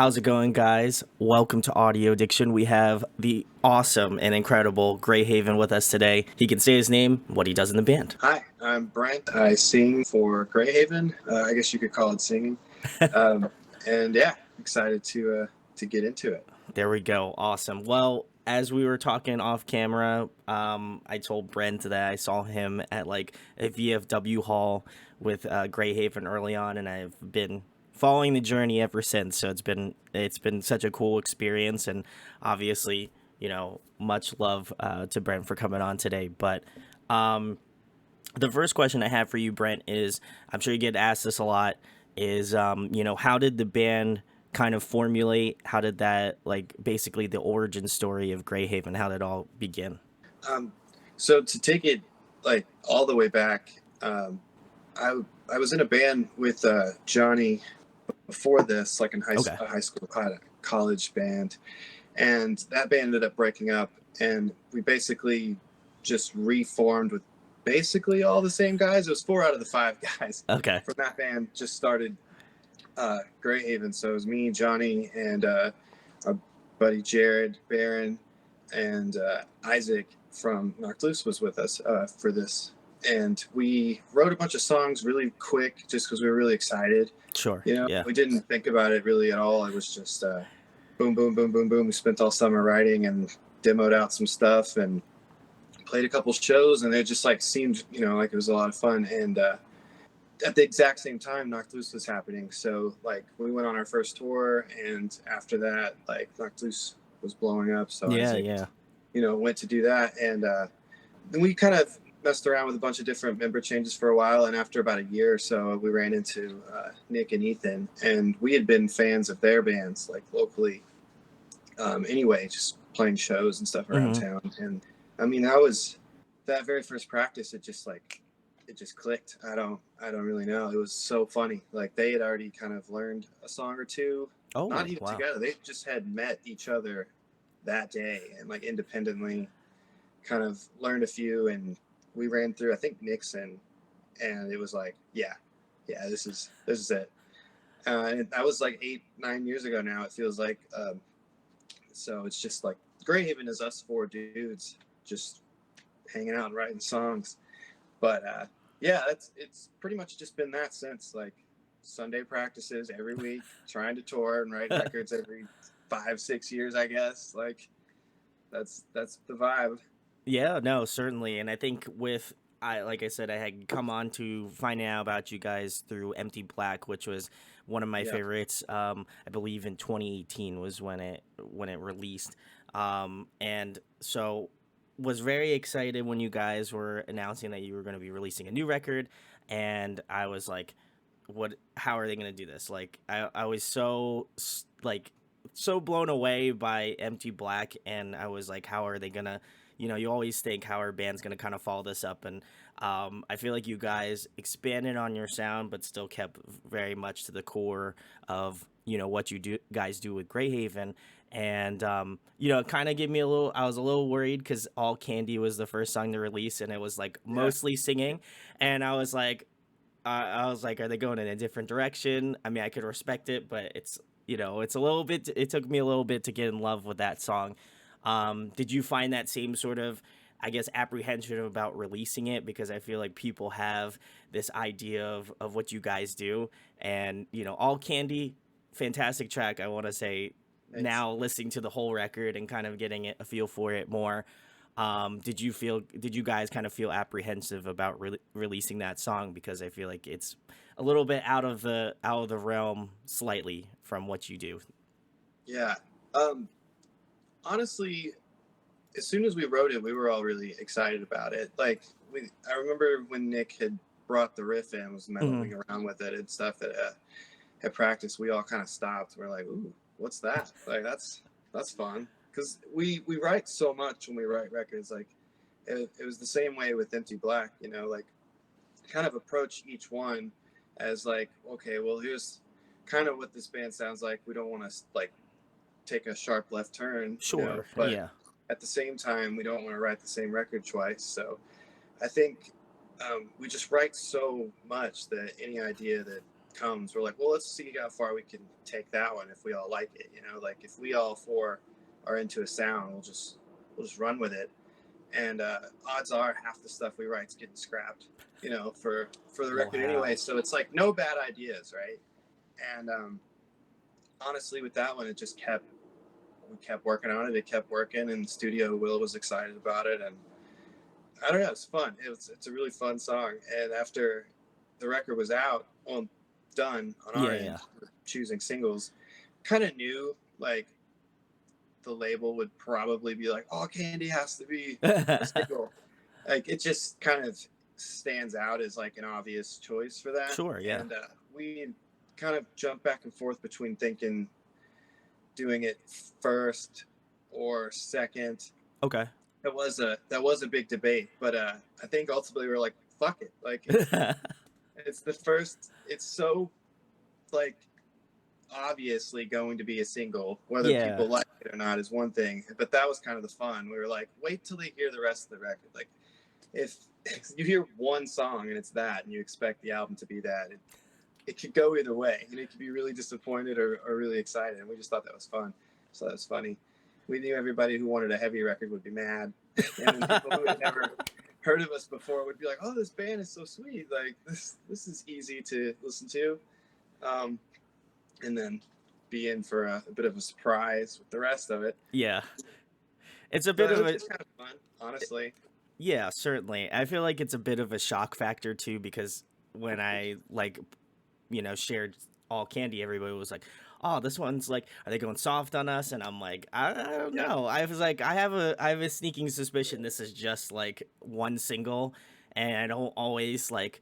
How's it going, guys? Welcome to Audio Addiction. We have the awesome and incredible Greyhaven with us today. He can say his name, what he does in the band. Hi, I'm Brent. I sing for Greyhaven. I guess you could call it singing. And yeah, excited to get into it. There we go. Awesome. Well, as we were talking off camera, I told Brent that I saw him at like a VFW hall with Greyhaven early on, and I've been following the journey ever since. So it's been such a cool experience, and obviously, much love to Brent for coming on today. But the first question I have for you, Brent, is I'm sure you get asked this a lot. Is how did the band kind of formulate? How did that, like, basically the origin story of Greyhaven? How did it all begin? Um, so to take it like all the way back, I I was in a band with Johnny before this, like in Okay. high school, I had a college band, and that band ended up breaking up, and we basically just reformed with basically all the same guys. It was 4 out of the 5 guys Okay. from that band just started Greyhaven. So it was me, Johnny, and our buddy Jared Barron, and Isaac from Knocked Loose was with us for this. And we wrote a bunch of songs really quick just because we were really excited. Sure. Yeah. We didn't think about it really at all. It was just boom, boom, boom, boom, boom. We spent all summer writing and demoed out some stuff and played a couple shows, and it just like seemed, like it was a lot of fun. And at the exact same time, Knocked Loose was happening. So like we went on our first tour, and after that, like Knocked Loose was blowing up. So Yeah. Isaac, Yeah. went to do that, and then we kind of messed around with a bunch of different member changes for a while. And after about a year or so, we ran into Nick and Ethan, and we had been fans of their bands like locally. Anyway, just playing shows and stuff around Hmm. town. And I mean, that very first practice. It just clicked. I don't really know. It was so funny. Like they had already kind of learned a song or two, not Oh, even wow. together. They just had met each other that day and like independently kind of learned a few. And we ran through, I think, Nixon, and it was like, yeah, this is it. And that was like 8, 9 years ago now. It feels like. So it's just like Greyhaven is us 4 dudes just hanging out and writing songs. But yeah, it's pretty much just been that since, like Sunday practices every week, trying to tour and write records every 5, 6 years, I guess. Like that's the vibe. Yeah, no, certainly. And I think like I said, I had come on to finding out about you guys through Empty Black, which was one of my Yeah, favorites. I believe in 2018 was when it released. And so was very excited when you guys were announcing that you were going to be releasing a new record, and I was like, what, how are they going to do this? Like I was so blown away by Empty Black, and I was like, how are they going to, you always think how our band's going to kind of follow this up. And I feel like you guys expanded on your sound but still kept very much to the core of what you guys do with Greyhaven. And it kind of gave me I was a little worried because All Candy was the first song to release, and it was like yeah, mostly singing, and I was like, are they going in a different direction? I mean, I could respect it, but it's a little bit. It took me a little bit to get in love with that song. Did you find that same sort of, I guess, apprehension about releasing it? Because I feel like people have this idea of what you guys do, and All Candy, fantastic track. I want to say thanks. now listening to the whole record and kind of getting a feel for it more. Did you guys kind of feel apprehensive about releasing that song, because I feel like it's a little bit out of the realm slightly from what you do? Yeah. Um, Honestly, as soon as we wrote it, we were all really excited about it. Like I remember when Nick had brought the riff in, was Hmm. meddling around with it and stuff at practice. We all kind of stopped. We're like, "Ooh, what's that?" Like that's fun because we write so much when we write records. Like it was the same way with Empty Black. Like kind of approach each one as like, okay, well here's kind of what this band sounds like. We don't want to like take a sharp left turn, Sure. but Yeah. at the same time, we don't want to write the same record twice. So I think we just write so much that any idea that comes, we're like, well, let's see how far we can take that one if we all like it. You know, like if we all four are into a sound, we'll just run with it. And odds are half the stuff we write's getting scrapped, you know, for the record anyway. So it's like no bad ideas, right? And honestly, with that one, it just we kept working on it. It kept working, and the studio Will was excited about it, and I don't know, it's fun. It's a really fun song. And after the record was out, well, done on our end, choosing singles, kind of knew like the label would probably be like, "Oh, Candy has to be a single." Like it just kind of stands out as like an obvious choice for that. Sure, yeah. And we kind of jumped back and forth between thinking doing it first or second. Okay. That was a big debate, but I think ultimately we were like, "Fuck it!" Like it's the first. It's so like obviously going to be a single. Whether people like it or not is one thing, but that was kind of the fun. We were like, wait till they hear the rest of the record. Like if you hear one song and it's that, and you expect the album to be that, it could go either way, and it could be really disappointed or really excited. And we just thought that was fun. So that was funny. We knew everybody who wanted a heavy record would be mad, and then people who had never heard of us before would be like, "Oh, this band is so sweet! Like this is easy to listen to," and then be in for a bit of a surprise with the rest of it. Yeah, it's a bit of it's kind of fun, honestly. Yeah, certainly. I feel like it's a bit of a shock factor too, because when I shared All Candy, everybody was like, "Oh, this one's like, are they going soft on us?" And I'm like, I don't know. I was like, I have a sneaking suspicion this is just like one single, and I don't always like.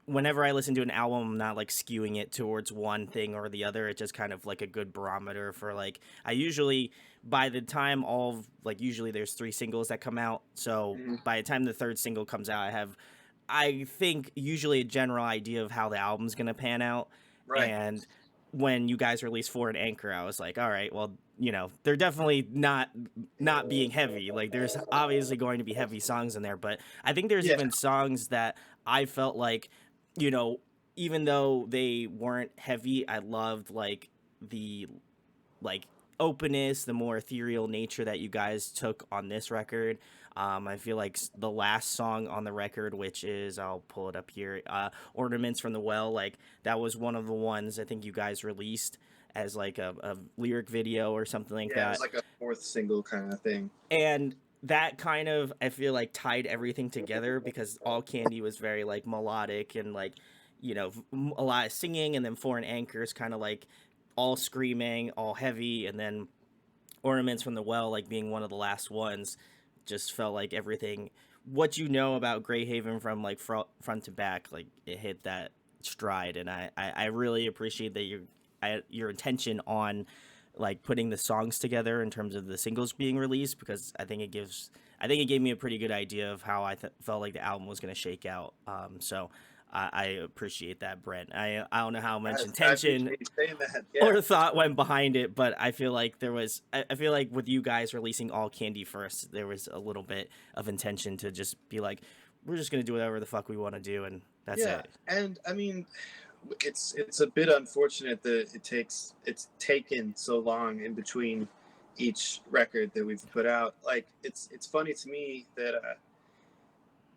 Whenever I listen to an album, I'm not like skewing it towards one thing or the other. It's just kind of like a good barometer for like. I usually, by the time usually there's 3 singles that come out. So by the time the 3rd single comes out, I think usually a general idea of how the album's gonna pan out. Right. And when you guys released For an Anchor, I was like, all right, well, they're definitely not being heavy. Like there's obviously going to be heavy songs in there, but I think there's even songs that I felt like, even though they weren't heavy, I loved like the openness, the more ethereal nature that you guys took on this record. I feel like the last song on the record, which is, I'll pull it up here, Ornaments from the Well, like that was one of the ones I think you guys released as like a lyric video or something like that. Yeah, it was like a 4th single kind of thing. And that kind of, I feel like, tied everything together, because All Candy was very like melodic and like, a lot of singing, and then For an Anchor is kind of like all screaming, all heavy, and then Ornaments from the Well, like being one of the last ones, just felt like everything, what about Greyhaven from like front to back, like it hit that stride. And I really appreciate that your intention on like putting the songs together in terms of the singles being released, because I think it gave me a pretty good idea of how I felt like the album was going to shake out. So I appreciate that, Brent. I don't know how much intention or thought went behind it, but I feel like I feel like with you guys releasing All Candy first, there was a little bit of intention to just be like, we're just going to do whatever the fuck we want to do, and that's it. And I mean, it's a bit unfortunate that it's taken so long in between each record that we've put out. Like it's funny to me that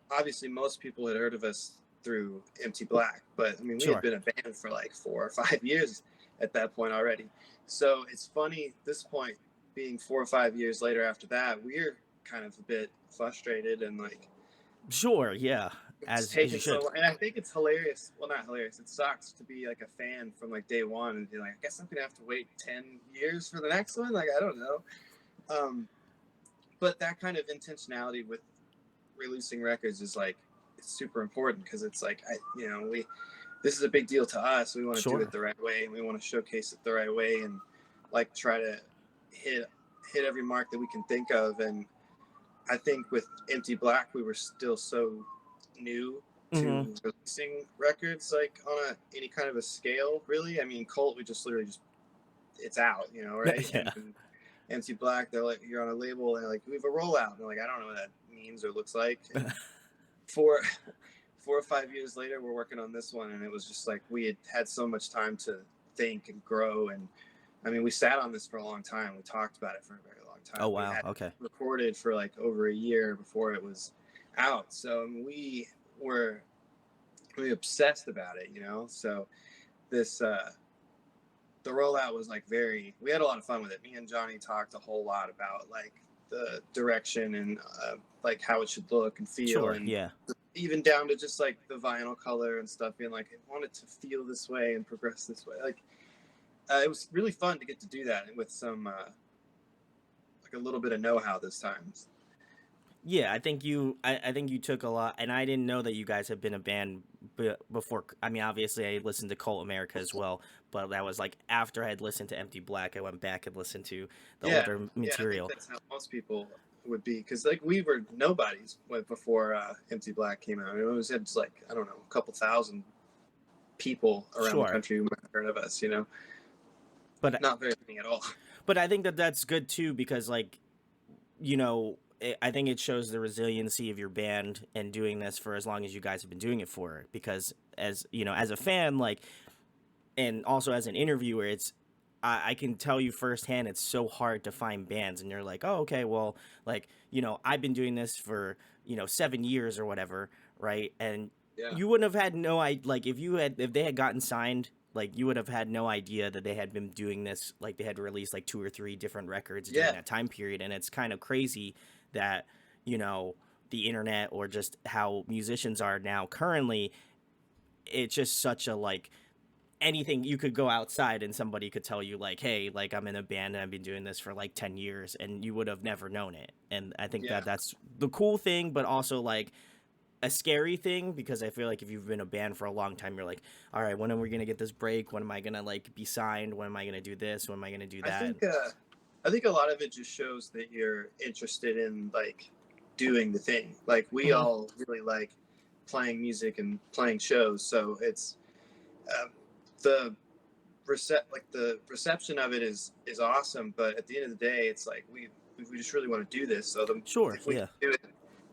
obviously most people had heard of us through Empty Black, but I mean we had been a band for like 4 or 5 years at that point already. So it's funny this point, being 4 or 5 years later after that, we're kind of a bit frustrated and like as taken so long. And I think it's hilarious. Well, not hilarious. It sucks to be like a fan from like day one and be like, I guess I'm gonna have to wait 10 years for the next one. Like I don't know. But that kind of intentionality with releasing records is like it's super important, because it's like this is a big deal to us. We want to do it the right way, and we want to showcase it the right way, and like try to hit every mark that we can think of. And I think with Empty Black, we were still so new to releasing records like on any kind of a scale, really. I mean, Cult, we just literally it's out, right? Yeah. And Empty Black, they're like, you're on a label, and they're like, we have a rollout, and they're like, I don't know what that means or looks like. And for 4 or 5 years later, we're working on this one, and it was just like we had had so much time to think and grow. And I mean, we sat on this for a long time. We talked about it for a very long Oh time. We wow. had Okay. recorded for like over a year before it was out. So we were really obsessed about it, you know. So this the rollout was like we had a lot of fun with it. Me and Johnny talked a whole lot about like the direction and like how it should look and feel, Sure. and Yeah. even down to just like the vinyl color and stuff, being like, I want it to feel this way and progress this way. Like it was really fun to get to do that with some like a little bit of know-how this time. Yeah, I think you took a lot, and I didn't know that you guys had been a band before. I mean, obviously, I listened to Cult America as well, but that was like after I had listened to Empty Black. I went back and listened to the Yeah, older yeah, I think material. that's how most people would be, because like we were nobodies before Empty Black came out. It was just like, I don't know, a couple thousand people around the Sure, country who might have heard of us, you know, but not very many at all. I think that that's good too because like I think it shows the resiliency of your band and doing this for as long as you guys have been doing it for. Because as you know, as a fan, like, and also as an interviewer, I can tell you firsthand it's so hard to find bands, and you're like, oh, okay, well, like, I've been doing this for 7 years or whatever, right? And Yeah, you wouldn't have had no I like if they had gotten signed, like you would have had no idea that they had been doing this, like they had released like two or three different records during yeah, that time period. And it's kind of crazy that you know the internet or just how musicians are now currently, it's just such a like anything. You could go outside and somebody could tell you like, hey, like I'm in a band and I've been doing this for like 10 years, and you would have never known it. And I think that yeah. that's the cool thing, but also like a scary thing, because I feel like if you've been a band for a long time, you're like, all right, when are we gonna get this break? When am I gonna like be signed? When am I gonna do this? When am I gonna do I that? think I think a lot of it just shows that you're interested in like doing the thing. Like we Mhm. all really like playing music and playing shows, so it's uh, the the reception of it is awesome. But at the end of the day, it's like we just really want to do this. So Sure, if we can yeah, do it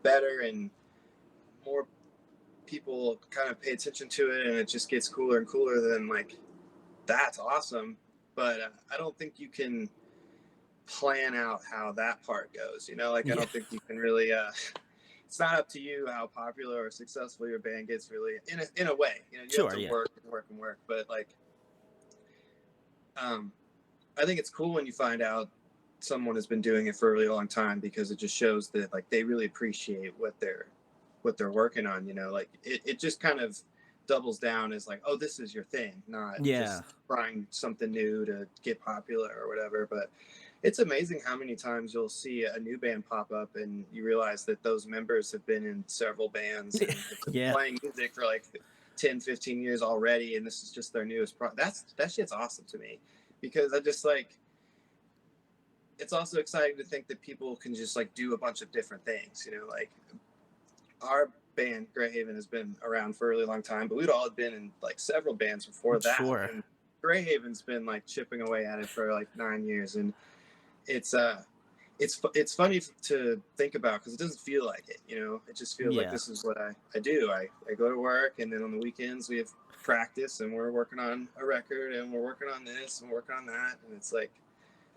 better and more people kind of pay attention to it, and it just gets cooler and cooler, then like that's awesome. But I don't think you can plan out how that part goes. You know, like I yeah, don't think you can really. It's not up to you how popular or successful your band gets, really. In a way, you know, you have sure, to yeah, work and work and work. But like, um, I think it's cool when you find out someone has been doing it for a really long time, because it just shows that like they really appreciate what they're working on. You know, like it just kind of doubles down as like, oh, this is your thing, not yeah, just trying something new to get popular or whatever. But it's amazing how many times you'll see a new band pop up and you realize that those members have been in several bands and have been yeah, playing music for like 10, 15 years already, and this is just their newest that shit's awesome to me, because I just like, it's also exciting to think that people can just like do a bunch of different things, you know, like our band Greyhaven has been around for a really long time, but we'd all been in like several bands before that, sure, and Greyhaven's been like chipping away at it for like 9 years. And it's it's funny to think about, because it doesn't feel like it, you know. It just feels like yeah. this is what I do. I go to work, and then on the weekends we have practice, and we're working on a record, and we're working on this and we're working on that. And it's like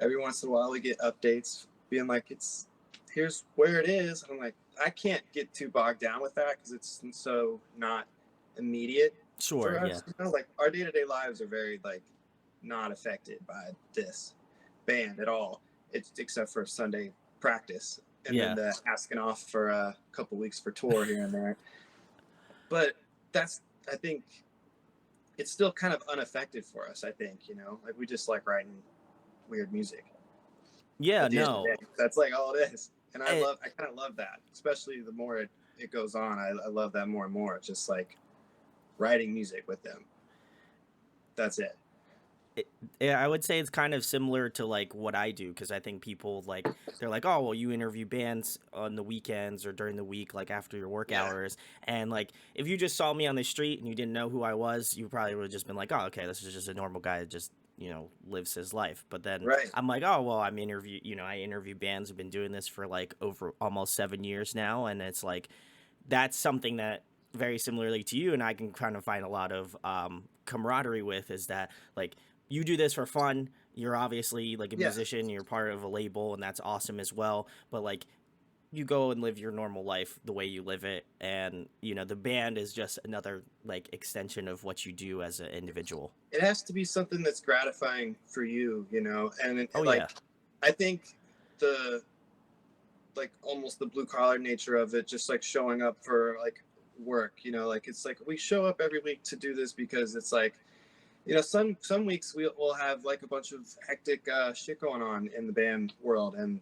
every once in a while we get updates being like, it's here's where it is. And I'm like, I can't get too bogged down with that, because it's so not immediate Sure, for yeah. us, you know. Like our day-to-day lives are very like not affected by this band at all. It's except for Sunday practice, and then Yeah. the asking off for a couple weeks for tour here and there. But that's, I think it's still kind of unaffected for us. I think, you know, like we just like writing weird music Yeah, at the end of no. the day. That's like all it is. And Eh, I kind of love that, especially the more it goes on. I love that more and more. It's just like writing music with them. That's it. yeah, I would say it's kind of similar to like what I do, because I think people like they're like, oh, well, you interview bands on the weekends or during the week, like after your work Yeah. hours, and like if you just saw me on the street and you didn't know who I was, you probably would have just been like, oh, okay, this is just a normal guy that just lives his life. But then Right. I'm like, oh, well, I interview bands who've been doing this for like over almost 7 years now, and it's like that's something that very similarly to you, and I can kind of find a lot of camaraderie with, is that like you do this for fun. You're obviously like a Yeah, musician, you're part of a label, and that's awesome as well. But like you go and live your normal life the way you live it, and the band is just another like extension of what you do as an individual. it has to be something that's gratifying for you, and Oh yeah. like I think the like almost the blue collar nature of it, just like showing up for like work, like it's like we show up every week to do this because it's like, some weeks we'll have like a bunch of hectic shit going on in the band world, and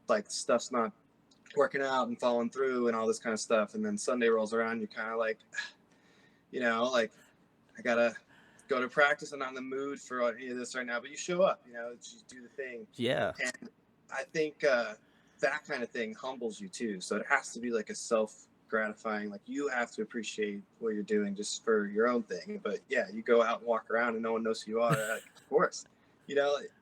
like stuff's not working out and falling through and all this kind of stuff, and then Sunday rolls around, you're kind of like, like I gotta go to practice. I'm not in the mood for any of this right now, but you show up, just do the thing. Yeah. And I think that kind of thing humbles you too. So it has to be like a self gratifying, like you have to appreciate what you're doing just for your own thing. But yeah, you go out and walk around and no one knows who you are. Like, of course,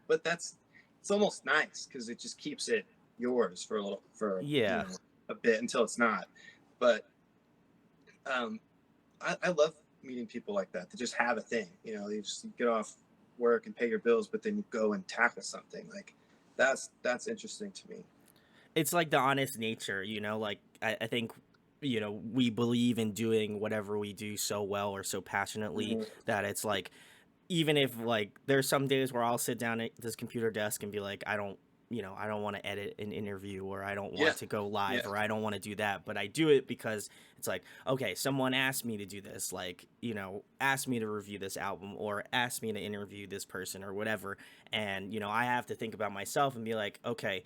but it's almost nice because it just keeps it yours for Yeah. a bit until it's not. But I love meeting people like that just have a thing. You just get off work and pay your bills, but then you go and tackle something like that's interesting to me. It's like the honest nature, like I think we believe in doing whatever we do so well or so passionately Mm-hmm. that it's like, even if like there's some days where I'll sit down at this computer desk and be like, I don't want to edit an interview, or I don't Yeah, want to go live, yeah, or I don't want to do that, but I do it because it's like, okay, someone asked me to do this, like, asked me to review this album or asked me to interview this person or whatever. And, I have to think about myself and be like, okay,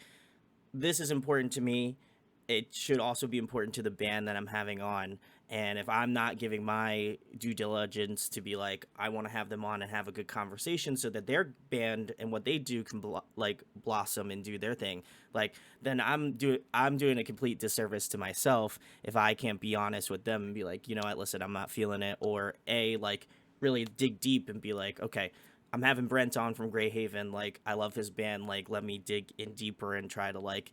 this is important to me. It should also be important to the band that I'm having on. And if I'm not giving my due diligence to be like, I want to have them on and have a good conversation so that their band and what they do can blossom and do their thing, like, then I'm doing a complete disservice to myself if I can't be honest with them and be like, you know what, listen, I'm not feeling it, or like really dig deep and be like, okay, I'm having Brent on from Greyhaven. Like, I love his band. Like, let me dig in deeper and try to like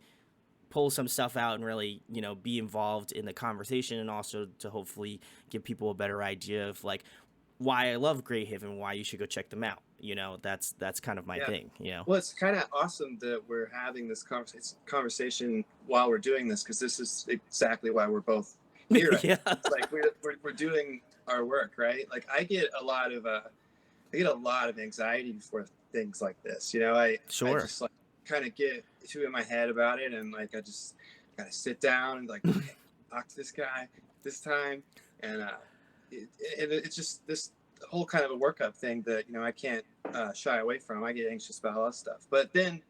pull some stuff out and really, be involved in the conversation, and also to hopefully give people a better idea of like why I love Greyhaven, why you should go check them out. That's kind of my yeah. thing. Well, it's kind of awesome that we're having this conversation while we're doing this, because this is exactly why we're both here. Yeah. It's like we're doing our work, right? Like I get a lot of anxiety before things like this. I Sure. just like kind of get too in my head about it, and like I just gotta sit down and like, okay, talk to this guy this time, and it's just this whole kind of a workup thing that I can't shy away from. I get anxious about a lot of stuff, but then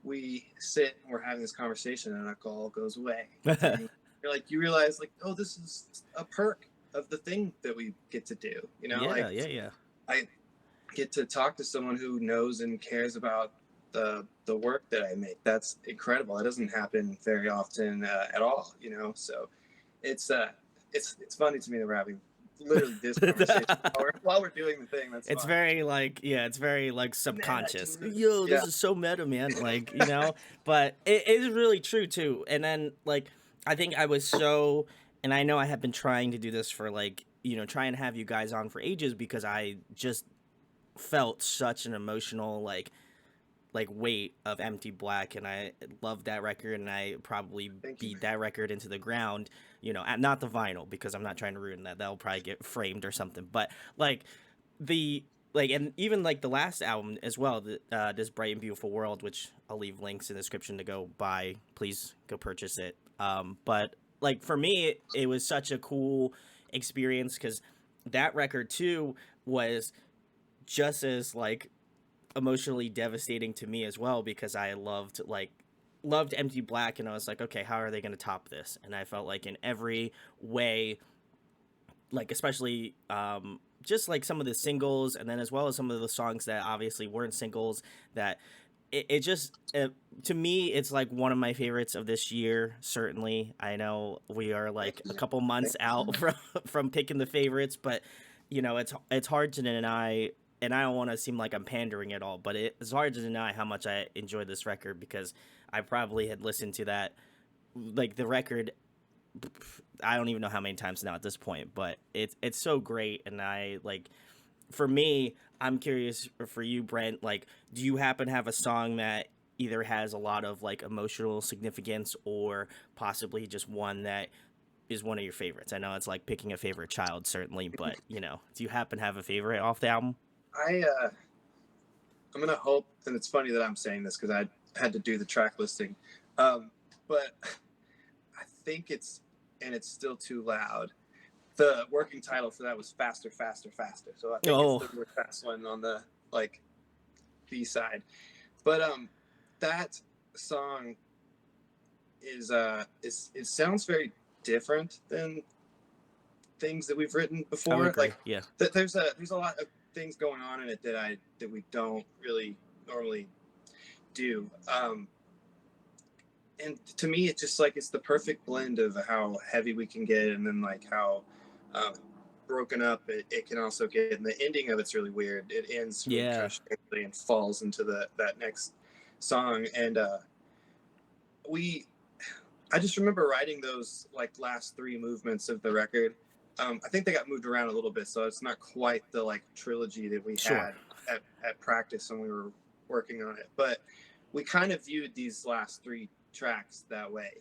we sit and we're having this conversation, and it all goes away. And you're like, you realize like, oh, this is a perk of the thing that we get to do. Yeah, Like yeah. I get to talk to someone who knows and cares about the work that I make. That's incredible. It doesn't happen very often at all. So it's funny to me that we're having literally this conversation while we're doing the thing. That's It's fun. very like, yeah, it's very like Meta, subconscious. dude. Yo, Yeah. this is so meta, man. Like, but it is really true too. And then like, I think I was so, and I know I have been trying to do this for like, try and have you guys on for ages, because I just felt such an emotional like weight of Empty Black, and I love that record, and I probably Thank you, beat man. that record into the ground, not the vinyl, because I'm not trying to ruin that. That'll probably get framed or something. But like the like, and even like the last album as well, This Bright and Beautiful World, which I'll leave links in the description to go buy. Please go purchase it. But like for me, it was such a cool experience, because that record too was just as like emotionally devastating to me as well, because I loved Empty Black, and I was like, okay, how are they going to top this? And I felt like in every way, like especially just like some of the singles, and then as well as some of the songs that obviously weren't singles, that it just to me it's like one of my favorites of this year. Certainly, I know we are Thank like you, a man. couple months Thank you so out much. from picking the favorites, but it's hard to deny, and I don't want to seem like I'm pandering at all, but it's hard to deny how much I enjoyed this record, because I probably had listened to that, like the record, I don't even know how many times now at this point, but it's so great, and I like. For me, I'm curious for you, Brent. Like, do you happen to have a song that either has a lot of like emotional significance, or possibly just one that is one of your favorites? I know it's like picking a favorite child, certainly, but do you happen to have a favorite off the album? I'm gonna hope, and it's funny that I'm saying this because I had to do the track listing, but I think it's still too loud. The working title for that was Faster, Faster, Faster. So I think it's Oh, the really fast one on the like B side. But that song is it sounds very different than things that we've written I would before. agree. Like Yeah, there's a lot of things going on in it that we don't really normally do. And to me, it's just like it's the perfect blend of how heavy we can get, and then like how um, broken up it can also get. And the ending of it's really weird. It ends really kind yeah, of strangely and falls into that next song. And we, I just remember writing those like last three movements of the record. I think they got moved around a little bit, so it's not quite the like trilogy that we sure. had at practice when we were working on it. But we kind of viewed these last three tracks that way.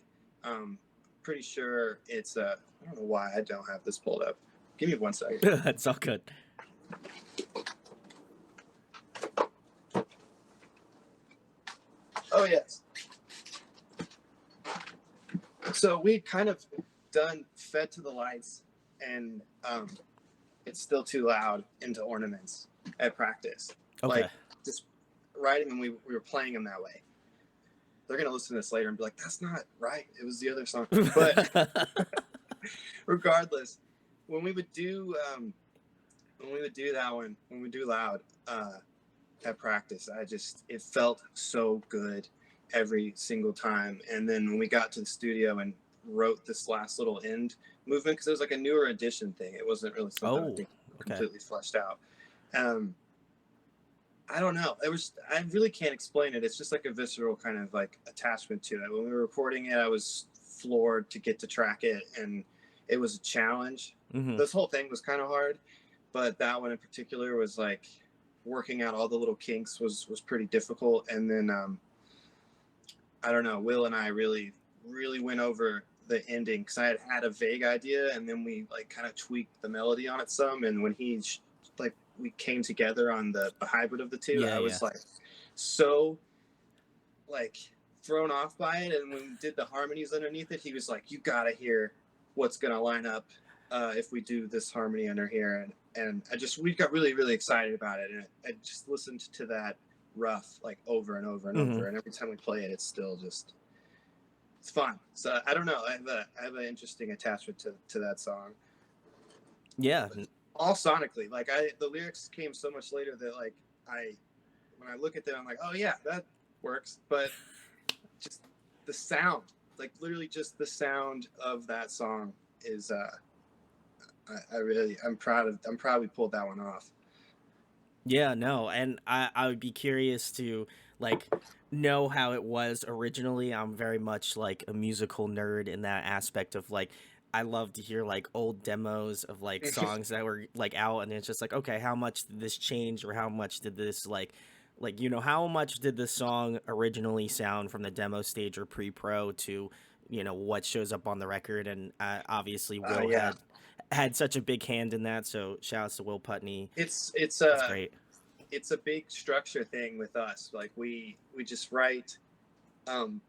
Pretty sure it's I don't know why I don't have this pulled up. Give me 1 second. It's all good. Oh yes. So we kind of done Fed to the Lights and It's Still Too Loud into Ornaments at practice. Okay. Like just writing them, we were playing them that way. They're gonna listen to this later and be like, "That's not right. It was the other song." But regardless, when we would do that one, when we do Loud at practice, it felt so good every single time. And then when we got to the studio and wrote this last little end movement, because it was like a newer edition thing, it wasn't really something I Oh, think okay. completely fleshed out. um I don't know, I really can't explain it. It's just like a visceral kind of like attachment to it. When we were recording it, I was floored to get to track it, and it was a challenge. Hmm. This whole thing was kind of hard, but that one in particular was like working out all the little kinks was pretty difficult. And then I don't know, Will and I really went over the ending because I had a vague idea, and then we like kind of tweaked the melody on it some. And when like we came together on the hybrid of the two, Yeah, I yeah. was like so like thrown off by it. And when we did the harmonies underneath it, he was like, "You gotta hear what's gonna line up if we do this harmony under here." And we got really excited about it. And I just listened to that rough like over and over and Hmm. over. And every time we play it, it's still just it's fun. So I don't know. I have an interesting attachment to that song. Yeah. All sonically, like the lyrics came so much later that like I when I look at them, I'm like, oh yeah, that works. But just the sound, like literally just the sound of that song is I'm proud we pulled that one off. Yeah, no, and I would be curious to like know how it was originally. I'm very much like a musical nerd in that aspect of like I love to hear like old demos of like songs that were like out, and it's just like, okay, how much did this change, or how much did this like how much did this song originally sound from the demo stage or pre-pro to what shows up on the record. And obviously Will Yeah, had such a big hand in that, so shout outs to Will Putney. it's That's great. it's a big structure thing with us. Like we just write. Um,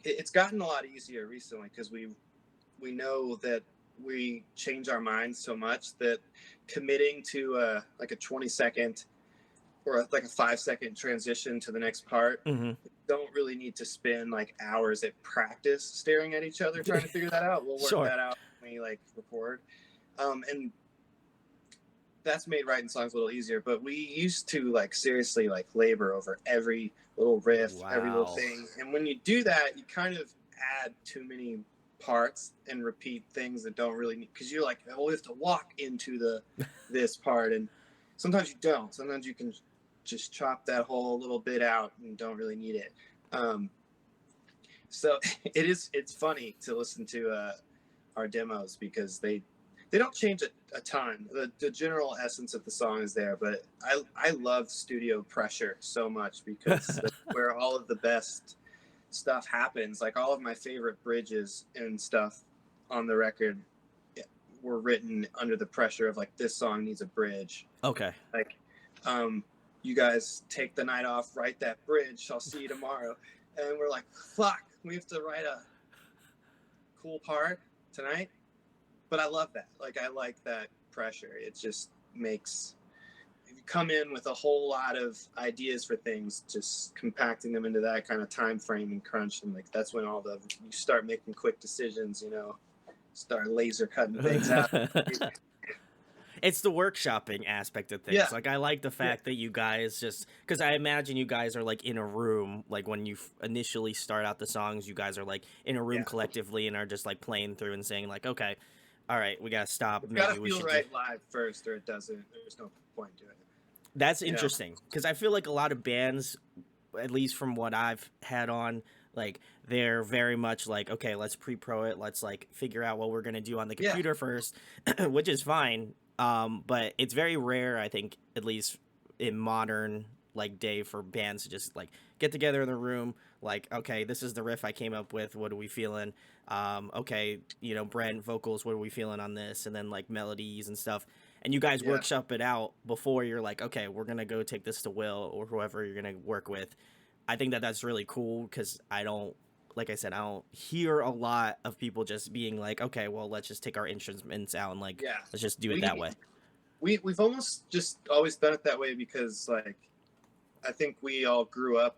it's gotten a lot easier recently because we know that we change our minds so much that committing to like a 20-second or like a 5-second transition to the next part, Hmm. don't really need to spend like hours at practice staring at each other trying to figure that out. We'll work Sure. that out when we like record. And that's made writing songs a little easier, but we used to like seriously like labor over every little riff, every little Wow. thing. And when you do that, you kind of add too many parts and repeat things that don't really need, because you're like, oh, we have to walk into this part. And sometimes you don't. Sometimes you can just chop that whole little bit out and don't really need it. So it's funny to listen to our demos because they don't change a ton. The general essence of the song is there, but I love studio pressure so much because that's where all of the best stuff happens. Like all of my favorite bridges and stuff on the record were written under the pressure of like, this song needs a bridge. Okay. Like, you guys take the night off, write that bridge. I'll see you tomorrow. And we're like, fuck, we have to write a cool part tonight. But I love that. Like, I like that pressure. It just makes you come in with a whole lot of ideas for things, just compacting them into that kind of time frame and crunch. And like, that's when you start making quick decisions, start laser cutting things out. It's the workshopping aspect of things. Yeah. Like, I like the fact that you guys just, because I imagine you guys are like in a room, like when you initially start out the songs, you guys are like in a room collectively and are just like playing through and saying like, okay, all right, we gotta stop. It's gotta feel right live first, or it doesn't. There's no point to it. That's interesting because I feel like a lot of bands, at least from what I've had on, like they're very much like, okay, let's pre-pro it, let's like figure out what we're gonna do on the computer first, which is fine. But it's very rare, I think, at least in modern like day, for bands to just like get together in the room, like, okay, this is the riff I came up with, what are we feeling? Okay, Brent, vocals, what are we feeling on this? And then like melodies and stuff. And you guys workshop it out before you're like, okay, we're gonna go take this to Will or whoever you're gonna work with. I think that that's really cool because like I said, I don't hear a lot of people just being like, okay, well, let's just take our instruments out and like, let's just do it that way. We've almost just always done it that way because like, I think we all grew up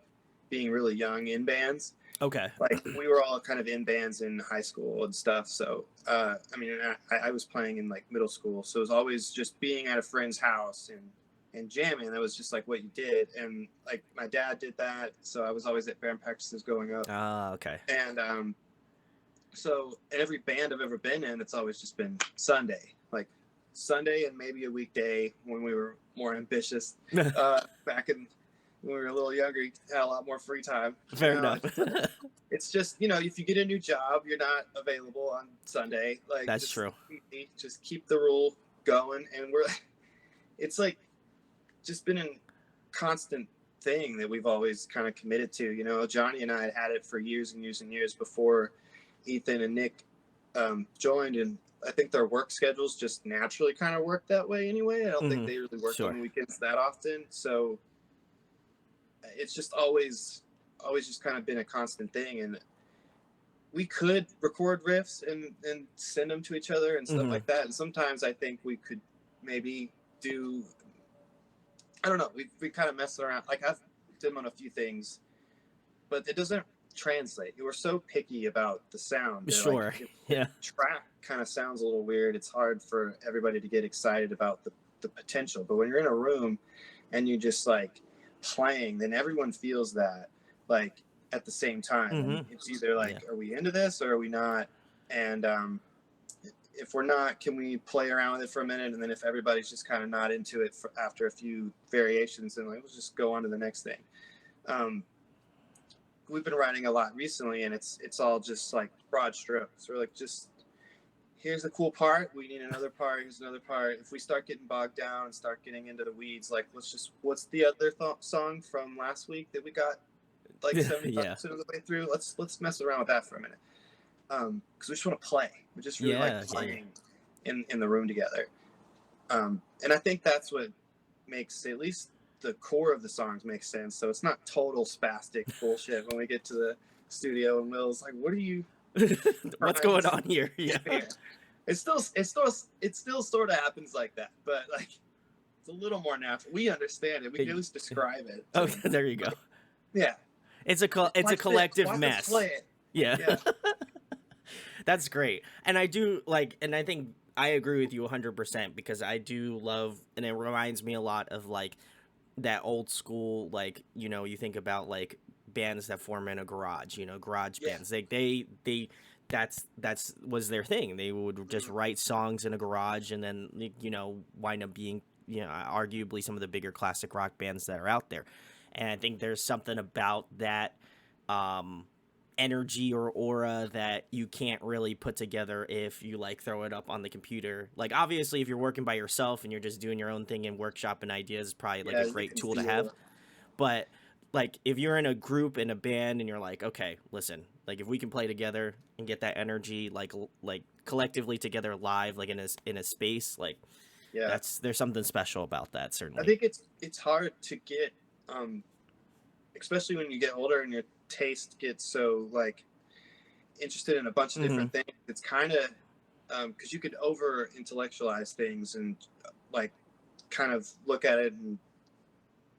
being really young in bands. Okay. Like we were all kind of in bands in high school and stuff. So, I mean, I was playing in like middle school. So it was always just being at a friend's house and jamming. That was just like what you did. And like my dad did that. So I was always at band practices growing up. Okay. And so every band I've ever been in, it's always just been Sunday. Like Sunday and maybe a weekday when we were more ambitious. Back in when we were a little younger, you had a lot more free time. Fair enough. It's just, if you get a new job, you're not available on Sunday. Like that's true. Just keep the rule going. And it's like just been a constant thing that we've always kind of committed to. Johnny and I had it for years and years and years before Ethan and Nick joined. And I think their work schedules just naturally kind of work that way anyway. I don't think they really work on the weekends that often. So it's just always just kind of been a constant thing. And we could record riffs and send them to each other and stuff like that. And sometimes I think we could maybe do, I don't know, we kind of mess around. Like I've done on a few things, but it doesn't translate. We're so picky about the sound. Sure. Like, the track kind of sounds a little weird. It's hard for everybody to get excited about the potential. But when you're in a room and you just like playing, then everyone feels that like at the same time. It's either like, are we into this or are we not? And if we're not, can we play around with it for a minute? And then if everybody's just kind of not into it after a few variations, then like, let's just go on to the next thing. We've been writing a lot recently, and it's all just like broad strokes. We're like, just here's the cool part. We need another part. Here's another part. If we start getting bogged down and start getting into the weeds, like what's the other song from last week that we got like 75% of the way through? Let's mess around with that for a minute. Because we just want to play. We just really like playing in the room together. And I think that's what makes at least the core of the songs make sense. So it's not total spastic bullshit when we get to the studio and Will's like, what are you what's going on here? It still sort of happens like that, but like it's a little more natural. We understand it. We can at least describe it. Okay, there you go. Yeah, it's a collective mess. Play it. Yeah. That's great. And I do like, and I think I agree with you 100% because I do love, and it reminds me a lot of like that old school, like, you think about like bands that form in a garage, garage bands. Like that's was their thing. They would just write songs in a garage and then, wind up being, arguably some of the bigger classic rock bands that are out there. And I think there's something about that, energy or aura that you can't really put together if you like throw it up on the computer. Like obviously if you're working by yourself and you're just doing your own thing and workshopping ideas, is probably like Yeah, a you great can tool to have. feel. But like if you're in a group in a band and you're like, okay, listen, like if we can play together and get that energy like collectively together live like in a space, like Yeah, that's there's something special about that I certainly. think it's hard to get, um, especially when you get older and your taste gets so like interested in a bunch of Mhm. different things. It's kind of because you could over intellectualize things and like kind of look at it and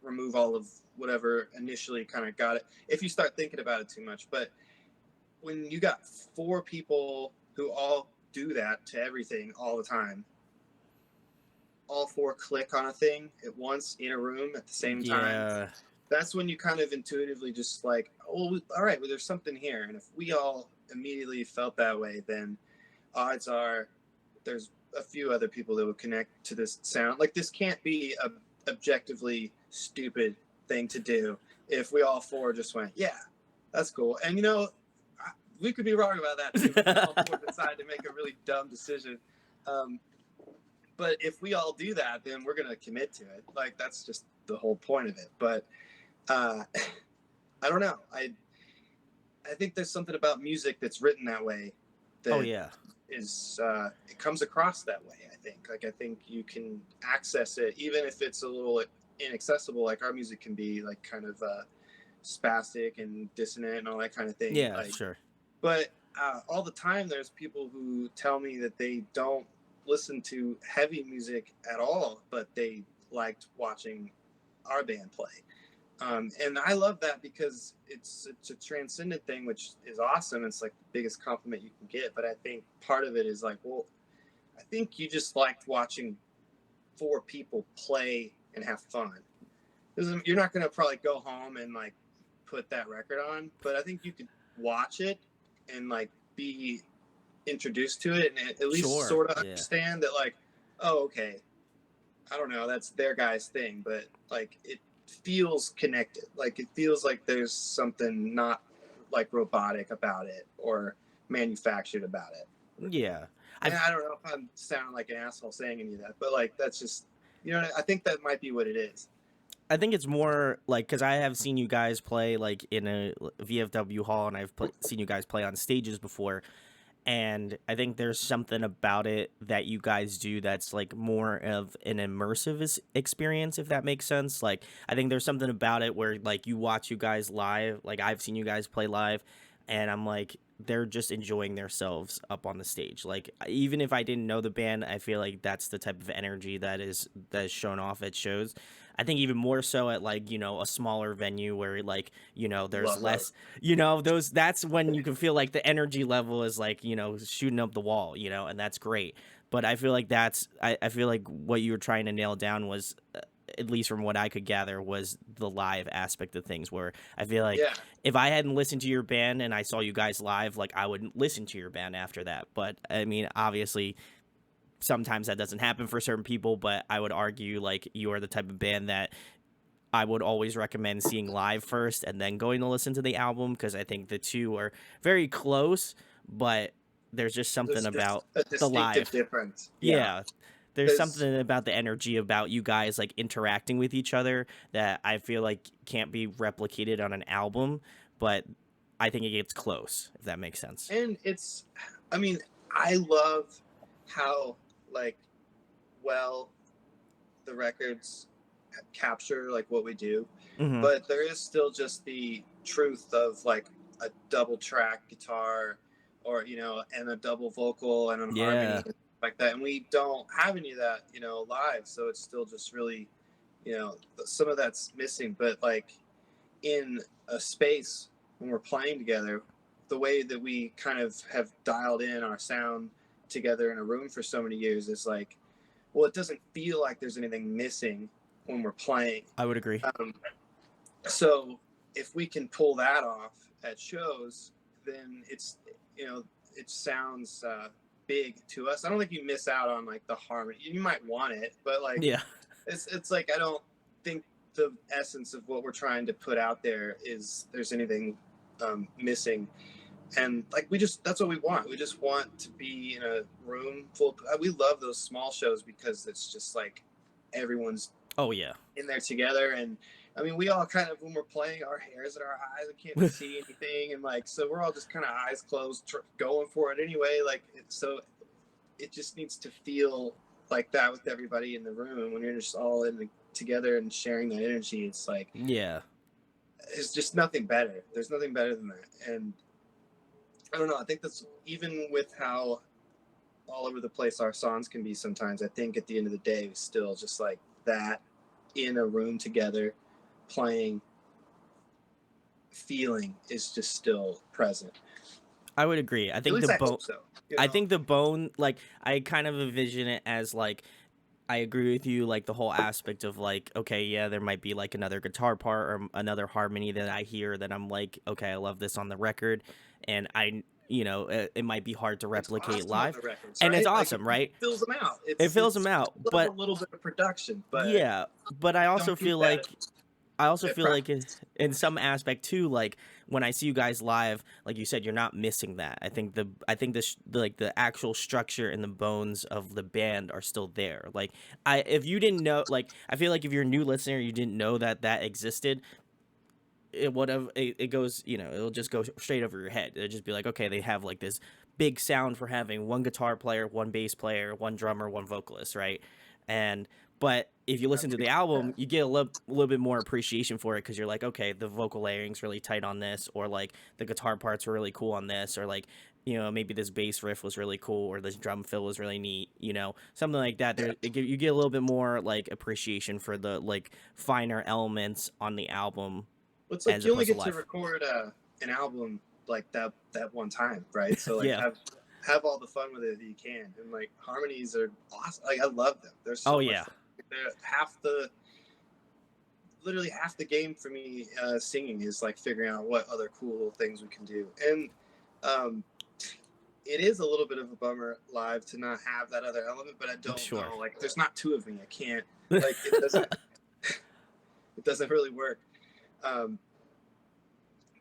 remove all of whatever initially kind of got it if you start thinking about it too much. But when you got four people who all do that to everything all the time, all four click on a thing at once in a room at the same time, Yeah. that's when you kind of intuitively just like, oh, all right, well, there's something here. And if we all immediately felt that way, then odds are there's a few other people that would connect to this sound. Like, this can't be a objectively stupid thing to do if we all four just went, yeah, that's cool. And, we could be wrong about that too. We could all four decide to make a really dumb decision. Um, but if we all do that, then we're going to commit to it. Like, that's just the whole point of it. But uh, I don't know. I think there's something about music that's written that way Oh that yeah. is it comes across that way. I think you can access it even if it's a little inaccessible. Like our music can be like kind of spastic and dissonant and all that kind of thing. Yeah, Like, sure. but all the time there's people who tell me that they don't listen to heavy music at all, but they liked watching our band play. And I love that because it's a transcendent thing, which is awesome. It's like the biggest compliment you can get. But I think part of it is like, well, I think you just liked watching four people play and have fun. You're not going to probably go home and like put that record on, but I think you could watch it and like be introduced to it and at least Sure. sort of Yeah. understand that like, oh, okay, I don't know, that's their guy's thing, but like it feels connected. Like it feels like there's something not like robotic about it or manufactured about it. Yeah. And I've I don't know if I'm sounding like an asshole saying any of that, but like that's just I think that might be what it is. I think it's more like because I have seen you guys play like in a VFW hall, and seen you guys play on stages before, and I think there's something about it that you guys do that's like more of an immersive experience, if that makes sense. Like I think there's something about it where like you watch you guys live, like I've seen you guys play live, and I'm like they're just enjoying themselves up on the stage. Like even if I didn't know the band, I feel like that's the type of energy that is shown off at shows. I think even more so at like a smaller venue where like there's Love less, those. those that's when you can feel like the energy level is like shooting up the wall, and that's great. But I feel like I feel like what you were trying to nail down was at least from what I could gather was the live aspect of things, where I feel like Yeah. if I hadn't listened to your band and I saw you guys live, like I wouldn't listen to your band after that. But I mean obviously sometimes that doesn't happen for certain people, but I would argue like you are the type of band that I would always recommend seeing live first and then going to listen to the album, because I think the two are very close, but there's just something There's just about a the distinctive live. difference. Yeah. Yeah. There's Because something about the energy about you guys like interacting with each other that I feel like can't be replicated on an album, but I think it gets close, if that makes sense. and I mean, I love how like well the records capture like what we do, Hmm. but there is still just the truth of like a double track guitar or and a double vocal and an harmony Yeah. like that, and we don't have any of that live, so it's still just really some of that's missing. But like in a space when we're playing together, the way that we kind of have dialed in our sound together in a room for so many years is like, well, it doesn't feel like there's anything missing when we're playing. I would agree. Um, so if we can pull that off at shows, then it sounds big to us. I don't think you miss out on like the harmony. You might want it, but like Yeah. it's like I don't think the essence of what we're trying to put out there is there's anything missing. And like that's what we want. We just want to be in a room full. We love those small shows because it's just like everyone's Oh yeah. in there together. And I mean, we all kind of, when we're playing, our hair's in our eyes, we can't see anything, and like, so we're all just kind of eyes closed, going for it anyway. Like, so it just needs to feel like that with everybody in the room. And when you're just all together and sharing that energy, it's like, yeah, it's just nothing better. There's nothing better than that. And I don't know. I think that's, even with how all over the place our songs can be sometimes, I think at the end of the day, we still just like that in a room together playing feeling is just still present. I would agree. I At think least the I bone. hope so. I think the bone, like, I kind of envision it as like, I agree with you, like the whole aspect of like, okay, yeah, there might be like another guitar part or another harmony that I hear that I'm like, okay, I love this on the record, and it might be hard to It's replicate awesome on live, the records, and it's right? Like awesome, it right? fills them out. It fills them It's out, love a but little bit of production, but yeah, but I also don't need feel that like I also at feel like practice. in some aspect too, like when I see you guys live, like you said, you're not missing that. Like the actual structure and the bones of the band are still there. Like if you didn't know, like I feel like if you're a new listener, you didn't know that existed, it would have it goes, it'll just go straight over your head. It'll just be like, okay, they have like this big sound for having one guitar player, one bass player, one drummer, one vocalist, right? And but if you I listen to the appreciate album, that. you get a little bit more appreciation for it because you're like, okay, the vocal layering's really tight on this, or like the guitar parts were really cool on this, or like, maybe this bass riff was really cool, or this drum fill was really neat, something like that. Yeah. You get a little bit more like appreciation for the like finer elements on the album It's like as you only opposed to get to live. record an album like that one time, right? So like Yeah. have all the fun with it that you can, and like harmonies are awesome. Like I love them. They're Oh so much yeah. fun. They're literally half the game for me. Singing is like figuring out what other cool things we can do, and um, it is a little bit of a bummer live to not have that other element. But I don't Sure. know. Like there's not two of me. I can't. Like it doesn't. It doesn't really work. Um,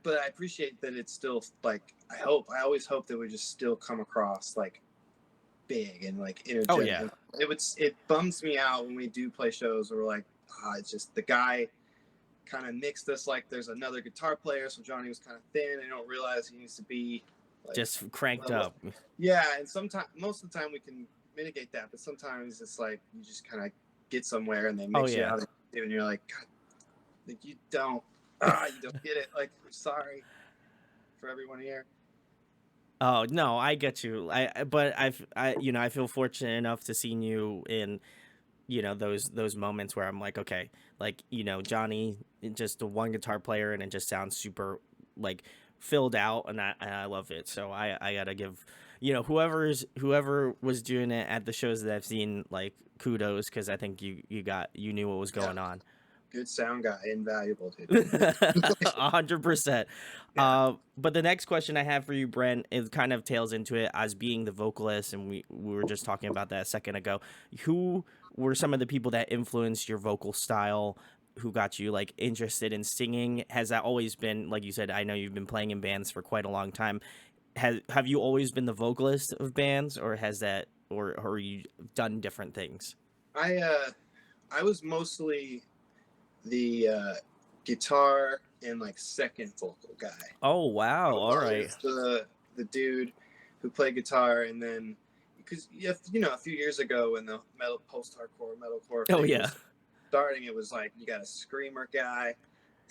but I appreciate that it's still like I always hope that we just still come across like big and like Oh energetic. yeah. It bums me out when we do play shows where we're like, it's just the guy kind of mixed us like there's another guitar player, so Johnny was kind of thin. I don't realize he needs to be like, Just cranked well, up. yeah. And sometimes, most of the time, we can mitigate that, but sometimes it's like you just kind of get somewhere and they Oh mix you yeah. out, and you're like, God, like you don't get it. Like I'm sorry for everyone here. Oh no, I get you. But I feel fortunate enough to see you in, those moments where I'm like, okay, like, Johnny, just the one guitar player, and it just sounds super like filled out, and I love it. So I gotta give, whoever was doing it at the shows that I've seen, like, kudos, because I think you knew what was Yeah, going on. good sound guy, invaluable, dude. 100%. Yeah, But the next question I have for you, Brent, it kind of tails into it as being the vocalist, and we were just talking about that a second ago. Who were some of the people that influenced your vocal style? Who got you like interested in singing? Has that always been, like you said? I know you've been playing in bands for quite a long time. Have you always been the vocalist of bands, or has that, or you done different things? I was mostly the guitar and like second vocal guy. Oh I wow! was All right. always the dude who played guitar, and then because a few years ago when the post-hardcore metalcore Oh thing yeah. was starting, it was like you got a screamer guy,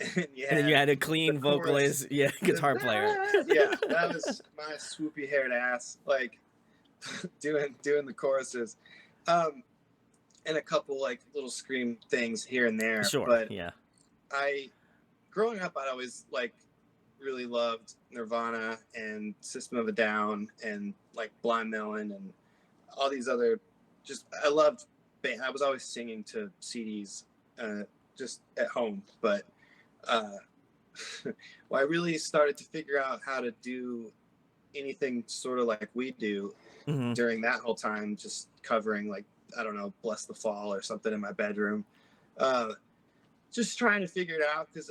and you And then you had had a the clean chorus. vocalist, yeah, guitar player. Yeah, that was my swoopy haired ass, like doing the choruses, um, and a couple like little scream things here and there. Sure, But yeah. I, growing up, I always like really loved Nirvana and System of a Down and like Blind Melon and all these other. Just I loved. I was always singing to CDs, just at home. But well, I really started to figure out how to do anything sort of like we do Hmm. during that whole time, just covering like I don't know, Bless the Fall or something in my bedroom. Uh, just trying to figure it out because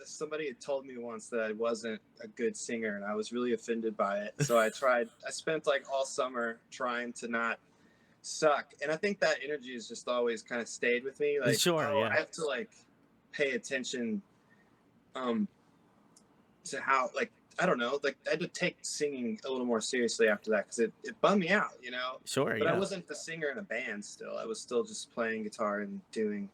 somebody had told me once that I wasn't a good singer, and I was really offended by it. So I tried. I spent like all summer trying to not suck, and I think that energy has just always kind of stayed with me. Like, Sure, oh, I yeah. have to like pay attention um to how, like, I don't know, like I had to take singing a little more seriously after that because it bummed me out, you know. Sure, But I yeah. wasn't the singer in a band still. I was still just playing guitar and doing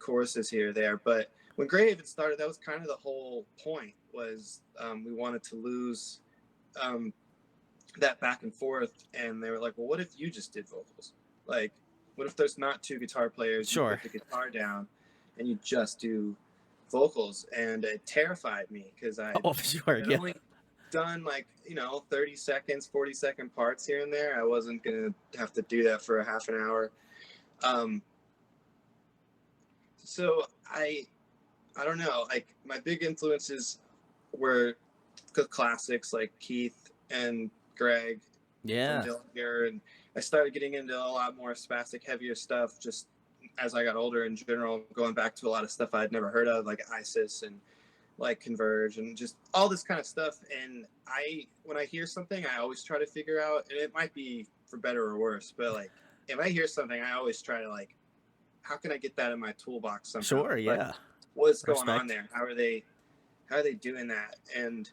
choruses here or there. But when Greyhaven started, that was kind of the whole point. Was we wanted to lose um, that back and forth, and they were like, "Well, what if you just did vocals? Like, what if there's not two guitar players? You Sure. put the guitar down, and you just do vocals." And it terrified me because I Oh, sure, had yeah. only done like 30 seconds, 40-second parts here and there. I wasn't gonna have to do that for a half an hour. Um, so I don't know. Like my big influences were the classics like Keith and Greg from Yeah. Dillinger, and I started getting into a lot more spastic, heavier stuff just as I got older. In general, going back to a lot of stuff I'd never heard of, like ISIS and like Converge, and just all this kind of stuff. And when I hear something, I always try to figure out, and it might be for better or worse, but like if I hear something, I always try to like, how can I get that in my toolbox somehow? Sure, Like, yeah. what's going on Respect. there? How are they doing that? And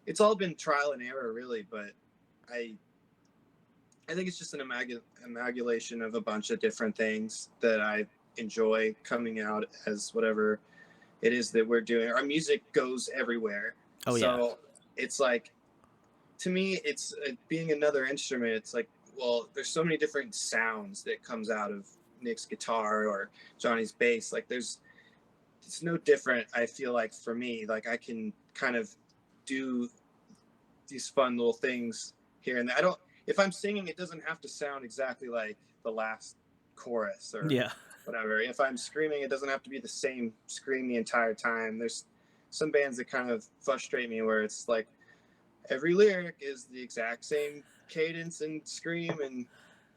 it's all been trial and error, really. But I I think it's just an amalgamation of a bunch of different things that I enjoy coming out as whatever it is that we're doing. Our music goes everywhere, Oh, yeah. so it's like, to me, it's being another instrument. It's like, well, there's so many different sounds that comes out of Nick's guitar or Johnny's bass. Like, it's no different. I feel like for me, like I can kind of do these fun little things here and there. I don't. If I'm singing, it doesn't have to sound exactly like the last chorus or Yeah. whatever. If I'm screaming, it doesn't have to be the same scream the entire time. There's some bands that kind of frustrate me where it's like every lyric is the exact same cadence and scream, and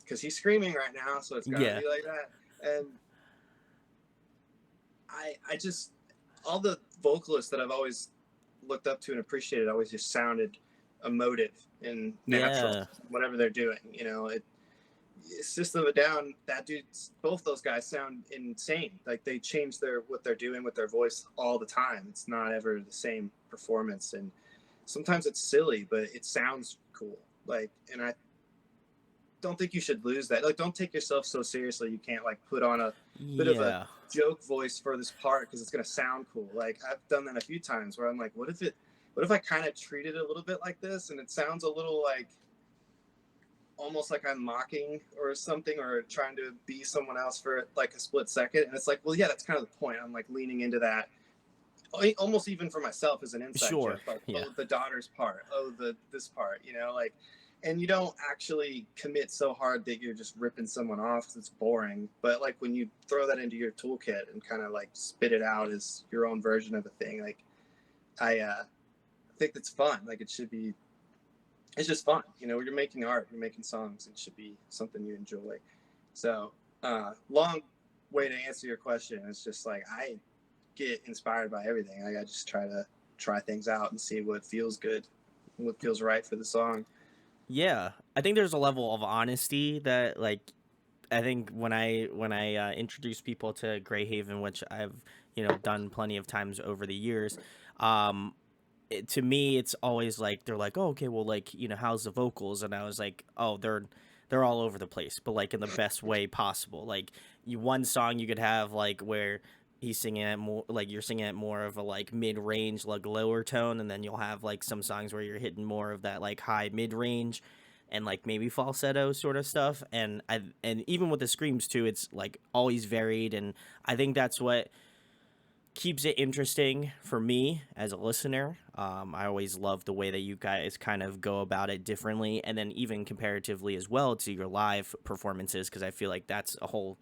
because he's screaming right now, so it's got to Yeah. be like that. And I just, all the vocalists that I've always looked up to and appreciated always just sounded emotive and natural, Yeah. whatever they're doing. System of a Down, that dude's, both those guys sound insane. Like they change what they're doing with their voice all the time. It's not ever the same performance, and sometimes it's silly, but it sounds cool. Like, and I don't think you should lose that. Like, don't take yourself so seriously. You can't like put on a bit of a Yeah. joke voice for this part because it's gonna sound cool. Like I've done that a few times where I'm like, what if I kind of treat it a little bit like this, and it sounds a little like almost like I'm mocking or something, or trying to be someone else for like a split second. And it's like, well, yeah, that's kind of the point. I'm like leaning into that, almost even for myself as an inside Sure. joke, like, Yeah. oh, the daughter's part, oh, the this part, like, and you don't actually commit so hard that you're just ripping someone off because it's boring. But like when you throw that into your toolkit and kind of like spit it out as your own version of a thing, like I think that's fun. Like it should be. It's just fun, You're making art, you're making songs. It should be something you enjoy. So, long way to answer your question. It's just like I get inspired by everything. I just try to try things out and see what feels good, what feels right for the song. Yeah. I think there's a level of honesty that like I think when I introduce people to Greyhaven, which I've done plenty of times over the years, um, to me it's always like they're like, oh, okay, well, like how's the vocals, and I was like, oh, they're all over the place, but like in the best way possible. Like one song you could have like where he's singing at more like you're singing at more of a like mid range like lower tone, and then you'll have like some songs where you're hitting more of that like high mid range and like maybe falsetto sort of stuff. And even with the screams too, it's like always varied, and I think that's what keeps it interesting for me as a listener. I always love the way that you guys kind of go about it differently, and then even comparatively as well to your live performances, because I feel like that's a whole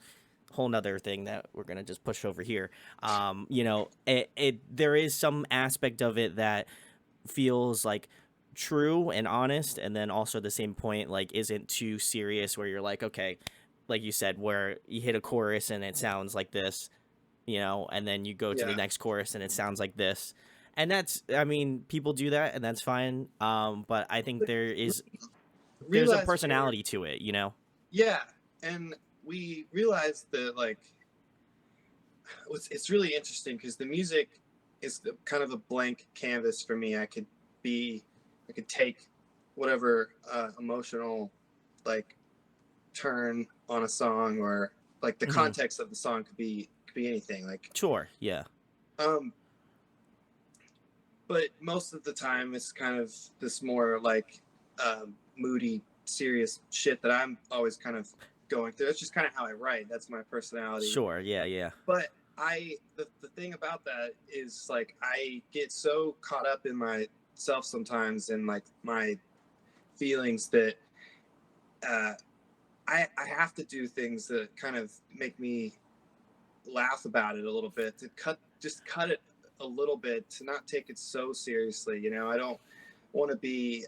nother thing that we're gonna just push over here. There is some aspect of it that feels like true and honest, and then also the same point like isn't too serious where you're like, okay, like you said, where you hit a chorus and it sounds like this, and then you go to the Yeah. next chorus and it sounds like this. And that's, I mean, people do that and that's fine. But I think But there's a realize we're personality to it. yeah, and we realized that like it's really interesting because the music is kind of a blank canvas for me. I could take whatever emotional like turn on a song, or like the Hmm. context of the song could be anything. Like, Sure. Yeah. um, but most of the time it's kind of this more like moody, serious shit that I'm always kind of going through. That's just kind of how I write. That's my personality. Sure. Yeah. Yeah. But the thing about that is like I get so caught up in myself sometimes and like my feelings that uh, I have to do things that kind of make me laugh about it a little bit, to cut it a little bit, to not take it so seriously. I don't want to be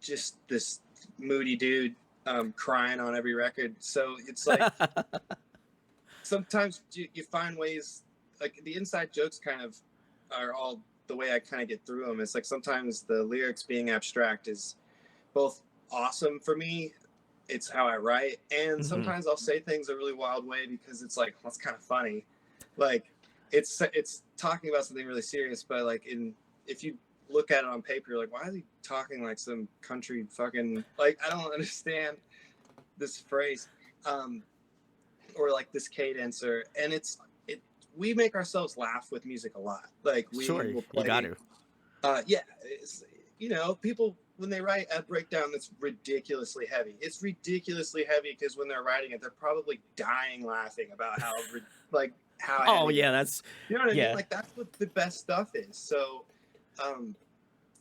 just this moody dude crying on every record. So it's like sometimes you find ways, like the inside jokes kind of are all the way I kind of get through them. It's like sometimes the lyrics being abstract is both awesome for me. It's how I write, and Hmm. sometimes I'll say things a really wild way because it's like, well, it's kind of funny. Like it's talking about something really serious, but like if you look at it on paper, you're like, why is he talking like some country fucking, like, I don't understand this phrase. Or like this cadence, and it we make ourselves laugh with music a lot. Like we Sure. will You got play to. yeah, people when they write a breakdown that's ridiculously heavy, it's ridiculously heavy because when they're writing it they're probably dying laughing about like how Oh heavy it yeah. is. That's You know what I mean? yeah. Like that's what the best stuff is. So um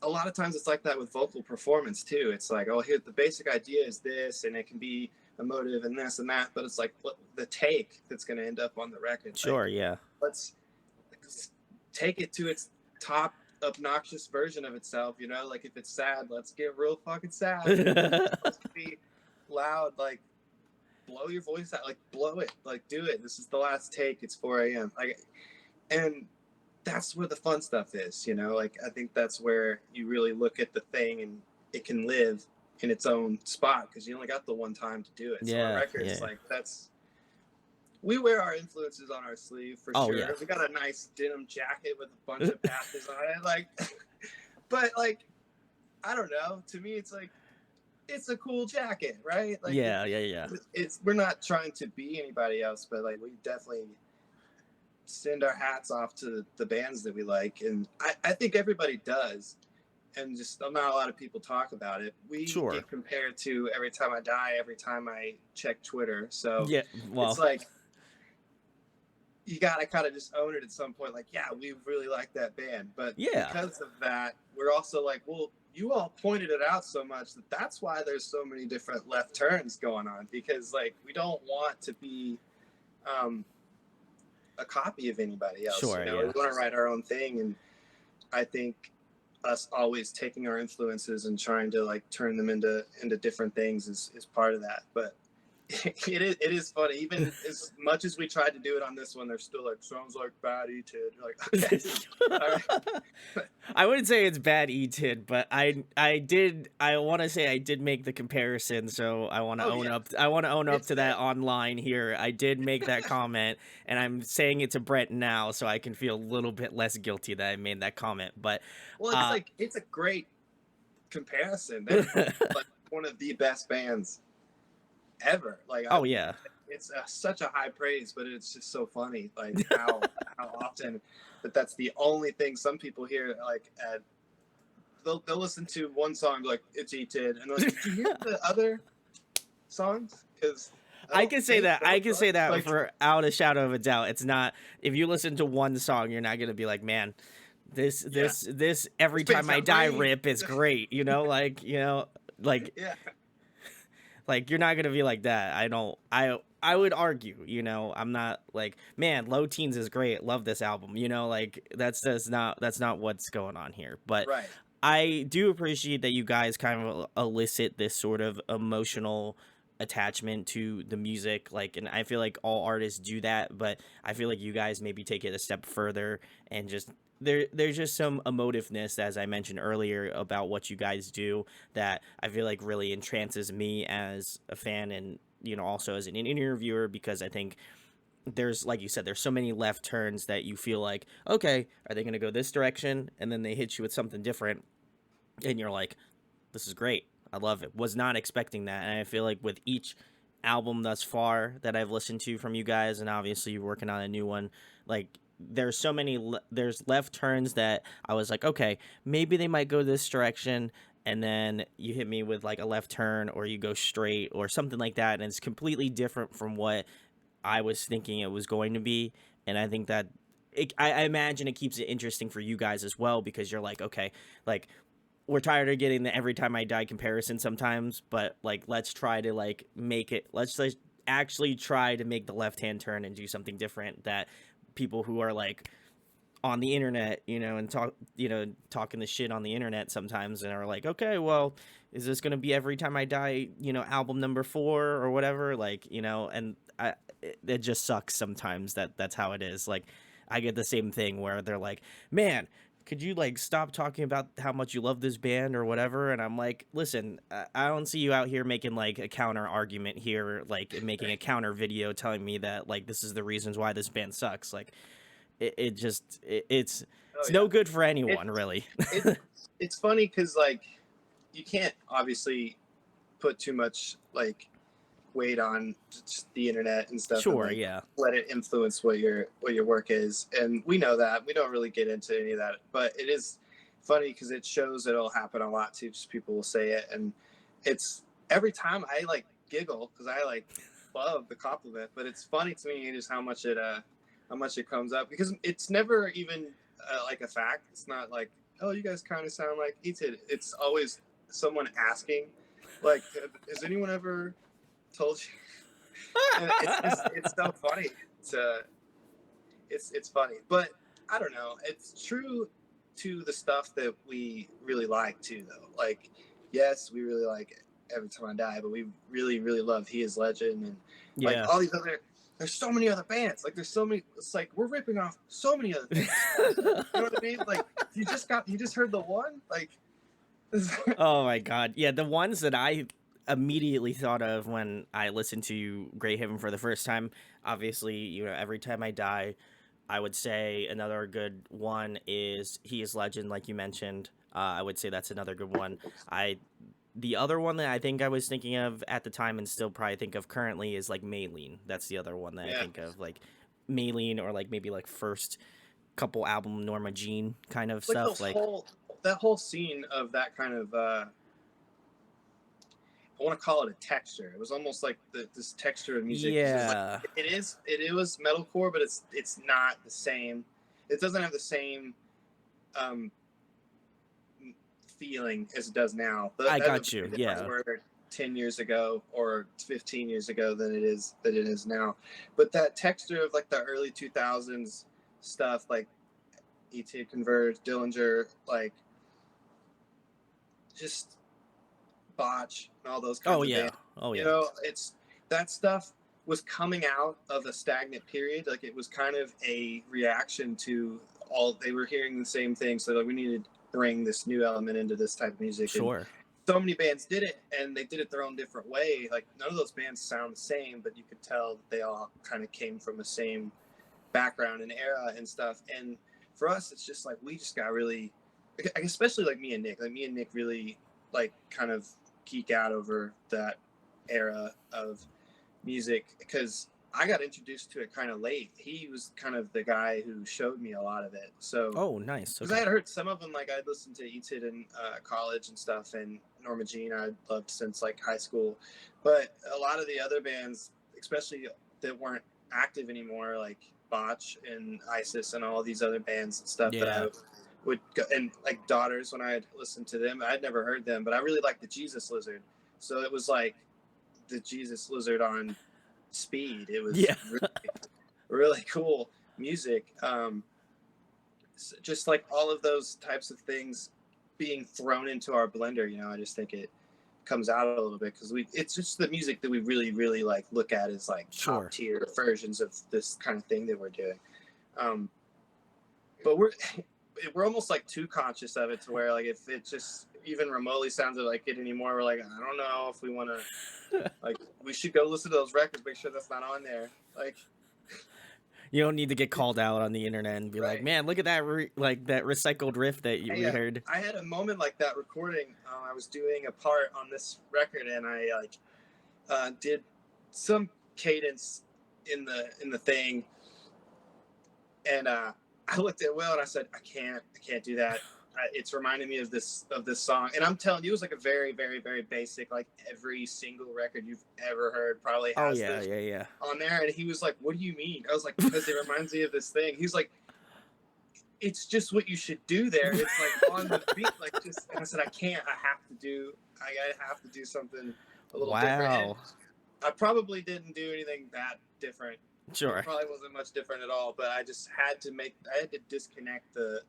a lot of times it's like that with vocal performance too. It's like, oh, here the basic idea is this, and it can be emotive and this and that, but it's like what the take that's going to end up on the record. Like, Sure. Yeah. let's take it to its top obnoxious version of itself. Like if it's sad, let's get real fucking sad. If it's supposed to be loud, like blow your voice out, like blow it, like do it. This is the last take. It's 4 a.m. Like, and that's where the fun stuff is. Like I think that's where you really look at the thing and it can live in its own spot because you only got the one time to do it. So our Yeah. records, Yeah. like, we wear our influences on our sleeve for Oh yeah. sure. We got a nice denim jacket with a bunch of patches on it, like, but like, I don't know. To me, it's like it's a cool jacket, right? Like Yeah. Yeah. Yeah. it's we're not trying to be anybody else, but like we definitely send our hats off to the bands that we like, and I think everybody does, and just not a lot of people talk about it. We Sure. get compared to Every Time I Die every time I check Twitter, so Yeah. it's Well. like you gotta kind of just own it at some point. Like, yeah, we really like that band, but Yeah. because of that, we're also like, well, you all pointed it out so much that's why there's so many different left turns going on, because like we don't want to be um, a copy of anybody else. Sure. We Yeah. want to write our own thing, and I think us always taking our influences and trying to like turn them into different things is part of that. But it is funny. Even as much as we tried to do it on this one, they're still like, sounds like bad Tid. You're like, okay, all right. I wouldn't say it's bad Tid, but I want to say I did make the comparison, so I want to Oh own yeah, up. I want to own up it's to that there. online here. I did make that comment, and I'm saying it to Brett now, so I can feel a little bit less guilty that I made that comment. But Well, it's uh, like it's a great comparison. They're like one of the best bands ever. Like oh yeah, it's such a high praise, but it's just so funny, like how often that's the only thing some people hear. Like they'll listen to one song, like it's Tid, and they're like, did you hear the other songs? Because I I don't can say think that. I those can are say that like, for out a shadow of a doubt. It's not, if you listen to one song, you're not gonna be like, man, this yeah, this this every this band's time I got die range. rip is great. Like Yeah, like you're not gonna be like that. I would argue, I'm not like, man, Low Teens is great. Love this album. Like that's not what's going on here. But right. I do appreciate that you guys kind of elicit this sort of emotional attachment to the music, like, and I feel like all artists do that, but I feel like you guys maybe take it a step further and just there's just some emotiveness, as I mentioned earlier, about what you guys do that I feel like really entrances me as a fan, and also as an interviewer, because I think there's, like you said, there's so many left turns that you feel like, okay, are they going to go this direction, and then they hit you with something different, and you're like, this is great. I love it. Was not expecting that. And I feel like with each album thus far that I've listened to from you guys, and obviously you're working on a new one, like there's so many there's left turns that I was like, okay, maybe they might go this direction, and then you hit me with like a left turn, or you go straight or something like that, and it's completely different from what I was thinking it was going to be. And I think that I imagine it keeps it interesting for you guys as well, because you're like, okay, like we're tired of getting the every time I die comparison sometimes, but like let's try to like make it, let's actually try to make the left hand turn and do something different that people who are like on the internet, and talking the shit on the internet sometimes, and are like, okay, well, is this gonna be every time I die, album number 4 or whatever, like, and it just sucks sometimes that that's how it is. Like, I get the same thing where they're like, man, could you like stop talking about how much you love this band or whatever? And I'm like, listen, I don't see you out here making like a counter argument here, like making a counter video telling me that like this is the reasons why this band sucks. Like, it's Oh no yeah. good for It, anyone, really. it it's funny because like you can't obviously put too much like weight on just the internet and stuff, and Sure, like yeah. let it influence what your work is. And we know that we don't really get into any of that, but it is funny because it shows it'll happen a lot too. Just people will say it, and it's every time I like giggle because I like love the compliment, but it's funny to me just how much it comes up, because it's never even like a fact. It's not like, oh, you guys kind of sound like Etid. It's always someone asking, like, has anyone ever told you? And it's so funny. It's funny, but I don't know. It's true to the stuff that we really like too, though. Like, yes, we really like Every Time I Die, but we really really love He Is Legend, and like Yeah. all these other. There's so many other bands. Like, there's so many. It's like we're ripping off so many other bands. You know what I mean? Like, you just heard the one. Like, Oh my god. Yeah, the ones that I immediately thought of when I listened to Greyhaven for the first time, obviously, Every Time I Die, I would say another good one is He Is Legend, like you mentioned. I would say that's another good one. I The other one that I think I was thinking of at the time, and still probably think of currently, is like Maylene. That's the other one that I yeah. think of, like Maylene, or like maybe like first couple album Norma Jean kind of Like stuff. Like, that whole scene of that kind of I want to call it a texture. It was almost like this texture of music. It was like yeah, it was metalcore, but it's not the same. It doesn't have the same um, feeling as it does now. I That would got be a you. different Yeah, word 10 years ago or 15 years ago than it is now. But that texture of like the early 2000s stuff, like E.T. Converge, Dillinger, like just Botch and all those oh kinds of yeah, bands. oh You yeah, know, it's that stuff was coming out of a stagnant period. Like, it was kind of a reaction to all they were hearing the same thing. So like, we needed to bring this new element into this type of music. And sure. so many bands did it, and they did it their own different way. Like, none of those bands sound the same, but you could tell that they all kind of came from the same background and era and stuff. And for us, it's just like we just got really, especially like me and Nick. Like, me and Nick really like kind of geek out over that era of music because I got introduced to it kind of late. He was kind of the guy who showed me a lot of it. So, Oh, nice. because I Okay. had heard some of them, like I'd listened to Etid in college and stuff, and Norma Jean I'd loved since like high school. But a lot of the other bands, especially that weren't active anymore, like Botch and ISIS and all these other bands and stuff that Yeah. I would go, and like Daughters, when I had listened to them, I'd never heard them, but I really liked the Jesus Lizard. So it was like the Jesus Lizard on speed. It was Yeah. really, really cool music. Just like all of those types of things being thrown into our blender, I just think it comes out a little bit, because it's just the music that we really really like look at as like top Sure. tier versions of this kind of thing that we're doing. But we're almost like too conscious of it, to where like if it just even remotely sounded like it anymore, we're like, I don't know if we want to, like, we should go listen to those records, make sure that's not on there, like. You don't need to get called out on the internet and be like, Right. man, look at that like that recycled riff that we heard. I had a moment like that recording. I was doing a part on this record, and I like did some cadence in the thing, and I looked at Will and I said, I can't do that. It's reminding me of this song, and I'm telling you, it was like a very very very basic, like every single record you've ever heard probably Oh has yeah, this yeah. on there. And he was like, what do you mean? I was like, because it reminds me of this thing. He's like, it's just what you should do there. It's like on the beat, like just. And I said, I can't. I have to do something a little different. And Wow. I probably didn't do anything that different. Sure. It probably wasn't much different at all. But I just had to disconnect the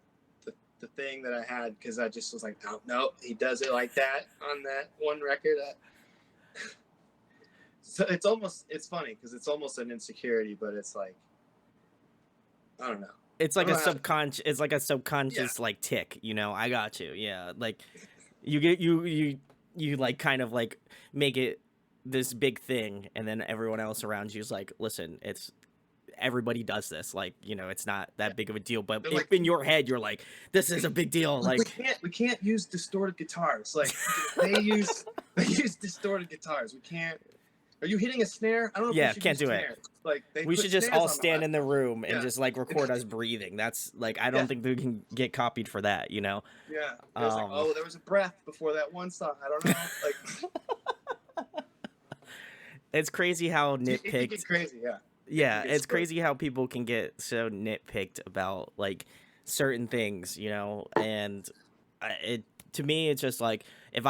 thing that I had, because I just was like, oh, no, he does it like that on that one record. So it's funny, because it's almost an insecurity, but it's like, I don't know. It's I like don't a know how to, subconscious. It's like a yeah. subconscious like tick. You know, I got you. Yeah, like you get you like kind of like make it this big thing, and then everyone else around you is like, listen, it's everybody does this. Like, you know, it's not Yeah. that big of a deal. But They're if like, in your head you're like, this is a big deal. like Like, we can't use distorted guitars. Like they use distorted guitars. We can't. Are you hitting a snare? I don't know if we yeah, should can't use do it. snares. Like they We put should just snares all on the stand in the laptop. room and Yeah. just like record us breathing. That's like, I Yeah. don't think we can get copied for that, you know? Yeah. It was like, oh, there was a breath before that one song. I don't know. Like It's crazy how it can nitpicked. get crazy. Yeah. Yeah, Get it's split. crazy how people can get so nitpicked about like certain things, you know? And it to me it's just like if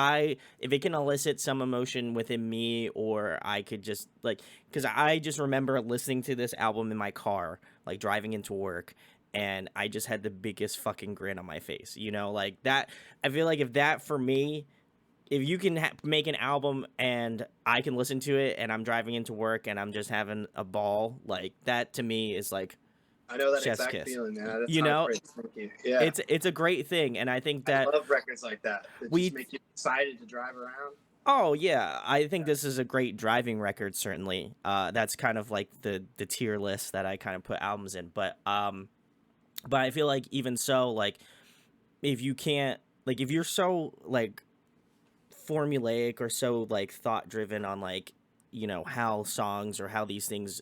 it can elicit some emotion within me, or I could just like, cuz I just remember listening to this album in my car like driving into work, and I just had the biggest fucking grin on my face, you know? Like that, I feel like if that for me, if you can make an album and I can listen to it and I'm driving into work and I'm just having a ball, like that to me is like I know that chef's exact kiss. feeling, man. That's You know, heartbreaking. Thank you. Yeah. it's a great thing, and I think I that love records like that just we. make you excited to drive around. Oh yeah, I think this is a great driving record. Certainly, that's kind of like the tier list that I kind of put albums in. But I feel like even so, like if you can't, like if you're so like formulaic or so like thought driven on like, you know, how songs or how these things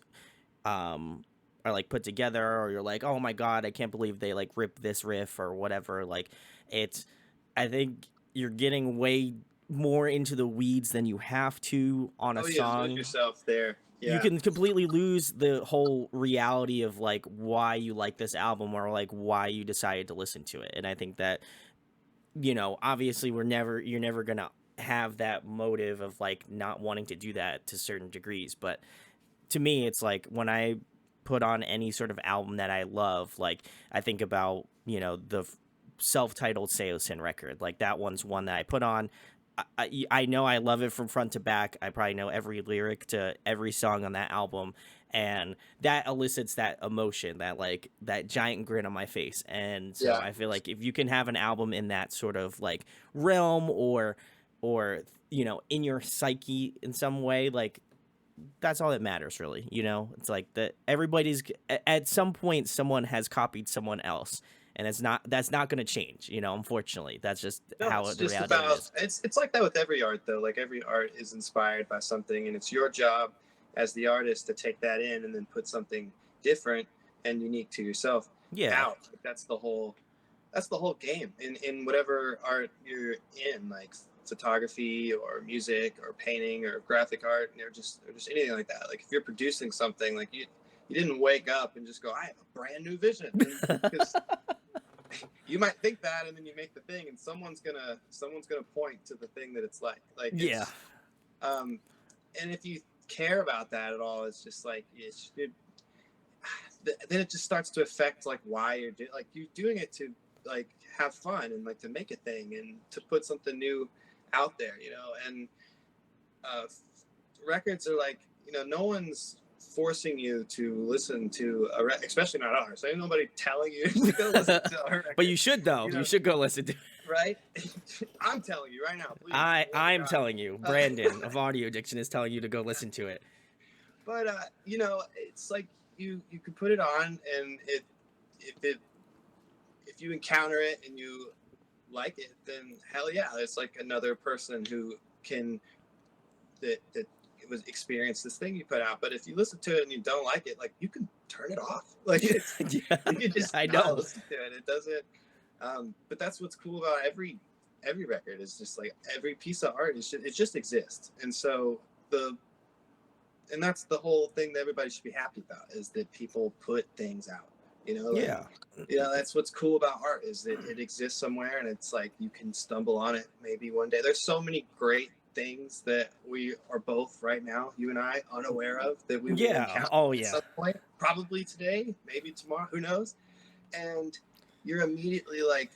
are like put together, or you're like, oh my god, I can't believe they like ripped this riff or whatever, like it's, I think you're getting way more into the weeds than you have to on a Oh, you lose song. yourself there. You Yeah. can completely lose the whole reality of like why you like this album, or like why you decided to listen to it. And I think that, you know, obviously you're never gonna have that motive of like not wanting to do that to certain degrees, but to me it's like when I put on any sort of album that I love, like I think about, you know, the self-titled Seosin record, like that one's one that I put on. I know I love it from front to back. I probably know every lyric to every song on that album, and that elicits that emotion, that like that giant grin on my face. And so Yeah. I feel like if you can have an album in that sort of like realm, or you know, in your psyche in some way, like that's all that matters really, you know? It's like that everybody's at some point someone has copied someone else, and that's not going to change, you know, unfortunately. That's just No, how it's the just reality of it about is. it's like that with every art though. Like every art is inspired by something, and it's your job as the artist to take that in and then put something different and unique to yourself Yeah. out. Like that's the whole game in whatever art you're in, like photography or music or painting or graphic art, or just anything like that. Like if you're producing something, like you didn't wake up and just go, I have a brand new vision, because you might think that, and then you make the thing, and someone's gonna point to the thing that it's like Yeah. it's and if you care about that at all, it's just like then it just starts to affect like why you're doing it to like have fun and like to make a thing and to put something new out there, you know, and uh, records are like, you know, no one's forcing you to listen to especially not ours. Ain't nobody telling you to go listen to our But record, you should though. you You know, should go listen to it. right? I'm telling you right now, please. Oh my I'm God. telling you, Brandon of Audio Addiction is telling you to go listen to it. But you know, it's like you could put it on, and if it if you encounter it and you like it, then hell yeah, it's like another person who can that was experience this thing you put out. But if you listen to it and you don't like it, like you can turn it off. Like Yeah, you can just I not know. listen to it. It doesn't. But that's what's cool about every record is just like every piece of art is it just exists, and so that's the whole thing that everybody should be happy about is that people put things out. You know, like Yeah. you know that's what's cool about art is that it exists somewhere, and it's like you can stumble on it maybe one day. There's so many great things that we are both right now, you and I, unaware of that we will Yeah. encounter Oh at yeah. some point, probably today, maybe tomorrow, who knows? And you're immediately like,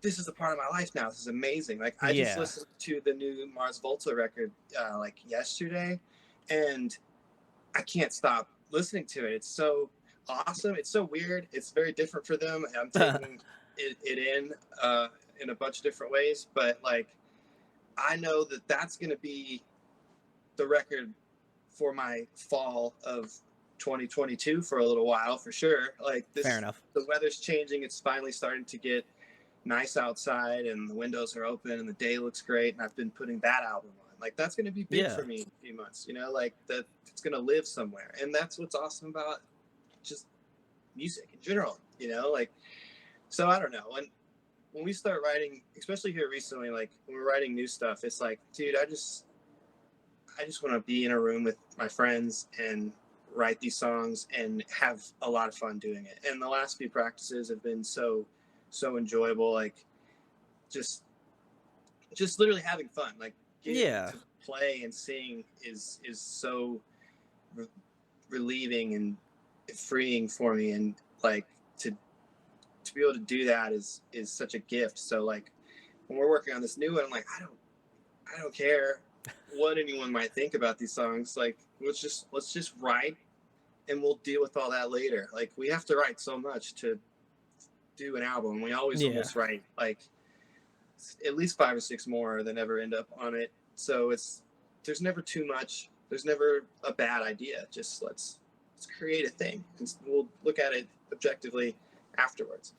this is a part of my life now. This is amazing. Like I just Yeah. listened to the new Mars Volta record like yesterday, and I can't stop listening to it. It's so awesome. It's so weird. It's very different for them. I'm taking it in a bunch of different ways, but like I know that that's going to be the record for my fall of 2022 for a little while for sure. Like Fair this, enough. the weather's changing. It's finally starting to get nice outside, and the windows are open, and the day looks great. And I've been putting that album on. Like that's going to be big Yeah. for me in a few months. You know, like that it's going to live somewhere, and that's what's awesome about just music in general. You know, like so I don't know when we start writing, especially here recently, like when we're writing new stuff, it's like, dude, I just want to be in a room with my friends and write these songs and have a lot of fun doing it. And the last few practices have been so enjoyable. Like just literally having fun. Like getting Yeah. to play and sing is so re- relieving and freeing for me. And like to be able to do that is such a gift. So like when we're working on this new one, I'm like, I don't care what anyone might think about these songs. Like let's just write, and we'll deal with all that later. Like we have to write so much to do an album. We always Yeah. almost write like at least 5 or 6 more than ever end up on it. So there's never too much. There's never a bad idea. Just let's create a thing, and we'll look at it objectively afterwards.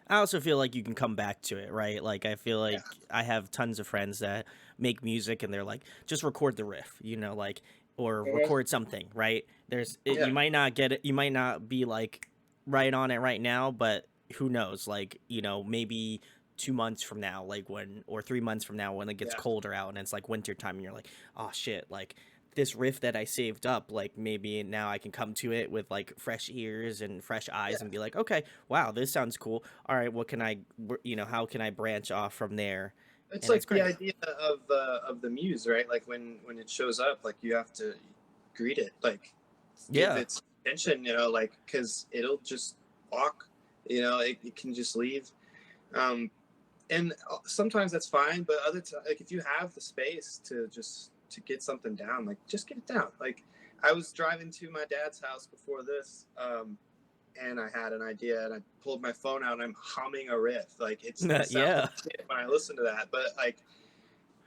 I also feel like you can come back to it, right? Like I feel Yeah, like I have tons of friends that make music and they're like, just record the riff, like or record something, right? yeah, You might not get it, you might not be like right on it right now, but who knows? Like, maybe 2 months from now, like or 3 months from now when it gets yeah, colder out and it's like winter time and you're like, oh shit, like this riff that I saved up, like maybe now I can come to it with like fresh ears and fresh eyes yeah. and be like, okay, wow, this sounds cool. All right, what can how can I branch off from there? It's And it's like the great. idea of the muse, right? Like when it shows up, like you have to greet it, like give Yeah. its attention, you know, like because it'll just walk, you know, it can just leave. Um, and sometimes that's fine, but other times, like if you have the space to get something down, like just get it down. Like I was driving to my dad's house before this, and I had an idea, and I pulled my phone out, and I'm humming a riff. Like it sounds Yeah. like shit when I listen to that, but like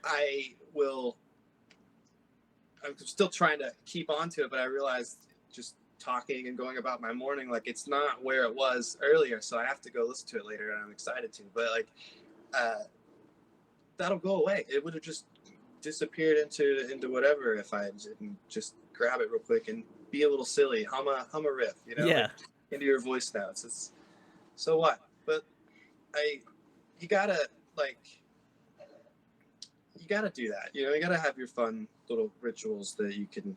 I will. I'm still trying to keep on to it, but I realized just talking and going about my morning, like it's not where it was earlier, so I have to go listen to it later, and I'm excited to. But like, uh, that'll go away. It would have just disappeared into whatever if I didn't just grab it real quick and be a little silly, hum a riff, you know, like Yeah. into your voice notes. It's so what? But I, you gotta like, you gotta do that. You know, you gotta have your fun little rituals that you can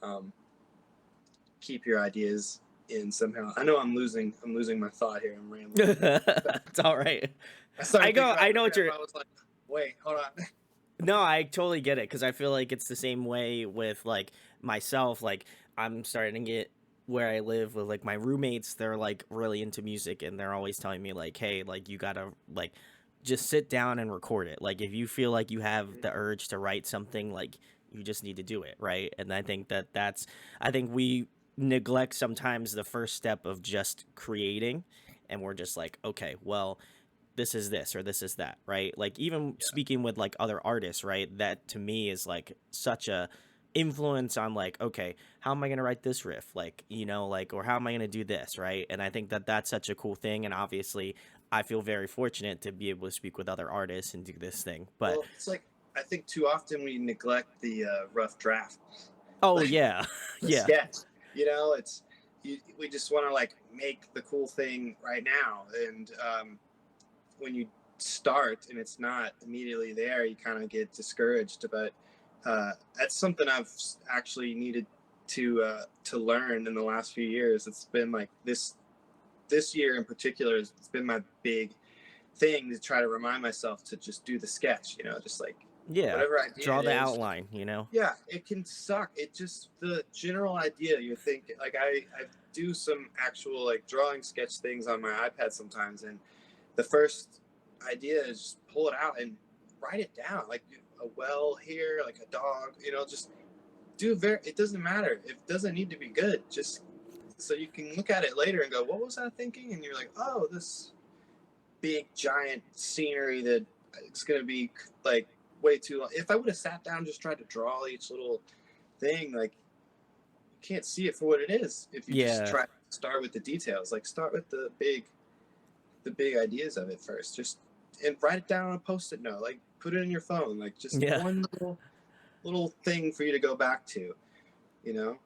um, keep your ideas in somehow. I know I'm losing my thought here. I'm rambling. It's all right. I started thinking about I the know what riff. you're I was like, wait, hold on. No, I totally get it because I feel like it's the same way with like myself. Like I'm starting to get where I live with like my roommates. They're like really into music and they're always telling me like, hey, like you gotta like just sit down and record it. Like if you feel like you have the urge to write something, like you just need to do it, right? And I think I think we neglect sometimes the first step of just creating, and we're just like, okay, well, this is this or this is that, right? Like even Yeah. speaking with like other artists, right? That to me is like such a influence on like, okay, how am I going to write this riff? Like, like, or how am I going to do this, right? And I think that that's such a cool thing. And obviously I feel very fortunate to be able to speak with other artists and do this thing. But Well, it's like I think too often we neglect the rough draft, oh like yeah, the yeah, sketch. It's we just want to like make the cool thing right now, and when you start and it's not immediately there, you kind of get discouraged. But that's something I've actually needed to learn in the last few years. It's been like this year in particular. It's been my big thing to try to remind myself to just do the sketch. Just like yeah. whatever idea Draw it the is. outline, Yeah, it can suck. It just the general idea. You're thinking like I do some actual like drawing sketch things on my iPad sometimes, and the first idea is just pull it out and write it down, like a well here, like a dog. Just do it doesn't matter. It doesn't need to be good. Just so you can look at it later and go, what was I thinking? And you're like, oh, this big giant scenery that it's gonna be like way too long. If I would have sat down and just tried to draw each little thing, like you can't see it for what it is if you just yeah, try to start with the details. Like start with the big ideas of it first. Just and write it down on a post-it note. Like put it in your phone. Like just yeah. one little thing for you to go back to, you know?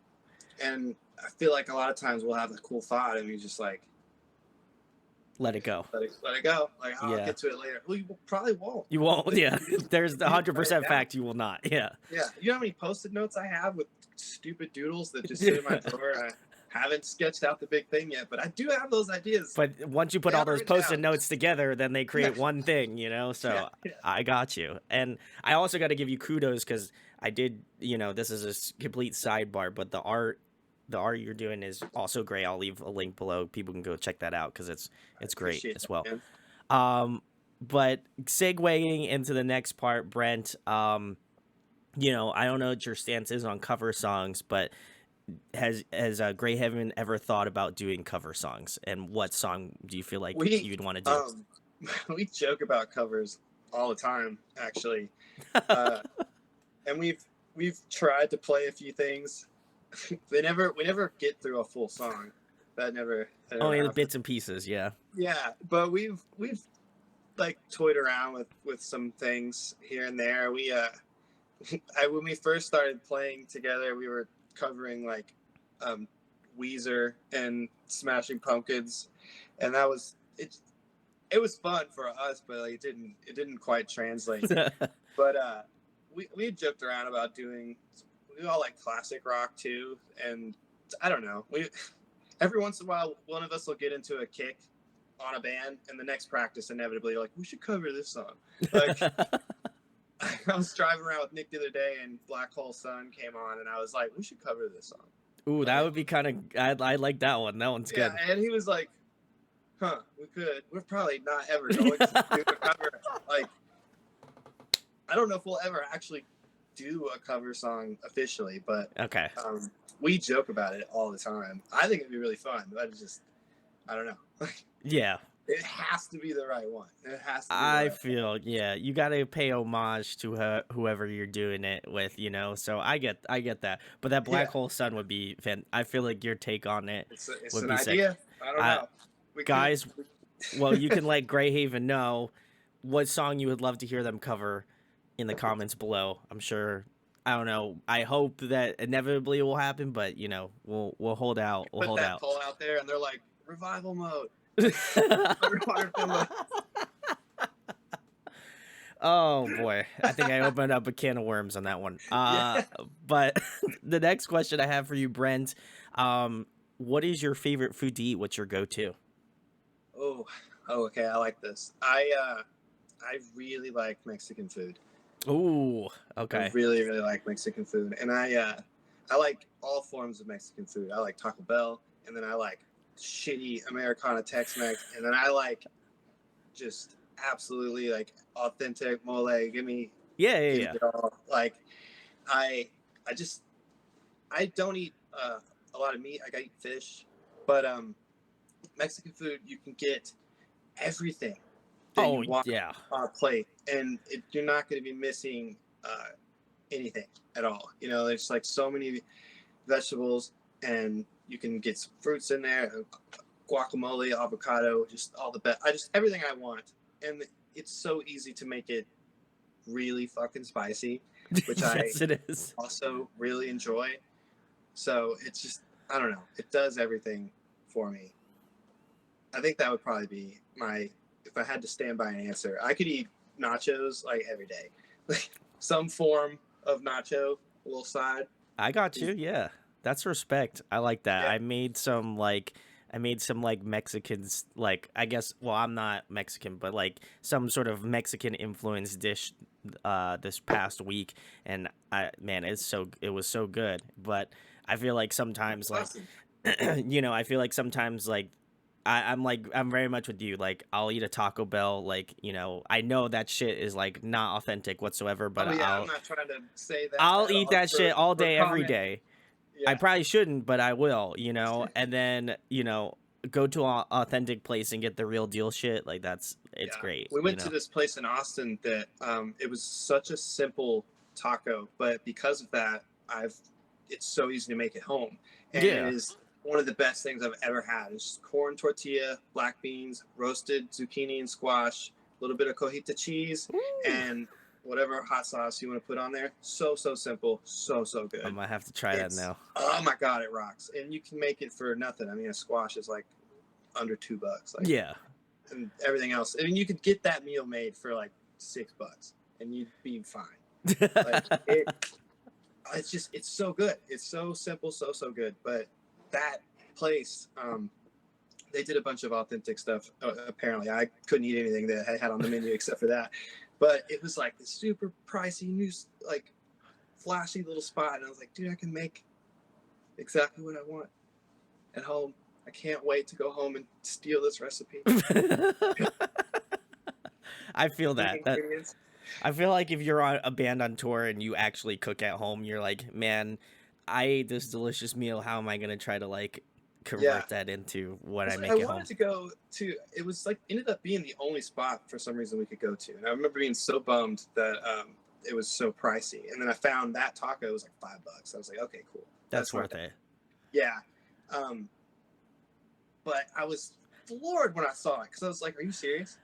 And I feel like a lot of times we'll have a cool thought and we just like Let it go. let it go. Like, oh, I'll Yeah. get to it later. Well, you probably won't. You won't. Yeah. There's the You need to write it 100% down. fact you will not. Yeah. Yeah. You know how many post-it notes I have with stupid doodles that just sit in my drawer? And I haven't sketched out the big thing yet, but I do have those ideas. But once you put They all are those written post-it down. notes together, then they Yeah. create one thing, Yeah. So Yeah. I got you. And I also got to give you kudos because I did, this is a complete sidebar, but the art you're doing is also great. I'll leave a link below. People can go check that out because I it's great appreciate as that, well. man. But segueing into the next part, Brent, I don't know what your stance is on cover songs, but has Greyhaven ever thought about doing cover songs? And what song do you feel like We you'd want to do? um we joke about covers all the time, actually. And we've tried to play a few things. We never get through a full song. That never Only the happens. bits and pieces, yeah. Yeah, but we've like toyed around with some things here and there. When we first started playing together, we were covering like um, Weezer and Smashing Pumpkins, and that was it. It was fun for us, but like it didn't quite translate. But we joked around about we all like classic rock too, and I don't know. We every once in a while one of us will get into a kick on a band, and the next practice inevitably like we should cover this song. Like I was driving around with Nick the other day, and Black Hole Sun came on, and I was like, we should cover this song. Ooh, that Like, would be kind of. I like that one. That one's yeah, good. and he was like, huh, we could. We're probably not ever going to do a cover. Like, I don't know if we'll ever actually do a cover song officially, but Okay. we joke about it all the time. I think it'd be really fun, but it's just, I don't know. Yeah. It has to be the right one. It has to be the I right one. feel, yeah, you got to pay homage to whoever you're doing it with, So I get that. But that Black Yeah, Hole Sun would be I feel like your take on it it's would an be sick. idea. I don't know. We could. Guys, well, you can let Greyhaven know what song you would love to hear them cover in the comments below. I'm sure. I don't know. I hope that inevitably it will happen, but we'll hold out. We'll Put hold that out. poll out there, and they're like, revival mode. Oh boy, I think I opened up a can of worms on that one. Yeah. But the next question I have for you, Brent, what is your favorite food to eat? What's your go-to? Oh, okay. I like this. I really like Mexican food. Ooh, I okay. really, really like Mexican food, and I like all forms of Mexican food. I like Taco Bell, and then I like shitty Americana Tex-Mex, and then I like just absolutely like authentic mole. Give me Yeah, yeah, give me yeah. it all. Like I I just I don't eat a lot of meat. Like I eat fish, but Mexican food you can get everything that you Oh want yeah. on a plate, and you're not going to be missing anything at all. You know, there's like so many vegetables, and you can get some fruits in there, guacamole, avocado, just all the best. I just everything I want, and it's so easy to make it really fucking spicy, which I Yes, it is. also really enjoy. So it's just I don't know. It does everything for me. I think that would probably be my if I had to stand by an answer. I could eat nachos like every day, like some form of nacho, a little side. I got you. Yeah, that's respect. I like that. Yeah, I made some like Mexicans like I guess. Well, I'm not Mexican, but like some sort of Mexican influenced dish this past week, and it was so good. But I feel like sometimes like awesome. I feel like sometimes like I'm very much with you. Like I'll eat a Taco Bell, like, I know that shit is like not authentic whatsoever, but Oh yeah, I'm not trying to say that I'll at eat all that shit all for day every comment. day. I Yeah, probably shouldn't, but I will, and then, go to an authentic place and get the real deal shit. Like it's yeah. great, We went to this place in Austin that it was such a simple taco, but because of that, I've it's so easy to make at home, and it Yeah. is one of the best things I've ever had. It's just corn tortilla, black beans, roasted zucchini and squash, a little bit of cojita cheese, Ooh. and whatever hot sauce you want to put on there. So simple, so I good. might have to try that It's now. oh my god, it rocks, and you can make it for nothing. I mean, a squash is like under $2, like, Yeah. and everything else. I mean, you could get that meal made for like $6, and you'd be fine. Like it's just it's so good. It's so simple, so good. But that place, they did a bunch of authentic stuff. Apparently, I couldn't eat anything that I had on the menu except for that. But it was like this super pricey, new, like flashy little spot, and I was like, dude, I can make exactly what I want at home. I can't wait to go home and steal this recipe. I feel The that. ingredients. I feel like if you're on a band on tour and you actually cook at home, you're like, man, I ate this delicious meal. How am I gonna try to like Yeah. convert that into what I I make at wanted home? to go to. It was like ended up being the only spot for some reason we could go to, and I remember being so bummed that it was so pricey. And then I found that taco was like $5. I was like, okay, cool, That's that's not worth bad. it. Yeah, but I was floored when I saw it because I was like, are you serious?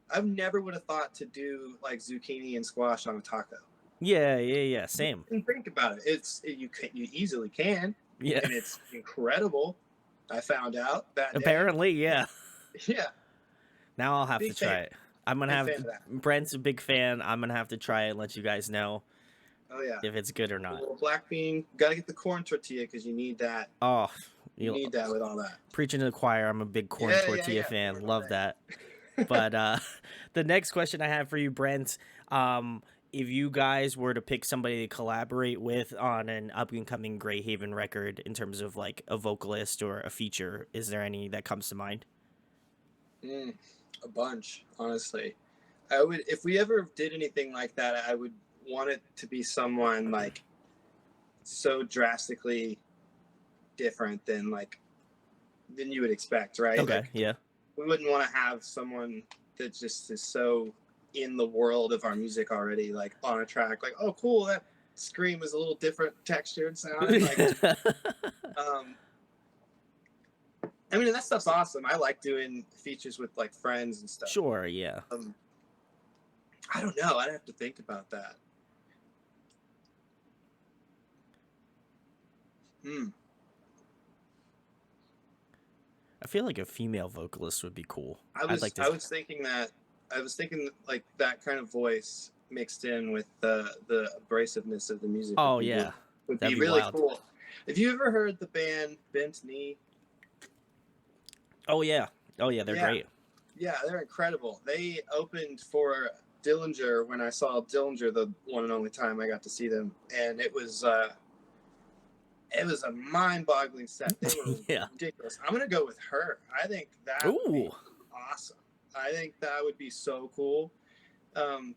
I never would have thought to do like zucchini and squash on a taco. Yeah, yeah, yeah. Same. And think about it. You easily can, Yeah. and it's incredible. I found out that day. Apparently, yeah. Yeah, Now I'll have to big try fan. it. I'm gonna Big have fan of that. Brent's a big fan. I'm gonna have to try it and let you guys know Oh yeah. if it's good or A not. little black bean. Got to get the corn tortilla because you need that. Oh, You you need that with all that. preaching to the choir. I'm a big corn tortilla Yeah. fan. Corn all Love that. day. But the next question I have for you, Brent, if you guys were to pick somebody to collaborate with on an up and coming Greyhaven record in terms of like a vocalist or a feature, is there any that comes to mind? A bunch, honestly. I would, if we ever did anything like that, I would want it to be someone like so drastically different than you would expect, right? Okay, Like yeah. we wouldn't want to have someone that just is so in the world of our music already, like on a track, like, oh cool, that scream is a little different textured sounding. Like um I mean that stuff's awesome. I like doing features with like friends and stuff. Sure, yeah. I don't know. I'd have to think about that. Hmm. I feel like a female vocalist would be cool. I I'd was like to. I was thinking that like that kind of voice mixed in with the abrasiveness of the music Oh yeah, would that'd be be really wild. cool. Have you ever heard the band Bent Knee? Oh yeah, they're Yeah, great. yeah, they're incredible. They opened for Dillinger when I saw Dillinger the one and only time I got to see them, and it was a mind-boggling set. They were Yeah. ridiculous. I'm gonna go with her. I think that would Ooh, be awesome. I think that would be so cool. Um,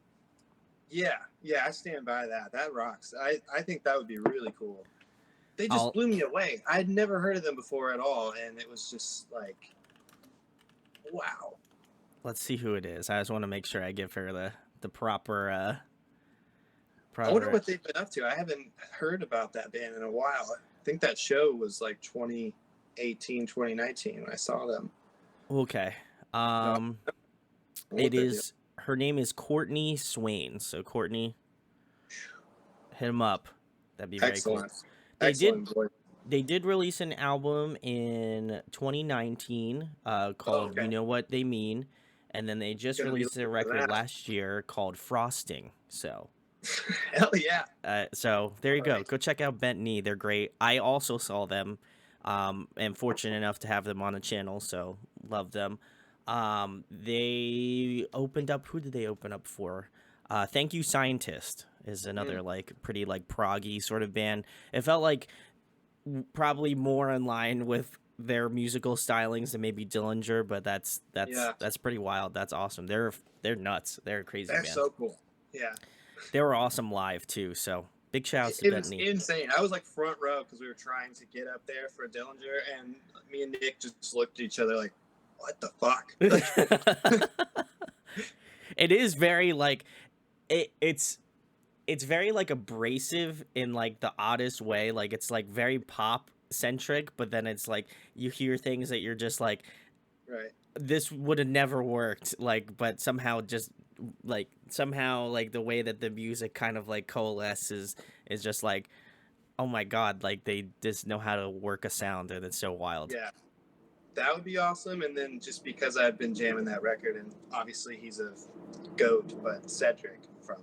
yeah, yeah, I stand by that. That rocks. I think that would be really cool. They just I'll blew me away. I'd never heard of them before at all, and it was just like, wow. let's see who it is. I just want to make sure I give her the proper I wonder proper. what they've been up to. I haven't heard about that band in a while. I think that show was like 2018, 2019 when I saw them. Okay. No, It what they're doing. is her name is Courtney Swain. So Courtney, hit him up. That'd be very cool. Excellent. They did Excellent voice. they did release an album in 2019 Oh, called You okay. Know What They Mean, and then they just Gonna be released a looking for record that. last year called Frosting. Hell yeah. So there you All go. right. Go check out Bent Knee. They're great. I also saw them, and fortunate enough to have them on the channel. So love them. They opened up. Who did they open up for? Thank You Scientist is another Mm, like pretty like proggy sort of band. It felt like probably more in line with their musical stylings than maybe Dillinger, but yeah. that's pretty wild. That's awesome. They're nuts. They're a crazy That's band. so cool. Yeah. They were awesome live too. So big shout outs to It was Bentley. insane. I was like front row because we were trying to get up there for Dillinger, and me and Nick just looked at each other like, what the fuck? It is very like it's very like abrasive in like the oddest way. Like it's like very pop centric, but then it's like you hear things that you're just like Right. this would have never worked. Like, but somehow like the way that the music kind of like coalesces is just like oh my god, like they just know how to work a sound and it's so wild. Yeah. That would be awesome. And then just because I've been jamming that record, and obviously he's a goat, but Cedric from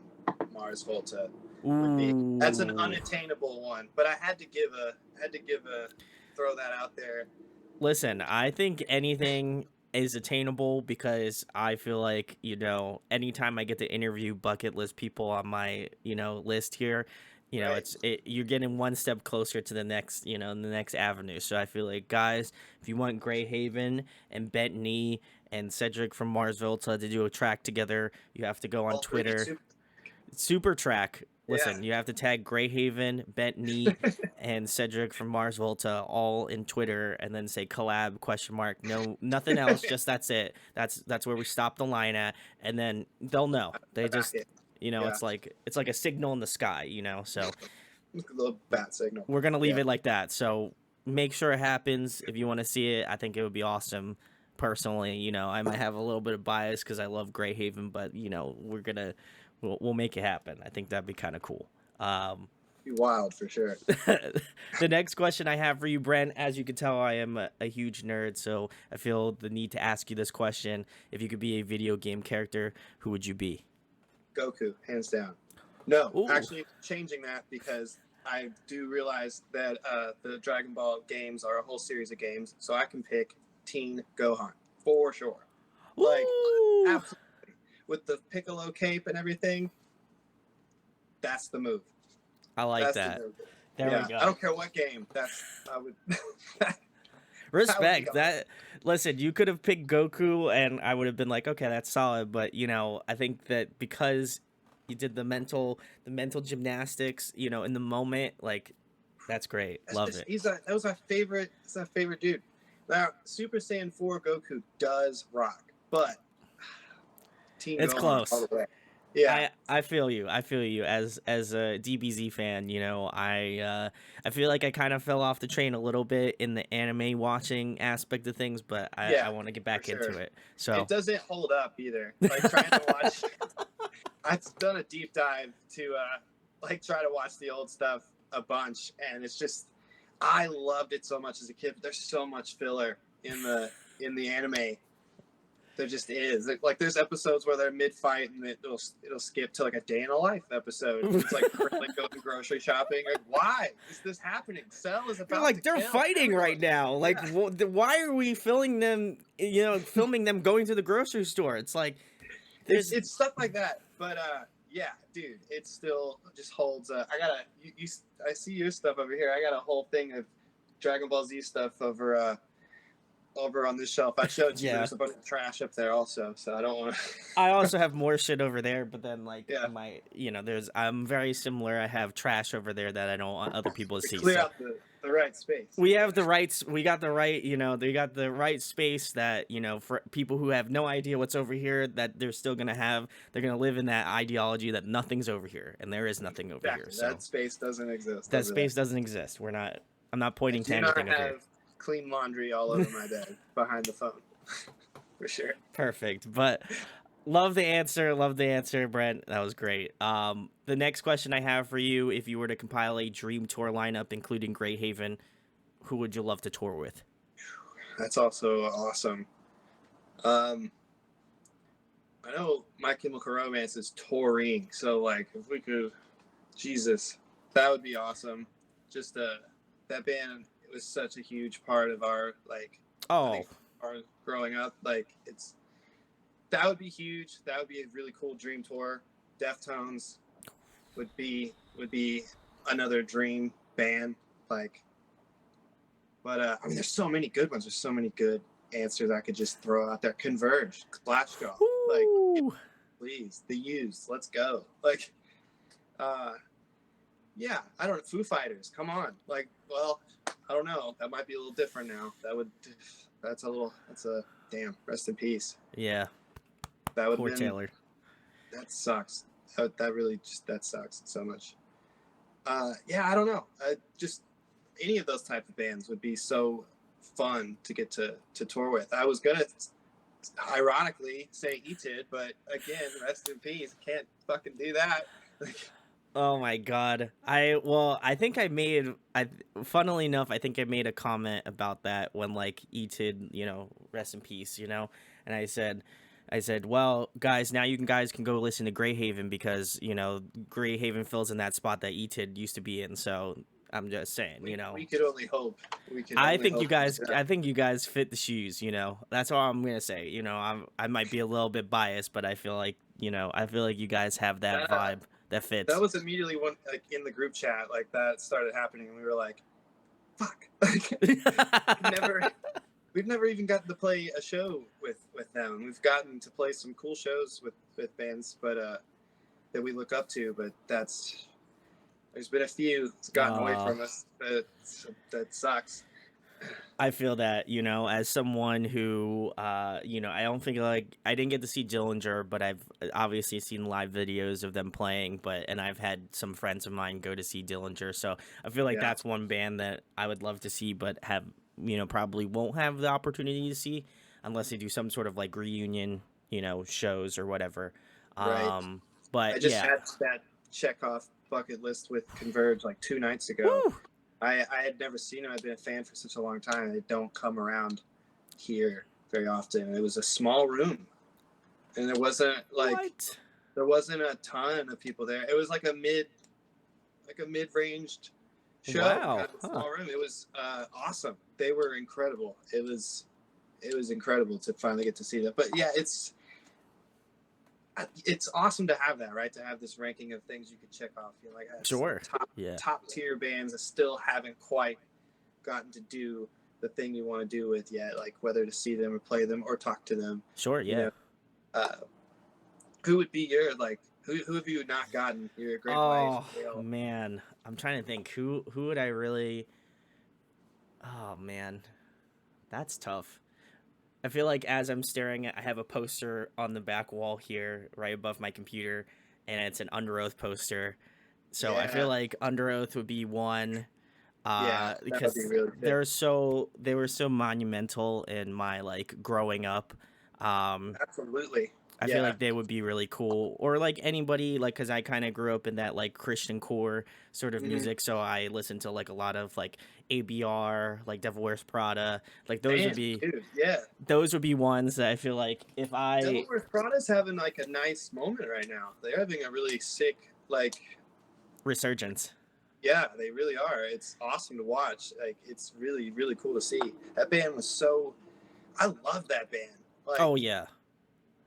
Mars Volta would be. That's an Ooh. unattainable one. But I had to throw that out there. Listen, I think anything is attainable because I feel like, anytime I get to interview bucket list people on my, list here, Right. you're getting one step closer to the next, the next avenue. So I feel like guys, if you want Greyhaven and Bentney and Cedric from Marsville to do a track together, you have to go on All three Twitter. super. Super track. Yeah. Listen, you have to tag Greyhaven, Bentney, and Cedric from Mars Volta all in Twitter, and then say collab ? No, nothing else. Just that's it. That's where we stop the line at, and then they'll know. They Back just, it. Yeah. it's like a signal in the sky. So A little bat signal. we're gonna leave Yeah. it like that. So make sure it happens if you want to see it. I think it would be awesome. Personally, I might have a little bit of bias because I love Greyhaven, but we'll make it happen. I think that'd be kind of cool. Be wild for sure. The next question I have for you, Brent, as you can tell, I am a huge nerd, so I feel the need to ask you this question. If you could be a video game character, who would you be? Goku, hands down. No, Ooh. actually changing that because I do realize that the Dragon Ball games are a whole series of games, so I can pick Teen Gohan for sure. Like, Ooh. absolutely. With the Piccolo cape and everything, that's the move. I like That's that. the move. There Yeah, we go. I don't care what game. I would. Respect awesome. that. Listen, you could have picked Goku, and I would have been like, okay, that's solid. But I think that because you did the mental gymnastics, in the moment, like that's great. Love it. That was my favorite. That's my favorite dude. Now, Super Saiyan 4 Goku does rock, but Teen It's Gohan close. all the way. Yeah, I feel you. I feel you. As a DBZ fan, I feel like I kind of fell off the train a little bit in the anime watching aspect of things, but I want to get back into it. So it doesn't hold up either. Like trying to watch. I've done a deep dive to like try to watch the old stuff a bunch, and it's just I loved it so much as a kid. But there's so much filler in the anime. There just is. Like there's episodes where they're mid fight and it'll skip to like a day in a life episode. It's like going grocery shopping. Like, why is this happening? Cell is about. they're fighting right now. Like, why are we filming them? Filming them going to the grocery store. It's like it's stuff like that. But yeah, dude, it still just holds. I see your stuff over here. I got a whole thing of Dragon Ball Z stuff over over on this shelf. I showed it to you, but Yeah. there's a bunch of trash up there also, so I don't want to. I also have more shit over there, but then like Yeah, I'm very similar. I have trash over there that I don't want other people to to see. clear So out the right space. we have the rights. We got the right. They got the right space that for people who have no idea what's over here, that they're still gonna have. They're gonna live in that ideology that nothing's over here, and there is nothing over here. Exactly. So That space doesn't exist that over there. space doesn't exist. We're not. I'm not I pointing to do not anything over here. have clean laundry all over my bed behind the phone. For sure. Perfect. But love the answer. Love the answer, Brent. That was great. The next question I have for you: if you were to compile a dream tour lineup, including Greyhaven, who would you love to tour with? That's also awesome. I know My Chemical Romance is touring, so like if we could, Jesus, that would be awesome. Just that band was such a huge part of our I think our growing up. Like that would be huge. That would be a really cool dream tour. Deftones would be another dream band. Like, but I mean, there's so many good ones. There's so many good answers I could just throw out there. Converge, Glassjaw, like, please, The Used, let's go. Like, yeah, I don't know. Foo Fighters, come on. Like, well, I don't know. That might be a little different now. That's a damn. Rest in peace. Yeah. That would Poor been. Taylor. That sucks. That really that sucks so much. Yeah, I don't know. Just any of those type of bands would be so fun to get to tour with. I was gonna ironically say Etid, but again, rest in peace. Can't fucking do that. Oh my god. Funnily enough, I think I made a comment about that when like Etid, rest in peace, and I said, well, guys, now you guys can go listen to Greyhaven because, Greyhaven fills in that spot that Etid used to be in. So I'm just saying, we could only hope. I think you guys fit the shoes, That's all I'm gonna say. I might be a little bit biased, but I feel like you guys have that vibe that fits. That was immediately one like in the group chat, like that started happening, and we were like, "Fuck!" We've never even gotten to play a show with them. We've gotten to play some cool shows with bands, but that we look up to. But there's been a few that's gotten away from us. That sucks. I feel that, as someone who, I don't think I didn't get to see Dillinger, but I've obviously seen live videos of them playing, and I've had some friends of mine go to see Dillinger. So I feel like that's one band that I would love to see, but have, probably won't have the opportunity to see unless they do some sort of like reunion, shows or whatever. Right. But I just had that check off bucket list with Converge like 2 nights ago. Woo! I had never seen them. I've been a fan for such a long time. They don't come around here very often. It was a small room, and there wasn't a ton of people there. It was like a mid-ranged show. Wow. Kind of a small room. It was awesome. They were incredible. It was incredible to finally get to see them. But yeah, it's awesome to have that, right? To have this ranking of things you could check off. You're like, sure, top tier bands that still haven't quite gotten to do the thing you want to do with yet, like whether to see them or play them or talk to them. Sure, yeah. Who would be your who have you not gotten? Your great wife. Oh man, I'm trying to think who would I really. Oh man, that's tough. I feel like as I'm staring at, I have a poster on the back wall here, right above my computer, and it's an Under Oath poster. So I feel like Under Oath would be one, because be really they were so monumental in my like growing up. Absolutely. I feel like they would be really cool, or like anybody, like because I kind of grew up in that like Christian core sort of music, so I listened to like a lot of like ABR, like Devil Wears Prada, like those those would be ones that I feel like if I Devil Wears Prada's having like a nice moment right now. They're having a really sick resurgence. Yeah, they really are. It's awesome to watch. Like it's really really cool to see. That band was so. I love that band. Like, oh yeah.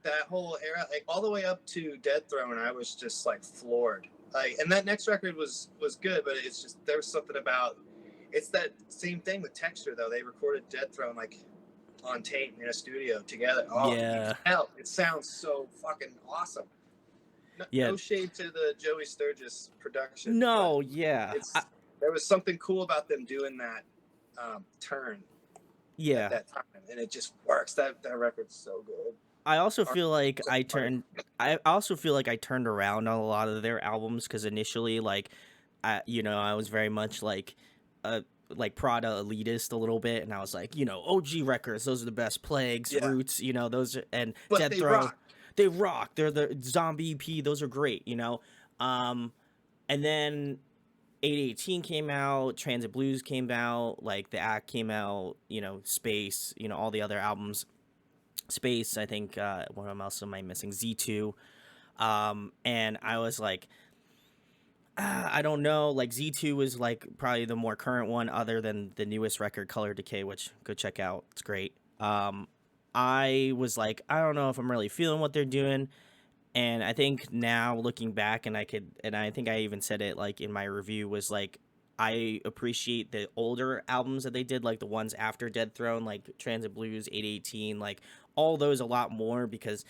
That whole era, like all the way up to Dead Throne, I was just like floored. Like, and that next record was good, but it's just there was something about. It's that same thing with Texture though. They recorded Dead Throne like on tape in a studio together. Oh, you can Yeah. tell it sounds so fucking awesome. No, Yeah. no shade to the Joey Sturgis production, but No, yeah. there was something cool about them doing that turn at Yeah. that time, and it just works. That record's so good. I also Our- feel like I also feel like I turned around on a lot of their albums because initially, like, I was very much uh, like Prada elitist a little bit, and I was like, OG records, those are the best. Plagues, Yeah, Roots, those and but Dead they Throw, rock. they rock. They're the Zombie EP, those are great. Um, and then 818 came out, Transit Blues came out, like the Act came out, Space, all the other albums. Space, I think. What else am I missing? Z2. And I was like, I don't know. Like Z2 was like probably the more current one, other than the newest record, Color Decay, which go check out. It's great. I was like, I don't know if I'm really feeling what they're doing. And I think now looking back, and I think I even said it like in my review, was like, I appreciate the older albums that they did, like the ones after Dead Throne, like Transit Blues, 818, like all those a lot more, because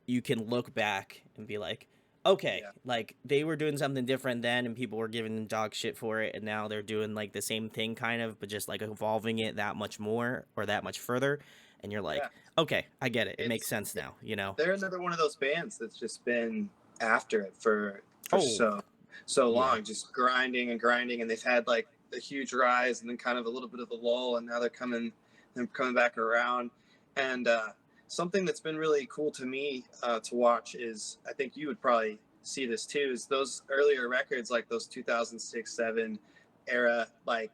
you can look back and be like, okay, Yeah, like they were doing something different then and people were giving them dog shit for it, and now they're doing like the same thing kind of, but just like evolving it that much more or that much further. And you're yeah. like, okay, I get it. It makes It's sense now. they're another one of those bands that's just been after it for Oh, so yeah. long, just grinding and grinding, and they've had like a huge rise and then kind of a little bit of a lull, and now they're coming back around. And something that's been really cool to me to watch is, I think you would probably see this too, is those earlier records, like those 2006-7 era, like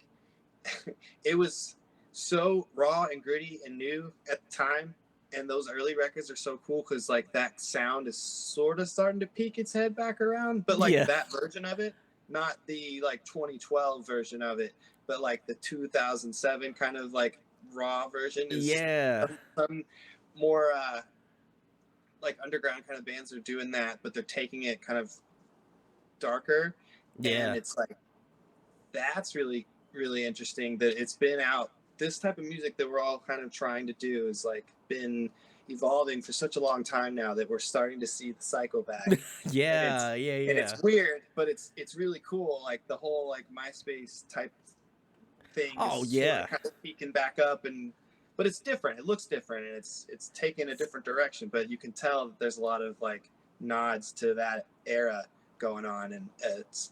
it was so raw and gritty and new at the time. And those early records are so cool because like that sound is sort of starting to peek its head back around, but like Yeah. that version of it, not the like 2012 version of it, but like the 2007 kind of like raw version is Yeah. some more like underground kind of bands are doing that, but they're taking it kind of darker, and Yeah. it's like that's really really interesting that it's been out. This type of music that we're all kind of trying to do is like been evolving for such a long time now that we're starting to see the cycle back, and Yeah. Yeah. it's Yeah. weird, but it's really cool. Like the whole like MySpace type thing is Oh, sort of yeah. kind of peeking back up, and but it's different. It looks different, and it's taken a different direction. But you can tell that there's a lot of like nods to that era going on, and it's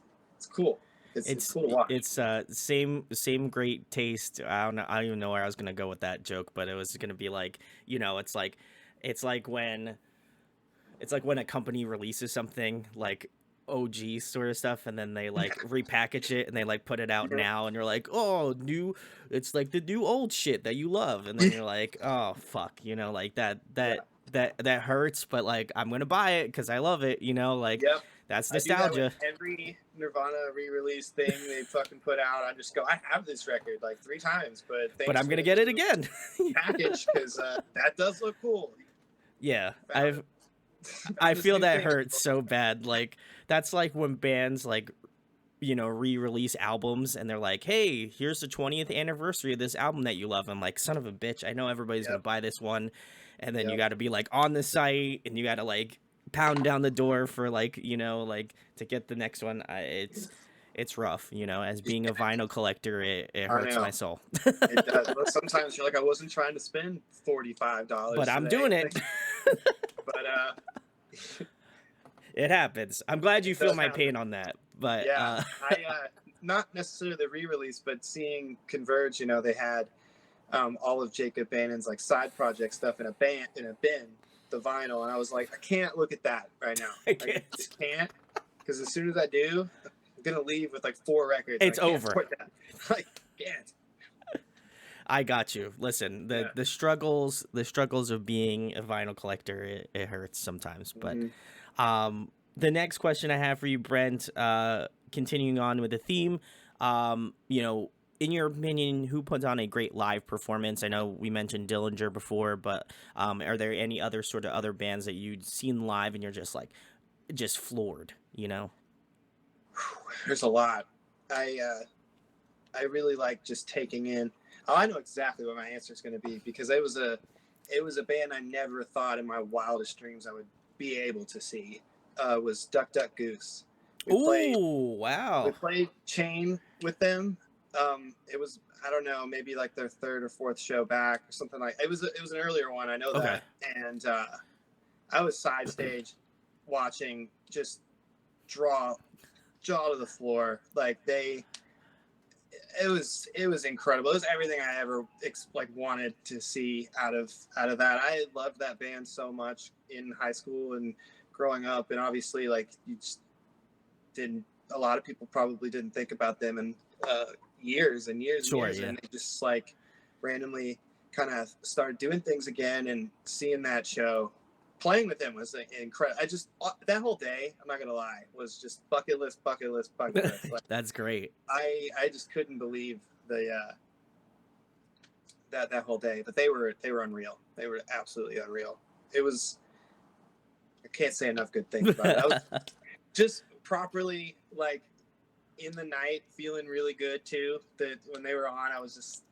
cool. It's It's cool to watch. it's same great taste. I don't even know where I was gonna go with that joke, but it was gonna be like, it's like when a company releases something like OG sort of stuff, and then they like repackage it and they like put it out Yeah, now, and you're like, oh, new, it's like the new old shit that you love, and then you're like, oh fuck, like yeah. that hurts, but like I'm gonna buy it because I love it, like Yep. that's I do that with nostalgia. every Nirvana re-release thing they fucking put out. I just go, I have this record like 3 times, but But thanks I'm for gonna the get it new again. package because that does look cool. Yeah, Found I found this feel new that thing. hurts so bad. Like that's like when bands like re-release albums and they're like, "Hey, here's the 20th anniversary of this album that you love." I'm like, "Son of a bitch, I know everybody's going to Yep. buy this one." And then you Yep. got to be like on the site and you got to like pound down the door for like, like to get the next one. It's rough, as being a vinyl collector, it I hurts know my soul. it does. But sometimes you're like, I wasn't trying to spend But $45 I'm today, doing it. but It happens. I'm glad you it feel does my happen. pain on that. But Yeah, I not necessarily the re-release, but seeing Converge. They had all of Jacob Bannon's like side project stuff in a bin, the vinyl, and I was like, I can't look at that right now. I I can't. just can't, because as soon as I do, I'm gonna leave with like 4 records, and I It's can't over. afford that. Like, can't. I got you. Listen, Yeah. the struggles of being a vinyl collector, it hurts sometimes. But Mm-hmm. the next question I have for you, Brent, continuing on with the theme, in your opinion, who puts on a great live performance? I know we mentioned Dillinger before, but are there any other sort of other bands that you'd seen live and you're just floored? There's a lot. I I really like just taking in. Oh, I know exactly what my answer is going to be, because it was a band I never thought in my wildest dreams I would be able to see. Was Duck Duck Goose. We played Ooh, we wow. played Chain with them. It was, I don't know, maybe like their third or fourth show back or something like. It was an earlier one, I know Okay. that, and I was side stage watching, just draw jaw to the floor. Like it was incredible. It was everything I ever like wanted to see out of that. I loved that band so much in high school and growing up, and obviously, like, you just didn't. A lot of people probably didn't think about them in years and years and Sure, years, yeah. and they just like randomly kind of started doing things again, and seeing that show, playing with him was incredible. I just, that whole day, I'm not gonna lie, was just bucket list, bucket list, bucket list. Like, That's great. I just couldn't believe that whole day. But they were unreal. They were absolutely unreal. It was, I can't say enough good things about it. I was just properly, like, in the night, feeling really good too. That when they were on, I was just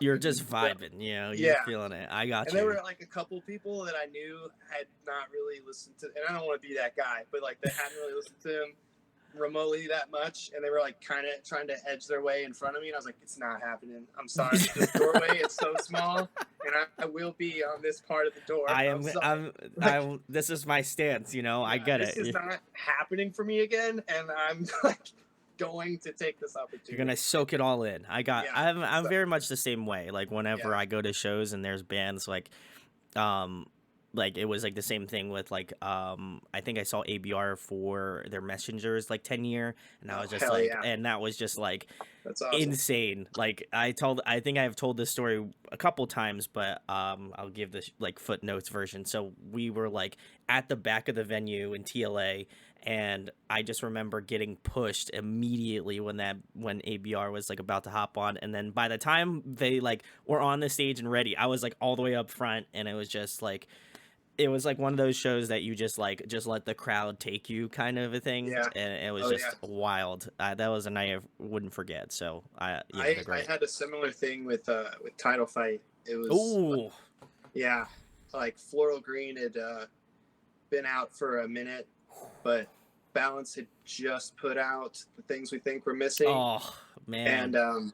You're fucking, just vibing, you know, you're yeah. feeling it. I got And there you. were like a couple people that I knew had not really listened to, and I don't want to be that guy, but like they hadn't really listened to him remotely that much, and they were like kind of trying to edge their way in front of me, and I was like, it's not happening. I'm sorry. This doorway is so small, and I will be on this part of the door. I'm sorry. Like, this is my stance, you know, I yeah, get this is it. not happening for me again, and I'm like going to take this You're opportunity. gonna soak it all in. Yeah, I'm so, very much the same way. Like whenever yeah. I go to shows and there's bands um like it was like the same thing with like I think I saw ABR for their Messengers like 10-year, and I Oh, was just hell like, yeah, and that was just like that's awesome. insane. Like I think I've told this story a couple times, but I'll give this like footnotes version. So we were like at the back of the venue in TLA, and I just remember getting pushed immediately when ABR was like about to hop on, and then by the time they like were on the stage and ready, I was like all the way up front, and it was just like it was like one of those shows that you just like just let the crowd take you kind of a thing, Yeah. and it was Oh yeah. just wild. That was a night I wouldn't forget. So yeah, they're I great. had a similar thing with Title Fight. It was, Oh, yeah, like Floral Green had been out for a minute, but Balance had just put out The Things We Think We're Missing, oh man. and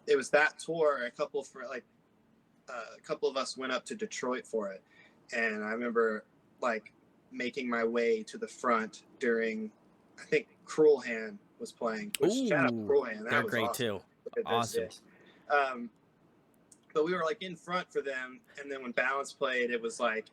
it was that tour. A couple of us went up to Detroit for it, and I remember like making my way to the front during, I think Cruel Hand was playing. Which, shout out Ooh, Cruel Hand, they're that was great awesome. too. They're Awesome. sick. Um, but we were like in front for them, and then when Balance played, it was like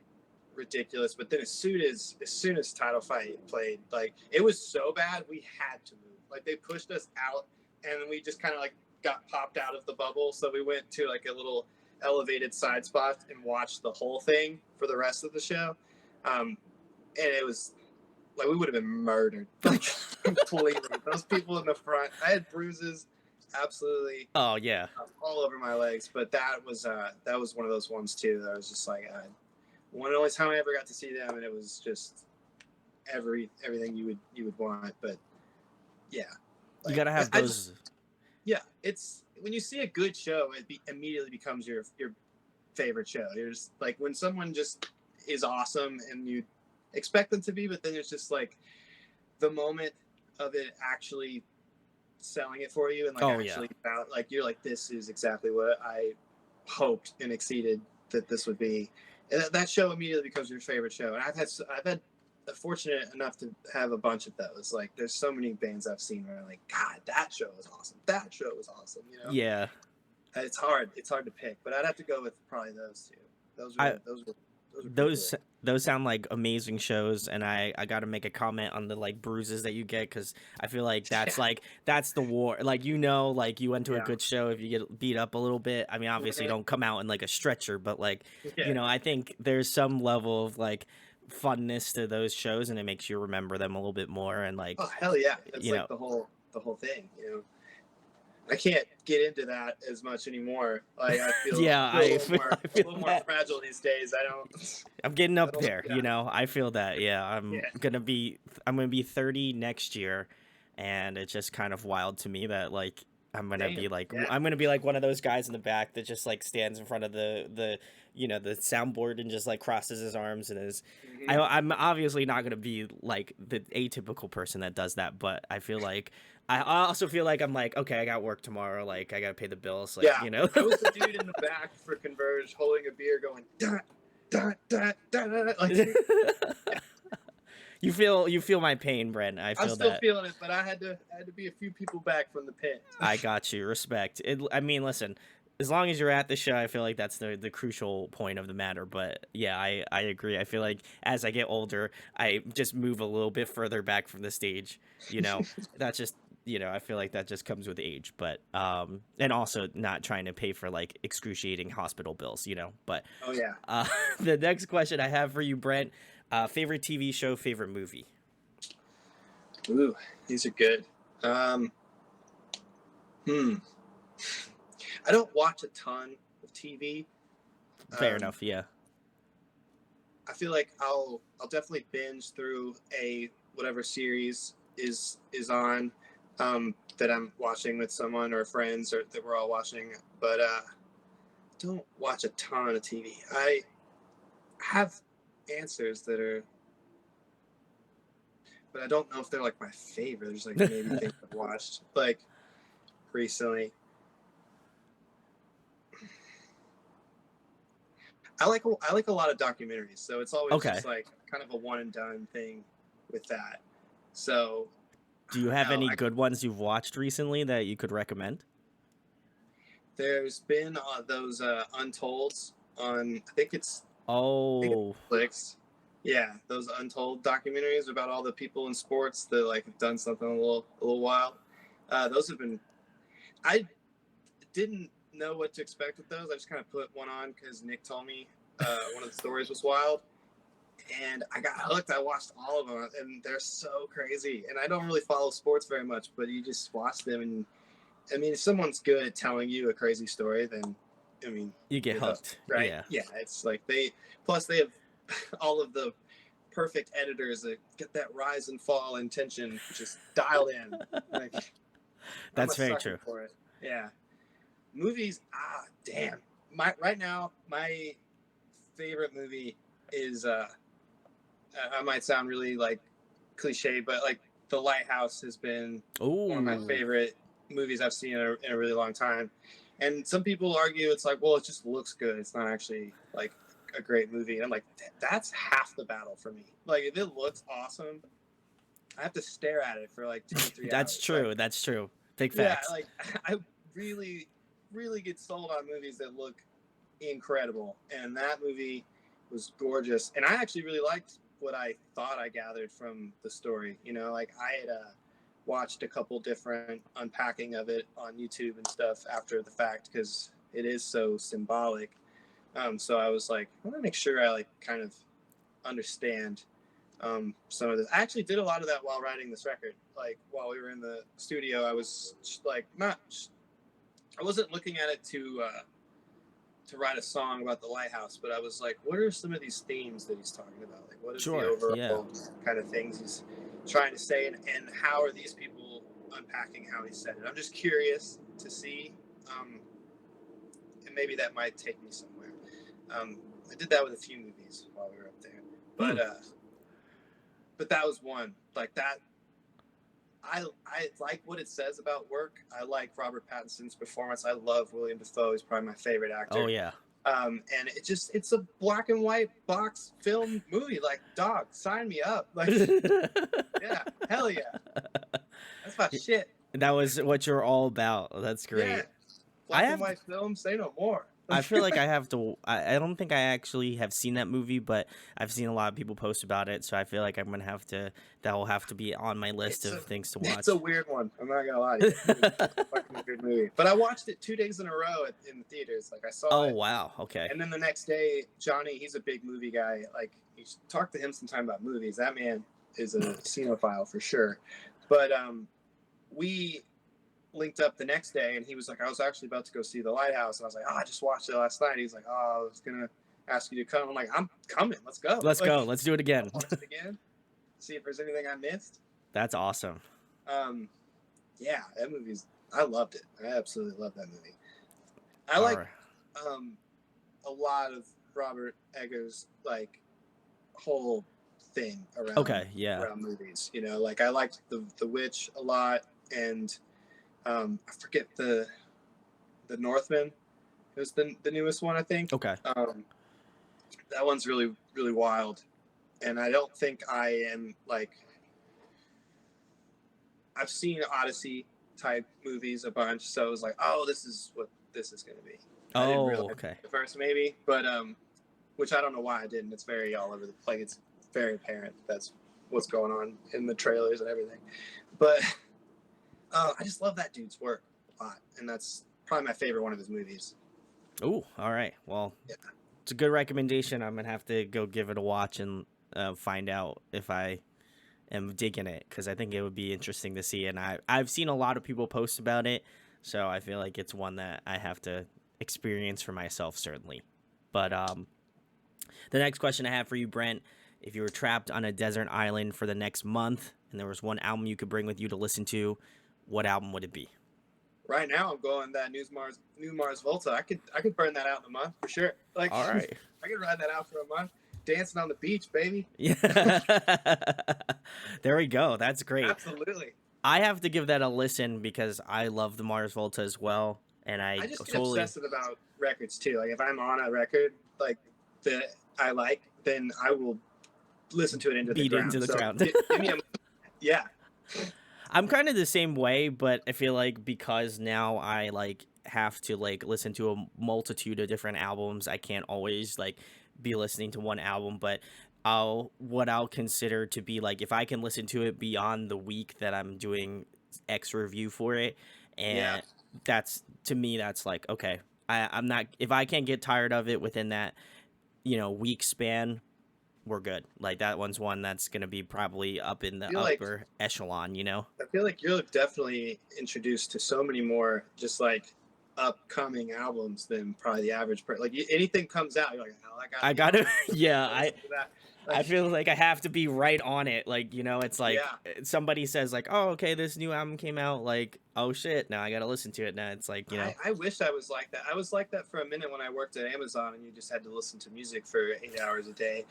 ridiculous. But then as soon as Title Fight played, like, it was so bad we had to move. Like, they pushed us out, and then we just kind of like got popped out of the bubble. So we went to like a little elevated side spot and watched the whole thing for the rest of the show. And it was like we would have been murdered, like, completely. Those people in the front, I had bruises, absolutely, Oh yeah. all over my legs. But that was one of those ones too that I was just like, one and only time I ever got to see them, and it was just everything you would want. But yeah, You like, gotta have I just, those. yeah, it's when you see a good show, it immediately becomes your favorite show. You're just like, when someone just is awesome and you expect them to be, but then it's just like the moment of it actually selling it for you, and like Oh yeah. actually about, like, you're like, this is exactly what I hoped and exceeded that this would be. And that show immediately becomes your favorite show. And I've had fortunate enough to have a bunch of those. Like, there's so many bands I've seen where I'm like, God, that show was awesome. That show was awesome. You know, Yeah. it's hard. It's hard to pick, but I'd have to go with probably those two. Those I were those were those were pretty those cool. those sound like amazing shows, and I got to make a comment on the like bruises that you get, because I feel like Yeah, that's the war. Like, you know, like you went to a yeah, good show, if you get beat up a little bit, I mean obviously mhm, don't come out in like a stretcher, but like, you yeah. know, I think there's some level of like funness to those shows, and it makes you remember them a little bit more, and Oh, like, hell yeah! That's you know. like the whole thing. You know, I can't get into that as much anymore. Like, I feel Yeah, feel a I feel little more that. fragile these days. I don't. I'm getting I up don't. there, you Yeah, know. I feel that. Yeah, yeah. I'm gonna be 30 next year, and it's just kind of wild to me that like Damn. Yeah. I'm gonna be like one of those guys in the back that just like stands in front of the soundboard and just like crosses his arms and is. Hmm. I'm obviously not gonna be like the atypical person that does that, but I also feel like I'm like, okay, I got work tomorrow, like I gotta pay the bills, like Yeah. I was the dude in the back for Converge holding a beer going, da, da, da, da, da, like, yeah. You feel my pain, Brent. I I'm feel still that. feeling it, but I had to be a few people back from the pit. I got you. Respect. I mean, listen, as long as you're at the show, I feel like that's the crucial point of the matter. But yeah, I agree. I feel like as I get older, I just move a little bit further back from the stage. You know, that's just I feel like that just comes with age. But and also not trying to pay for like excruciating hospital bills. But Oh yeah. uh, the next question I have for you, Brent, favorite TV show, favorite movie. Ooh, these are good. Hmm. I don't watch a ton of TV. Fair enough. Yeah. I feel like I'll definitely binge through a whatever series is on, that I'm watching with someone or friends or that we're all watching. But don't watch a ton of TV. I have answers that are, but I don't know if they're like my favorite. There's like maybe things I've watched like recently. I like a lot of documentaries, so it's always Okay. just like kind of a one and done thing with that. So Do you I don't have know. any good ones you've watched recently that you could recommend? There's been those Untolds on I think it's Oh, Netflix. Yeah, those Untold documentaries about all the people in sports that like have done something a little wild. Those have been. I didn't know what to expect with those. I just kind of put one on because Nick told me one of the stories was wild, and I got hooked. I watched all of them, and they're so crazy. And I don't really follow sports very much, but you just watch them, and I mean, if someone's good at telling you a crazy story, then I mean, you get you're hooked, hooked. right? Yeah. Yeah, it's like they have all of the perfect editors that get that rise and fall in tension just dialed in. Like I'm a That's very sucker true. for it. Yeah, movies. Damn. Right now, my favorite movie is I might sound really like cliche, but like The Lighthouse has been one of my Oh, favorite movies I've seen in a really long time. And some people argue it's like, well, it just looks good. It's not actually like a great movie. And I'm like, that's half the battle for me. Like, if it looks awesome, I have to stare at it for like 2 or 3 hours. that's true. That's true. Big Yeah, facts. like I really, really get sold on movies that look incredible. And that movie was gorgeous. And I actually really liked what I thought I gathered from the story. You know, like I had watched a couple different unpacking of it on YouTube and stuff after the fact because it is so symbolic. So I was like, I want to make sure I like kind of understand some of this. I actually did a lot of that while writing this record. Like while we were in the studio, I was like I wasn't looking at it to write a song about the lighthouse, but I was like, what are some of these themes that he's talking about? Like, what is the Sure. Yeah. overall kind of things he's trying to say, and how are these people unpacking how he said it? I'm just curious to see, and maybe that might take me somewhere. I did that with a few movies while we were up there, Hmm. but that was one like that. I like what it says about work. I like Robert Pattinson's performance. I love William Dafoe. He's probably my favorite actor. Oh yeah. And it's a black and white box film movie. Like, dog, sign me up. Like, yeah, hell yeah, that's my shit. That was what you're all about. That's Yeah, great. I black and have white film. Say no more. I feel like I have to. I don't think I actually have seen that movie, but I've seen a lot of people post about it. So I feel like I'm gonna have to. That will have to be on my list It's of a things to it's a watch. weird one. I'm not gonna lie to you. It's a fucking weird movie. But I watched it 2 days in a row in the theaters. Like I saw Oh it. wow. Okay. And then the next day, Johnny, he's a big movie guy. Like, you should talk to him sometime about movies. That man is a cinephile for sure. But we linked up the next day, and he was like, I was actually about to go see The Lighthouse. And I was like, I just watched it last night. He's like, I was going to ask you to come. I'm like, I'm coming. Let's go. Let's Like, go. Let's do it again. watch it again, see if there's anything I missed. That's awesome. Yeah, that movie's I loved it. I absolutely loved that movie. I All like right. um, a lot of Robert Eggers like whole thing Okay. Yeah. around movies. You know, like I liked the Witch a lot, and I forget the Northman. It was the newest one, I think. Okay. That one's really really wild, and I don't think I am like I've seen Odyssey type movies a bunch, so I was like, oh, this is what this is going to be. I didn't Oh. realize Okay. at first maybe, but which I don't know why I didn't. It's very all over the like it's very apparent that's what's going on in the trailers and everything. But I just love that dude's work a lot, and that's probably my favorite one of his movies. Oh. All right. Well, Yeah, it's a good recommendation. I'm gonna have to go give it a watch and find out if I am digging it, because I think it would be interesting to see. And I've seen a lot of people post about it, so I feel like it's one that I have to experience for myself, certainly. But the next question I have for you, Brent: if you were trapped on a desert island for the next month and there was one album you could bring with you to listen to, what album would it be? right now I'm going that New Mars Volta. I could burn that out in a month for sure. Like All right. I could ride that out for a month, dancing on the beach, baby. Yeah. There we go. That's great. Absolutely. I have to give that a listen because I love the Mars Volta as well, and I I just get totally obsessive about records too. Like if I'm on a record like that I like, then I will listen to it into the beat into ground. the So ground. give me a yeah. I'm kind of the same way, but I feel like because now I like have to like listen to a multitude of different albums, I can't always like be listening to one album, but I'll consider to be like, if I can listen to it beyond the week that I'm doing X review for it, Yeah. and that's, to me, that's like, okay, I'm not, if I can't get tired of it within that, week span, we're good. Like, that one's one that's gonna be probably up in I the feel like upper echelon. I feel like you're definitely introduced to so many more just like upcoming albums than probably the average person. Like anything comes out, you're like, oh, I I gotta, gotta, yeah, gotta listen to that. I Like, feel like I have to be right on it. Like, it's like yeah. somebody says like, "Oh, okay, this new album came out." Like, "Oh shit, now I gotta listen to it." Now it's like, I wish I was like that. I was like that for a minute when I worked at Amazon, and you just had to listen to music for 8 hours a day.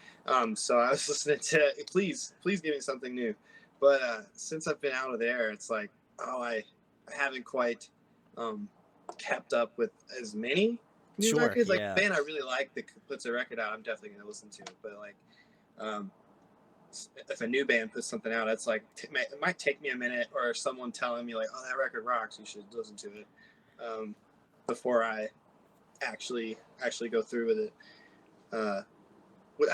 So I was listening to please give me something new. But since I've been out of there, it's like, oh, I haven't quite um, kept up with as many new sure, records. Like yeah. the band I really like that puts a record out, I'm definitely gonna listen to it. But like, um, if a new band puts something out, it's like it might take me a minute, or someone telling me like, "Oh, that record rocks. You should listen to it," um, before I actually go through with it. Uh,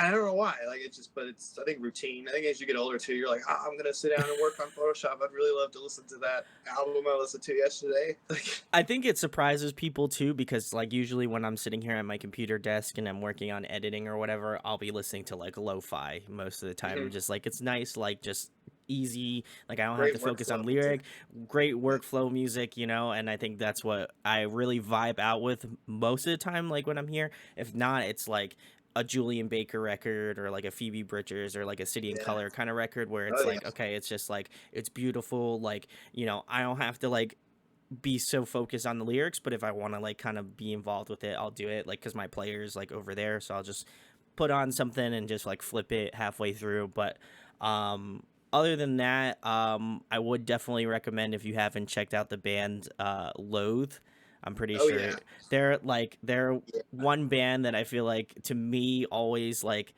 I don't know why. Like it's just, but it's I think routine. I think as you get older too, you're like, oh, I'm gonna sit down and work on Photoshop. I'd really love to listen to that album I listened to yesterday. Like, I think it surprises people too, because like usually when I'm sitting here at my computer desk and I'm working on editing or whatever, I'll be listening to like lo-fi most of the time. Just like, it's nice, like just easy, like I don't have great to focus on workflow music. lyric, great workflow music, and I think that's what I really vibe out with most of the time, like when I'm here. If not, it's like a Julian Baker record, or like a Phoebe Bridgers, or like a City and Yeah. Color kind of record, where Oh it's yeah. like, okay, it's just like, it's beautiful, like, I don't have to like be so focused on the lyrics, but if I want to like kind of be involved with it, I'll do it, like, because my player is like over there, so I'll just put on something and just like flip it halfway through. But other than that, I would definitely recommend, if you haven't checked out the band Loathe. I'm pretty Oh sure yeah. they're Yeah. one band that I feel like, to me, always like,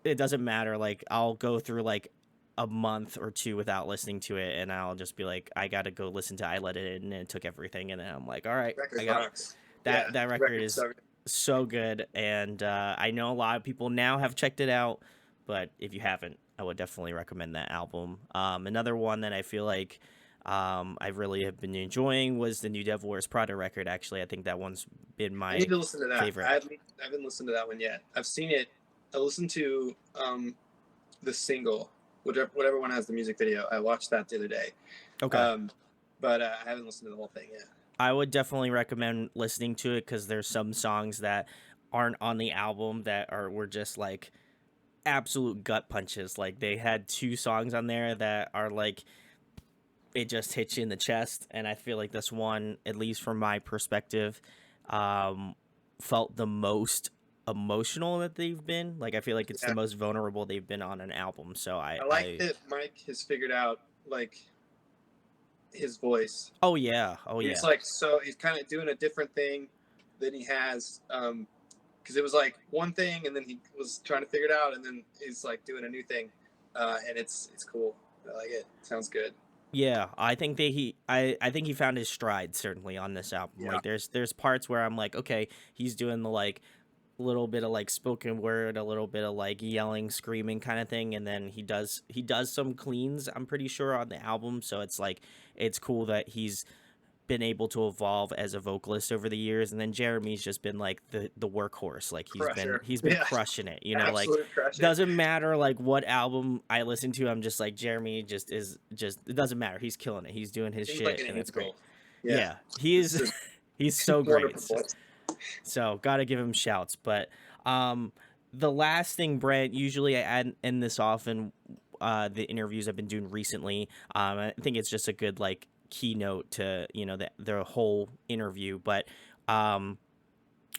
it doesn't matter, like I'll go through like a month or two without listening to it, and I'll just be like, I gotta go listen to I Let It In, and it took everything, and then I'm like, all right, I Record got rocks. Yeah. that record Record is so so good. And I know a lot of people now have checked it out, but if you haven't, I would definitely recommend that album. Another one that I feel like I really have been enjoying was the new Devil Wears Prada record. Actually, I think that one's been I need my to listen to that. favorite. I haven't listened to that one yet. I've seen it. I listened to the single, whatever one has the music video. I watched that the other day, Okay. um, but I haven't listened to the whole thing yet. I would definitely recommend listening to it, because there's some songs that aren't on the album that were just like absolute gut punches. Like, they had two songs on there that are like it just hits you in the chest. And I feel like this one, at least from my perspective, um, felt the most emotional that they've been. Like I feel like it's the Yeah, most vulnerable they've been on an album. So I like that Mike has figured out like his voice. oh yeah, oh He's yeah, like, so he's kind of doing a different thing than he has, because it was like one thing and then he was trying to figure it out and then he's like doing a new thing, and it's cool. I like it. Sounds good. yeah. I think I think he found his stride certainly on this album. Yeah. Like there's parts where I'm like, okay, he's doing the like little bit of like spoken word, a little bit of like yelling, screaming kind of thing, and then he does some cleans, I'm pretty sure, on the album. So it's like it's cool that he's been able to evolve as a vocalist over the years. And then Jeremy's just been like the workhorse. Like Crusher. he's been Yeah. crushing it, you know, like Absolute crusher. doesn't matter like what album I listen to, I'm just like Jeremy just it doesn't matter. He's killing it. He's doing his He's like shit an and it's great. angel. Yeah. Yeah. He It's is just he's so great. wonderful voice. So gotta give him shouts. But the last thing, Brent, usually I end this off in the interviews I've been doing recently. I think it's just a good like keynote to the whole interview. But um,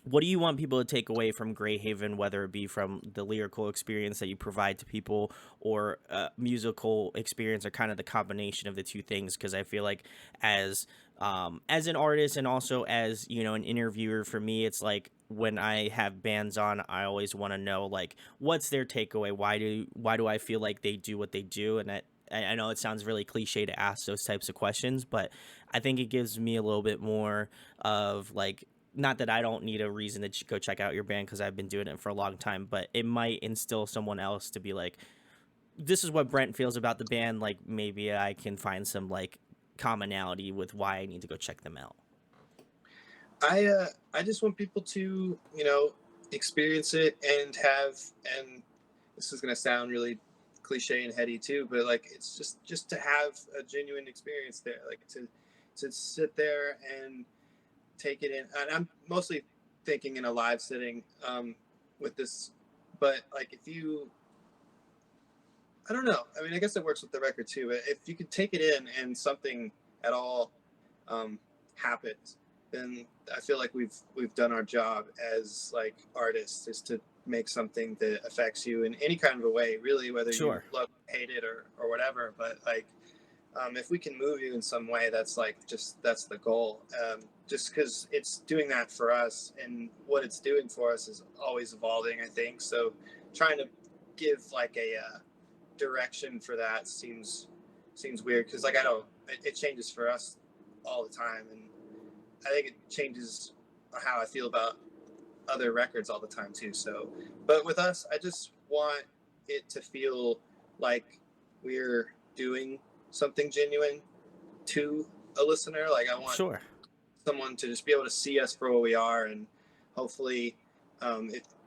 what do you want people to take away from Greyhaven, whether it be from the lyrical experience that you provide to people or musical experience, or kind of the combination of the two things? Because I feel like as an artist and also as an interviewer, for me, it's like when I have bands on, I always want to know like what's their takeaway. Why do I feel like they do what they do? And I know it sounds really cliche to ask those types of questions, but I think it gives me a little bit more of like, not that I don't need a reason to go check out your band because I've been doing it for a long time, but it might instill someone else to be like, this is what Brent feels about the band. Like maybe I can find some like commonality with why I need to go check them out. I just want people to experience it and and this is gonna sound really cliche and heady too, but like it's just to have a genuine experience there, like to sit there and take it in. And I'm mostly thinking in a live setting, with this, but like if you, I don't know. I mean, I guess it works with the record too. If you could take it in and something at all happens, then I feel like we've done our job as like artists, is to make something that affects you in any kind of a way, really, whether you Sure. love, hate it, or whatever. But like, if we can move you in some way, that's like that's the goal. Just because it's doing that for us, and what it's doing for us is always evolving, I think. So trying to give like a direction for that seems weird, because like I don't, it changes for us all the time, and I think it changes how I feel about other records all the time too. So, but with us, I just want it to feel like we're doing something genuine to a listener. Like I want Sure. someone to just be able to see us for what we are, and hopefully,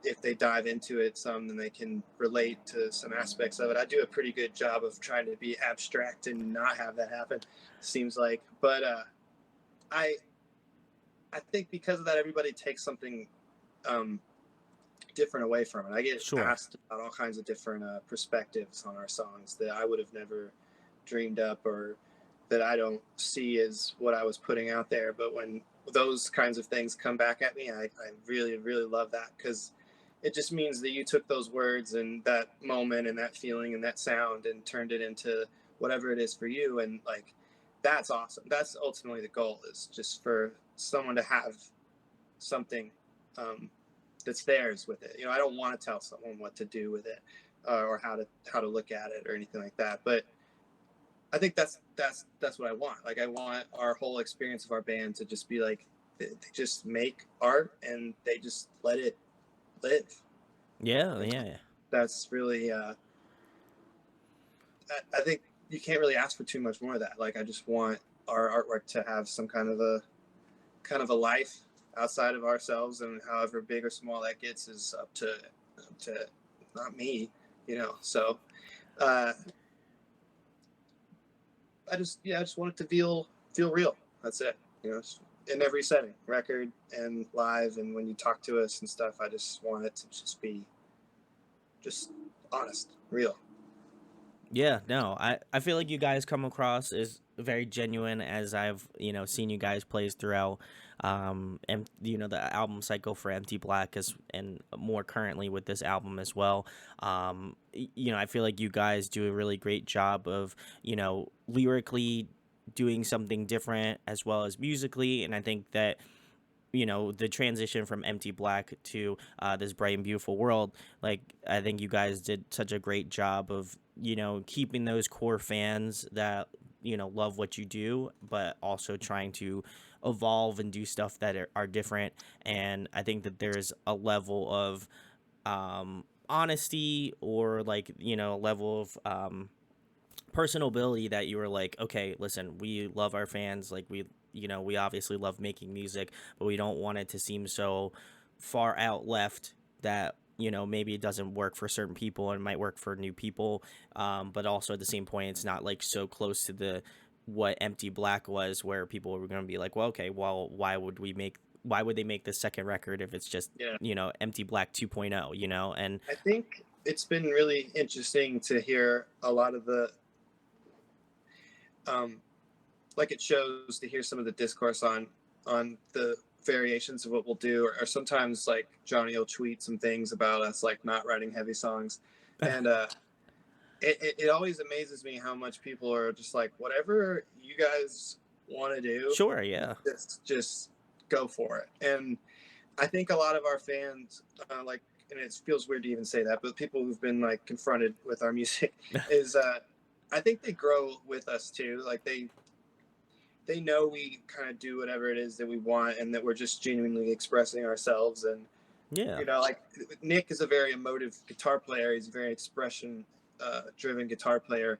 if they dive into it some, then they can relate to some aspects of it. I do a pretty good job of trying to be abstract and not have that happen, seems like. But I I think because of that, everybody takes something um, different away from it. I get Sure. asked about all kinds of different perspectives on our songs that I would have never dreamed up, or that I don't see as what I was putting out there. But when those kinds of things come back at me, I really, really love that, because it just means that you took those words and that moment and that feeling and that sound and turned it into whatever it is for you. And like, that's awesome. That's ultimately the goal, is just for someone to have something um, that's theirs with it. I don't want to tell someone what to do with it, or how to look at it or anything like that. But I think that's what I want. Like I want our whole experience of our band to just be like they just make art and they just let it live. Yeah. And Yeah. that's really I think you can't really ask for too much more of that. Like I just want our artwork to have some kind of a life outside of ourselves, and however big or small that gets is up to not me. So uh, I just want it to feel real. That's it. In every setting, record and live, and when you talk to us and stuff, I just want it to just be just honest, real. Yeah, no, I feel like you guys come across as very genuine as I've, seen you guys plays throughout, and the album cycle for Empty Black as and more currently with this album as well. I feel like you guys do a really great job of, lyrically doing something different as well as musically, and I think that the transition from Empty Black to this bright and beautiful world, like I think you guys did such a great job of keeping those core fans that love what you do, but also trying to evolve and do stuff that are different. And I think that there's a level of honesty, or like a level of personal ability that you were like, okay, listen, we love our fans, like we obviously love making music, but we don't want it to seem so far out left that maybe it doesn't work for certain people and might work for new people, but also at the same point it's not like so close to the what Empty Black was, where people were going to be like, well, okay, well, why would they make the second record if it's just Yeah. Empty Black 2.0, and I think it's been really interesting to hear a lot of the um, like it shows to hear some of the discourse on the variations of what we'll do, or sometimes like Johnny will tweet some things about us like not writing heavy songs, and it always amazes me how much people are just like, whatever you guys want to do, sure, yeah, just go for it. And I think a lot of our fans, like, and it feels weird to even say that, but people who've been like confronted with our music is, I think they grow with us too. Like they know we kind of do whatever it is that we want, and that we're just genuinely expressing ourselves. And yeah, like Nick is a very emotive guitar player. He's a very expression driven guitar player,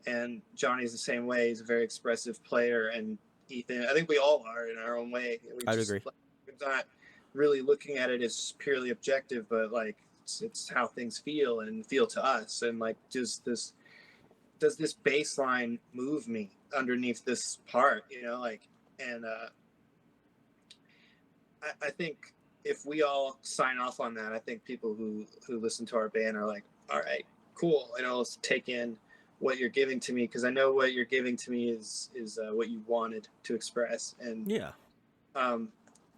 and Johnny's the same way. He's a very expressive player, and Ethan, I think we all are in our own way. We I'd just agree. like, we're not really looking at it as purely objective, but like it's how things feel and feel to us. And like, does this bass line move me underneath this part, like, and I think if we all sign off on that, I think people who listen to our band are like, all right, cool, let's take in what you're giving to me, because I know what you're giving to me is what you wanted to express. And Yeah. um,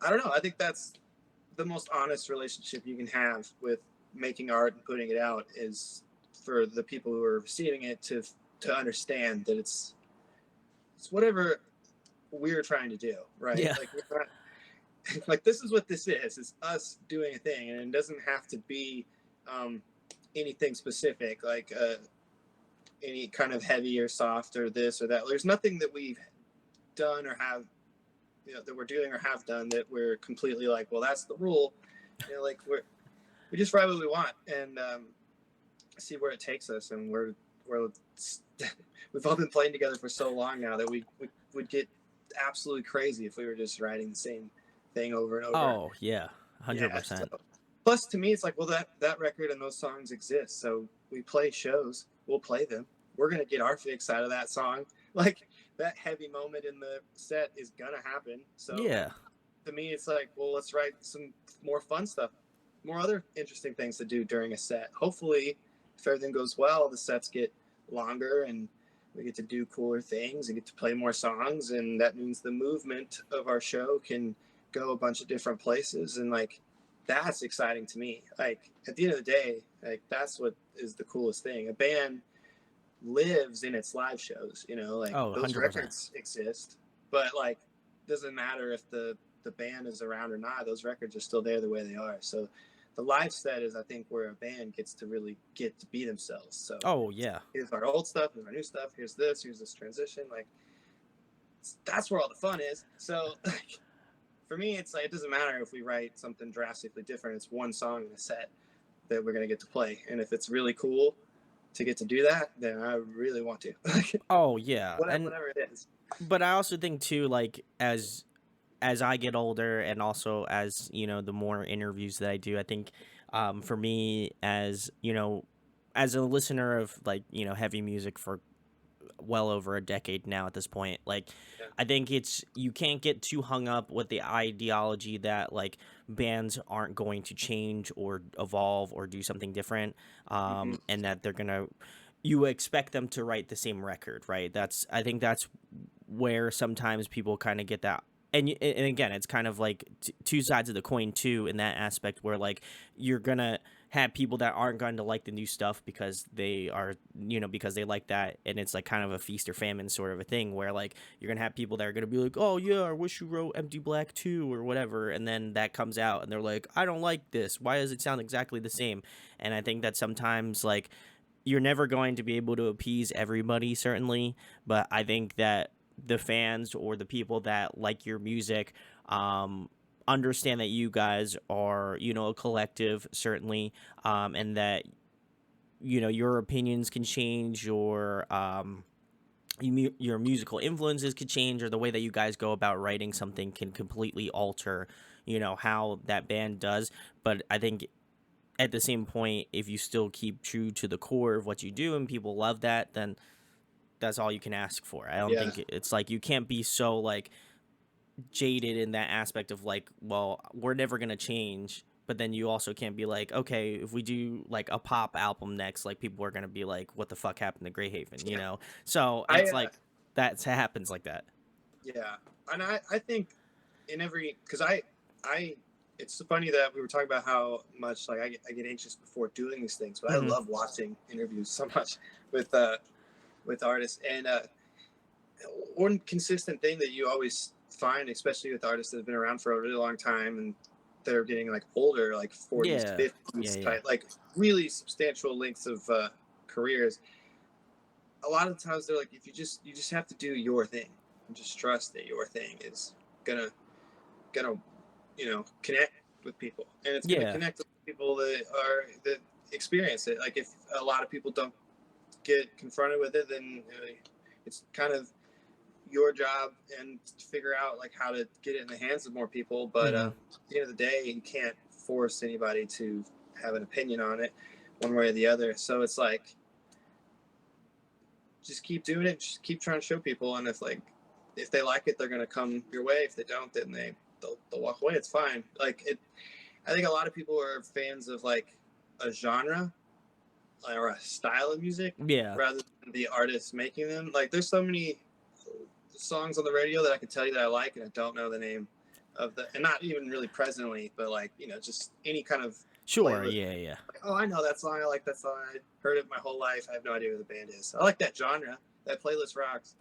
I don't know, I think that's the most honest relationship you can have with making art and putting it out, is for the people who are receiving it to understand that it's whatever we're trying to do, right? Yeah. Like we're not, like this is what this is. It's us doing a thing, and it doesn't have to be um, anything specific, like any kind of heavy or soft or this or that. There's nothing that we've done or have, that we're doing or have done that we're completely like, well, that's the rule. Like we just write what we want, and see where it takes us. And we're we've all been playing together for so long now that we would get absolutely crazy if we were just writing the same thing over and over. Oh, yeah. Yeah. So, 100%. plus, to me, it's like, well, that record and those songs exist, so we play shows. We'll play them. We're gonna get our fix out of that song. Like that heavy moment in the set is gonna happen. So Yeah. to me, it's like, well, let's write some more fun stuff, more other interesting things to do during a set. Hopefully, if everything goes well, the sets get longer and we get to do cooler things and get to play more songs, and that means the movement of our show can go a bunch of different places. And like that's exciting to me. Like at the end of the day, like that's what is the coolest thing. A band lives in its live shows, like Oh, those 100%. records exist, but like doesn't matter if the band is around or not, those records are still there the way they are. So the live set is, I think, where a band gets to really get to be themselves. So Oh, yeah. here's our old stuff, here's our new stuff, here's this transition. Like that's where all the fun is. So like, for me, it's like it doesn't matter if we write something drastically different. It's one song in a set that we're gonna get to play, and if it's really cool to get to do that, then I really want to. Oh, yeah. And Whatever it is. but I also think too, like as I get older, and also as the more interviews that I do, I think for me, as a listener of like heavy music for well over a decade now at this point, like Yeah. I think it's you can't get too hung up with the ideology that like bands aren't going to change or evolve or do something different, Mm-hmm. and that they're gonna you expect them to write the same record, right? I think that's where sometimes people kind of get that. And again, it's kind of like two sides of the coin too in that aspect where like you're gonna have people that aren't going to like the new stuff because they are, because they like that, and it's like kind of a feast or famine sort of a thing where like you're gonna have people that are gonna be like, oh yeah, I wish you wrote Empty Black 2 or whatever, and then that comes out and they're like, I don't like this, why does it sound exactly the same? And I think that sometimes like you're never going to be able to appease everybody, certainly, but I think that the fans or the people that like your music understand that you guys are, a collective, certainly, and that, your opinions can change, your musical influences could change, or the way that you guys go about writing something can completely alter, how that band does. But I think at the same point, if you still keep true to the core of what you do and people love that, then that's all you can ask for. I don't Yeah. think it's like you can't be so like jaded in that aspect of like, well, we're never going to change. But then you also can't be like, okay, if we do like a pop album next, like people are going to be like, what the fuck happened to Greyhaven, Yeah. So I it's like that happens like that. Yeah, and I think in every because I it's funny that we were talking about how much like I get anxious before doing these things, but I Mm-hmm. love watching interviews so much with with artists. And one consistent thing that you always find, especially with artists that have been around for a really long time and they're getting like older, like 40s, Yeah. 50s Yeah. type, like really substantial lengths of careers. A lot of times they're like, if you just have to do your thing and just trust that your thing is gonna gonna connect with people, and it's gonna Yeah. connect with people that experience it. Like if a lot of people don't get confronted with it, then it's kind of your job and to figure out like how to get it in the hands of more people. But Mm-hmm. at the end of the day, you can't force anybody to have an opinion on it one way or the other. So it's like just keep doing it, just keep trying to show people, and if they like it, they're gonna come your way. If they don't, then they'll walk away. It's fine. Like it, I think a lot of people are fans of like a genre or a style of music Yeah. rather than the artists making them. Like there's so many songs on the radio that I can tell you that I like, and I don't know the name of and not even really presently, but like just any kind of Sure. playlist. Yeah. Yeah. Like, oh, I know that song. I like that song. I heard it my whole life. I have no idea who the band is. I like that genre. That playlist rocks.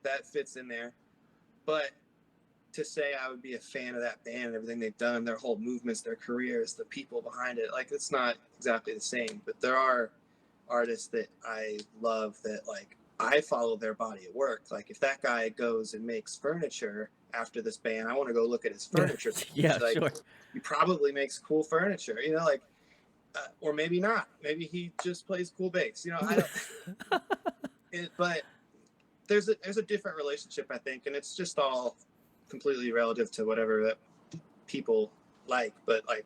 That fits in there. But to say I would be a fan of that band and everything they've done, their whole movements, their careers, the people behind it, like it's not exactly the same. But there are artists that I love that like I follow their body of work. Like if that guy goes and makes furniture after this band, I want to go look at his furniture. Yeah. Like Sure. he probably makes cool furniture, like or maybe not. Maybe he just plays cool bass. I don't. But there's a different relationship, I think, and it's just all completely relative to whatever that people like. But like,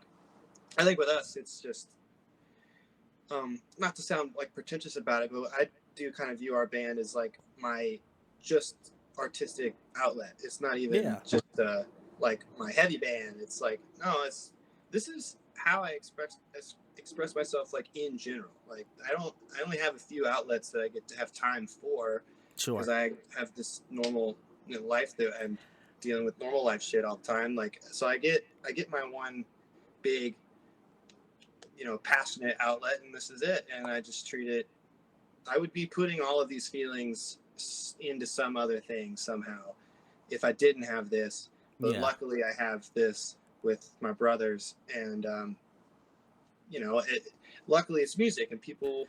I think with us, it's just not to sound like pretentious about it, but I do kind of view our band as like my just artistic outlet. It's not even Yeah. just like my heavy band. It's like no, this is how I express myself like in general. Like I only have a few outlets that I get to have time for because Sure. I have this normal life that I'm dealing with normal life shit all the time. Like so I get my one big passionate outlet, and this is it. And I just treat it. I would be putting all of these feelings into some other thing somehow if I didn't have this. But Yeah. luckily, I have this with my brothers, and luckily it's music, and people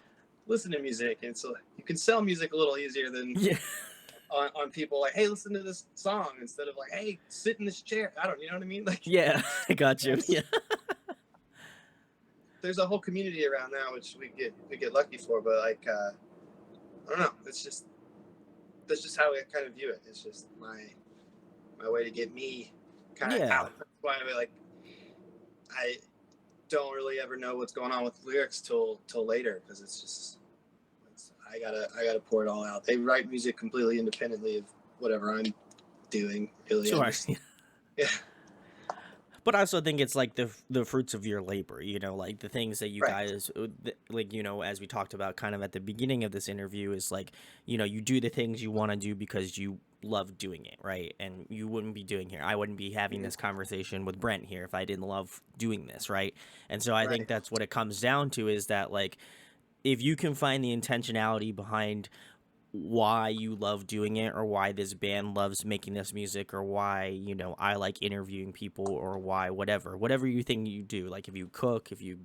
listen to music, and so you can sell music a little easier than Yeah. on people like, hey, listen to this song instead of like, hey, sit in this chair. I don't, you know what I mean? Like, Yeah. I got you. Yeah. there's a whole community around now, which we get lucky for. But like, I don't know. That's just how I kind of view it. It's just my way to get me kind of Yeah. out. That's why I don't really ever know what's going on with lyrics till later because I gotta pour it all out. They write music completely independently of whatever I'm doing. Really, Sure. yeah. But I also think it's like the fruits of your labor, like the things that you Right. guys like, as we talked about kind of at the beginning of this interview is like, you do the things you want to do because you love doing it, right? And you wouldn't be doing here. I wouldn't be having Mhm. this conversation with Brent here if I didn't love doing this, right? And so I think Right. that's what it comes down to is that like if you can find the intentionality behind why you love doing it or why this band loves making this music or why I like interviewing people or why whatever you think you do, like if you cook, if you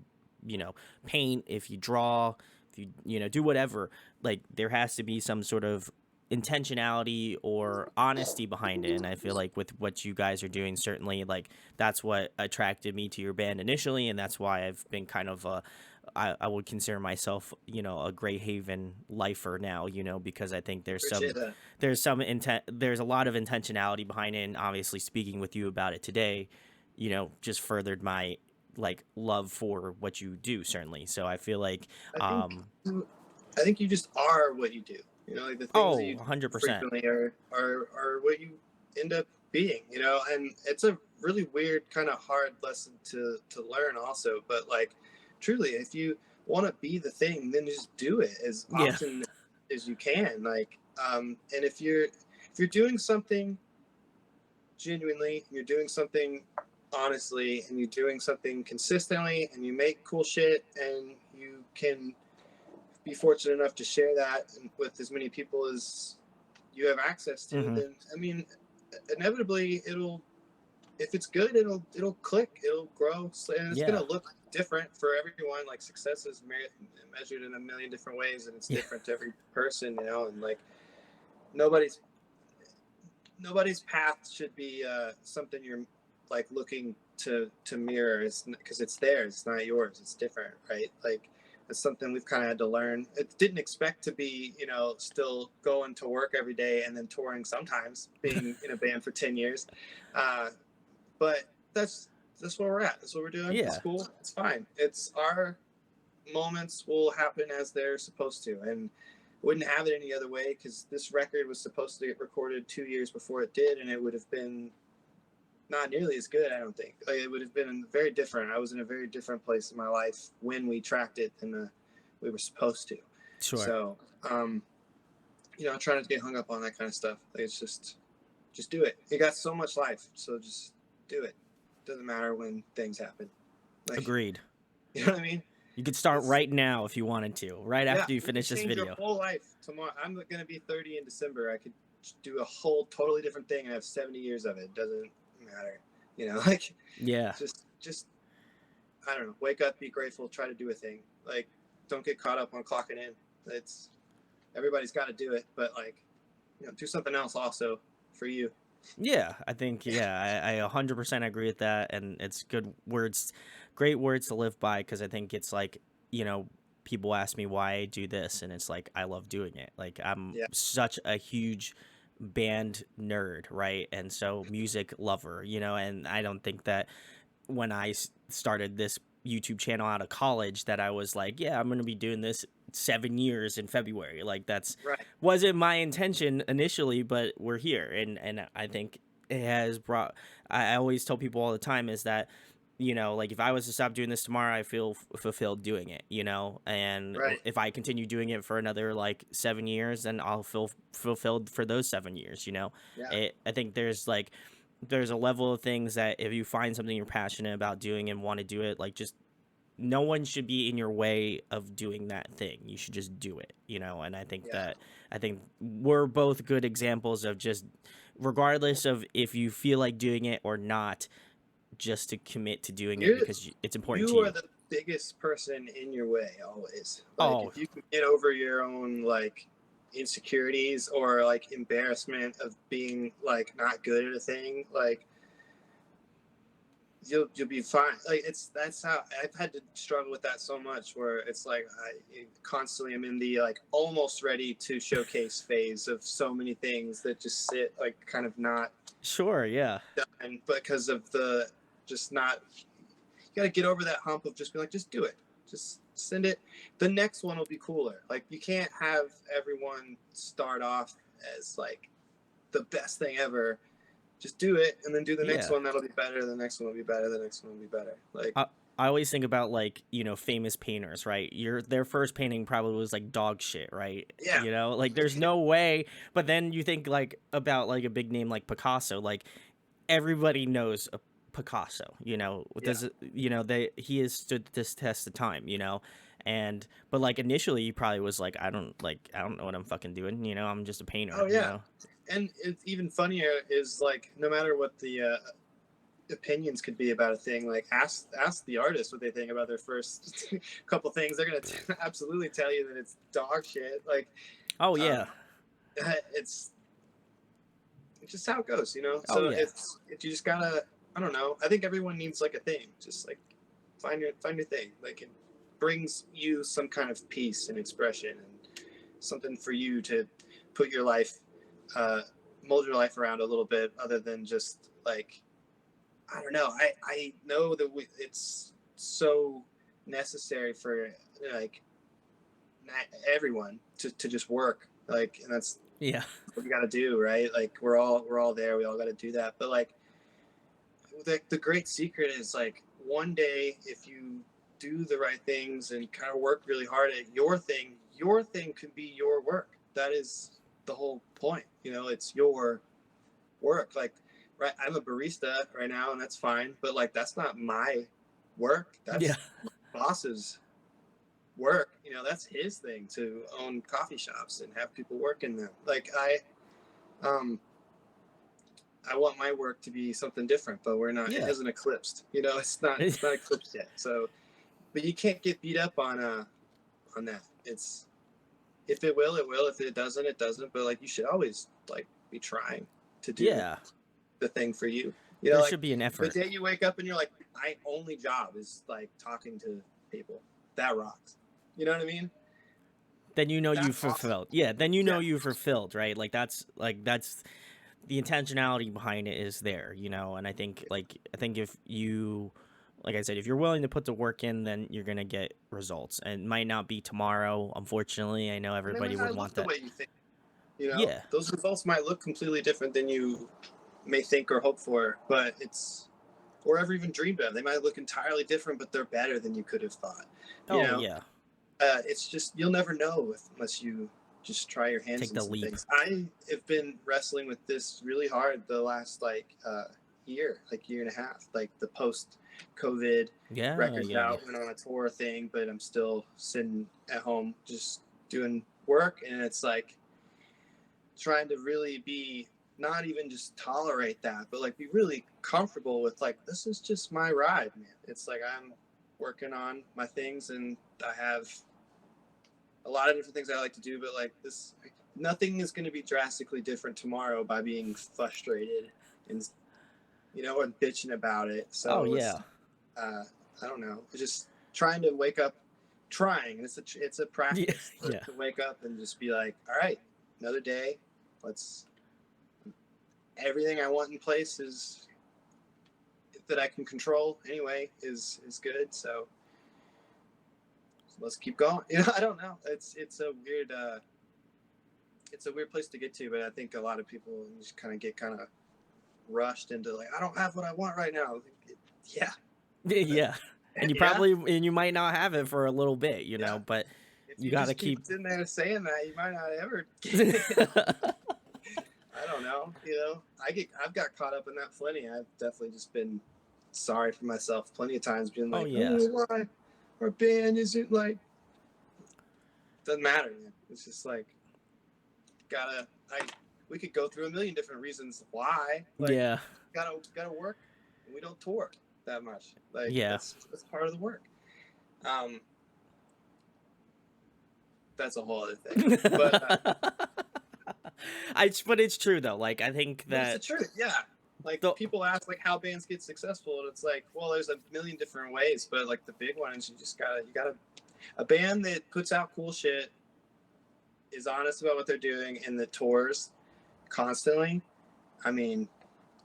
paint, if you draw, if you do whatever, like there has to be some sort of intentionality or honesty behind it. And I feel like with what you guys are doing, certainly like that's what attracted me to your band initially, and that's why I've been kind of I would consider myself, a Greyhaven lifer now, because I think Appreciate that. there's some intent, there's a lot of intentionality behind it. And obviously speaking with you about it today, just furthered my like love for what you do, certainly. So I feel like, I think um, I think you just are what you do. Like the things that oh, you do 100%. frequently are what you end up being. And it's a really weird kind of hard lesson to learn also. But like truly, if you want to be the thing, then just do it as Yeah. often as you can. And if you're doing something genuinely, you're doing something honestly, and you're doing something consistently, and you make cool shit, and you can be fortunate enough to share that with as many people as you have access to, Hmm. then I mean, inevitably if it's good, it'll click, it'll grow, and it's Yeah. gonna look different for everyone. Like success is measured in a million different ways, and it's Yeah. different to every person, and like nobody's nobody's path should be something you're like looking to mirror. It's because it's theirs, it's not yours, it's different, right? Like it's something we've kind of had to learn. It didn't expect to be still going to work every day and then touring sometimes, being in a band for 10 years, uh, but that's where we're at, that's what we're doing. It's Yeah. cool, it's fine, it's our moments will happen as they're supposed to, and wouldn't have it any other way, because this record was supposed to get recorded 2 years before it did, and it would have been not nearly as good, I don't think. Like, it would have been very different. I was in a very different place in my life when we tracked it than we were supposed to. Sure. So I try not to get hung up on that kind of stuff. Like, it's just do it. You got so much life, so just do it. Doesn't matter when things happen. Like, Agreed. you know what I mean? You could start It's, right now if you wanted to, right yeah, after you you could finish this change your video. whole life tomorrow. I'm going to be 30 in December. I could do a whole totally different thing and have 70 years of it. It doesn't matter. Like Yeah. just I don't know. Wake up, be grateful, try to do a thing. Like, don't get caught up on clocking in. It's everybody's got to do it, but like, do something else also for you. Yeah, I think I 100% agree with that, and it's good words, great words to live by because I think it's like you know people ask me why I do this, and it's like I love doing it. Like I'm Yeah, such a huge band nerd, right? And so music lover, and I don't think that when I started this YouTube channel out of college that I was like, yeah, I'm going to be doing this 7 years in February. Like that's right. wasn't my intention initially, but we're here. And I think it has brought, I always tell people all the time is that, like if I was to stop doing this tomorrow, I feel fulfilled doing it, and Right. if I continue doing it for another like 7 years, then I'll feel fulfilled for those 7 years, Yeah. I think there's a level of things that if you find something you're passionate about doing and want to do it, like just no one should be in your way of doing that thing. You should just do it, and Yeah. I think we're both good examples of just regardless of if you feel like doing it or not, just to commit to doing it You're because it's important to you are you. the biggest person in your way always. Like, Oh, if you can get over your own like insecurities or like embarrassment of being like not good at a thing, like you'll be fine. Like, that's how I've had to struggle with that so much, where it's like I constantly am in the like almost ready to showcase phase of so many things that just sit like kind of not sure, yeah. done because of the just not. You got to get over that hump of just being like, just do it, just send it. The next one will be cooler. Like, you can't have everyone start off as like the best thing ever just do it, and then do the next Yeah. one that'll be better. The next one will be better. The next one will be better. Like, I always think about like, famous painters, right? Their first painting probably was like dog shit, right? yeah, Like there's no way. But then you think like about like a big name like Picasso, like everybody knows a Picasso, yeah. does it, he has stood this test of time, and but like initially he probably was like, I don't know what I'm fucking doing, I'm just a painter, Oh yeah, and it's even funnier is like no matter what the opinions could be about a thing, like ask the artist what they think about their first couple things. They're gonna absolutely tell you that it's dog shit. Like, Oh um, yeah. it's just how it goes, you know. Oh So yeah. if you just gotta, I don't know. I think everyone needs like a thing. Just like find your thing. Like it brings you some kind of peace and expression and something for you to put your life, uh, mold your life around a little bit, other than just like, I don't know. I know that it's so necessary for like everyone to just work, like, and that's Yeah. what we got to do, right? Like we're all there. We all got to do that. But like the great secret is like one day if you do the right things and kind of work really hard at your thing could be your work. That is the whole point. You know, it's your work. Like, right, I'm a barista right now, and that's fine. But like, that's not my work. Yeah. That's my boss's work. You know, that's his thing to own coffee shops and have people work in them. Like um, I want my work to be something different, but we're not. It Yeah. hasn't eclipsed. You know, it's not eclipsed yet. So, but you can't get beat up on that. It's if it will, it will. If it doesn't, it doesn't. But like, you should always like be trying to do Yeah. the thing for you. You know, There like should be an the effort. day you wake up and you're like, my only job is like talking to people. That rocks. You know what I mean? Then you That's awesome. fulfilled. Yeah, then Yeah. you fulfilled, right? That's the intentionality behind it is there, and I think if you, like I said, if you're willing to put the work in, then you're gonna get results. And it might not be tomorrow, unfortunately. I know And they everybody might would not look want the that. way you think. You know, Yeah. those results might look completely different than you may think or hope for, but it's or ever even dreamed of. They might look entirely different, but they're better than you could have thought. You Oh know, yeah. it's just you'll never know unless you just try your hands Take in the some leap. things. I have been wrestling with this really hard the last year, like year and a half, like the post COVID Yeah, records yeah, yeah. out, went on a tour thing, but I'm still sitting at home just doing work, and it's like trying to really be not even just tolerate that, but like be really comfortable with like this is just my ride, man. It's like I'm working on my things, and I have a lot of different things I like to do, but like this, nothing is going to be drastically different tomorrow by being frustrated and and bitching about it. Oh So it's yeah. I don't know, it's just trying to wake up, trying. It's a Yeah. practice Yeah. to wake up and just be like, all right, another day. Let's everything I want in place is that I can control anyway is good. So let's keep going. I don't know. It's a weird place to get to, but I think a lot of people just get kind of rushed into like, I don't have what I want right now. Yeah, Yeah. yeah, And you might not have it for a little bit, yeah. but If you you got to just keep keep sitting there saying that, you might not ever get it. I don't know. I've got caught up in that plenty. I've definitely just been sorry for myself plenty of times, being Oh like, yeah. oh, why our band isn't like doesn't matter, man. It's just like gotta I we could go through a million different reasons why. Like Yeah. gotta work, and we don't tour that much. Like Yeah. that's part of the work. Um, that's a whole other thing. But it's true though. Like I think But it's the that truth, yeah. Like the people ask like how bands get successful, and it's like, well, there's a million different ways, but like the big one is you gotta a band that puts out cool shit, is honest about what they're doing, and that tours constantly. I mean,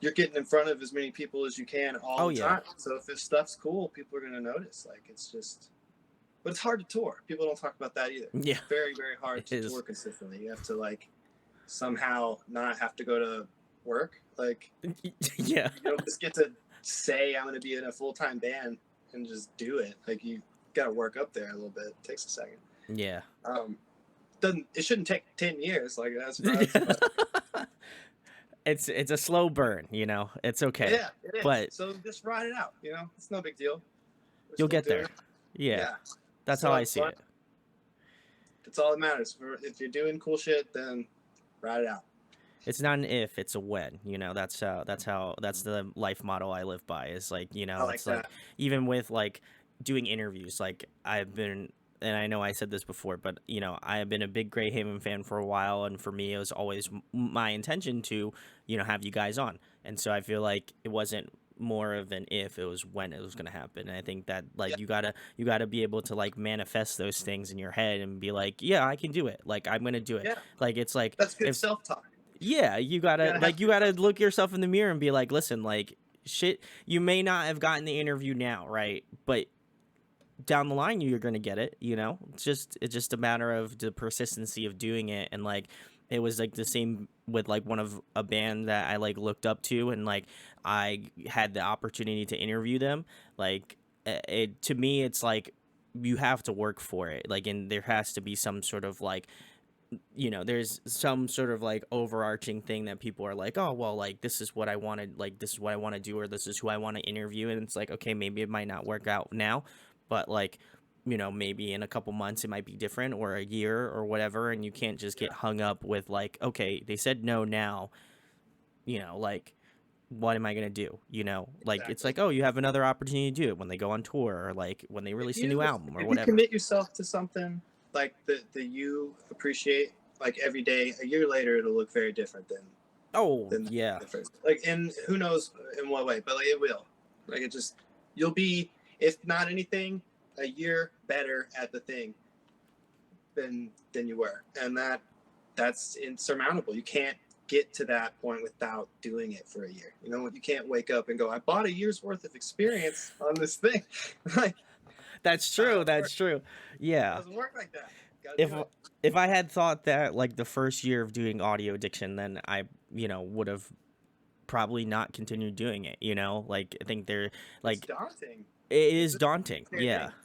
you're getting in front of as many people as you can all oh the yeah. time. So if this stuff's cool, people are gonna notice. Like it's just, but it's hard to tour. People don't talk about that either. Yeah. It's very hard It to tour is. consistently. You have to like somehow not have to go to work Like, Yeah. you don't just get to say I'm going to be in a full-time band and just do it. Like, you got to work up there a little bit. It takes a second. Yeah. Doesn't it shouldn't take 10 years like that's for us, but It's a slow burn, you know. It's okay. yeah, it is. But So just ride it out. You know, it's no big deal. We're you'll still get doing there. it. Yeah. Yeah, That's how still I having see fun. it. That's all that matters. If you're doing cool shit, then ride it out. It's not an if, it's a when, you know. That's the life motto I live by, is like, you I know, like it's like that. even with like doing interviews, like I've been, and I know I said this before, but you know, I have been a big Greyhaven fan for a while, and for me it was always my intention to, you know, have you guys on. And so I feel like it wasn't more of an if, it was when it was going to happen. And I think that Yeah, like you got to be able to like manifest those things in your head and be like, yeah, I can do it, like I'm going to do it. yeah. Like it's like That's good if self-talk. yeah, you You gotta gotta have like you good gotta self-talk. look yourself in the mirror and be like, listen, like shit, you may not have gotten the interview now, right? But down the line you're gonna get it, you know? It's just a matter of the persistency of doing it. And like it was like the same with like one of a band that I like looked up to, and like I had the opportunity to interview them. Like it to me it's like you have to work for it. Like, and there has to be some sort of like, you know, there's some sort of like overarching thing that people are like, oh well, like this is what I wanted, like this is what I want to do, or this is who I want to interview. And it's like, okay, maybe it might not work out now, but like, you know, maybe in a couple months it might be different, or a year or whatever. And you can't just get Yeah, hung up with like, okay, they said no now, you know, like what am I gonna do? You know, like it's exactly. like, oh, you have another opportunity to do it when they go on tour, or like when they If release a new you album or if you whatever. commit yourself to something like that you appreciate, like every day, a year later it'll look very different Oh than yeah. the first. Like, and who knows in what way, but like it will. Like it just you'll be, if not anything, a year better at the thing than you were, and that's insurmountable. You can't get to that point without doing it for a year. You know, you can't wake up and go, I bought a year's worth of experience on this thing. Like, That's not how true, it that's works. true. It Yeah. doesn't work like that. You gotta if do it. if I had thought that like the first year of doing audio addiction, then I, you know, would have probably not continued doing it, you know? Like I think they're It's like daunting. it It's is a daunting. scary Yeah. thing.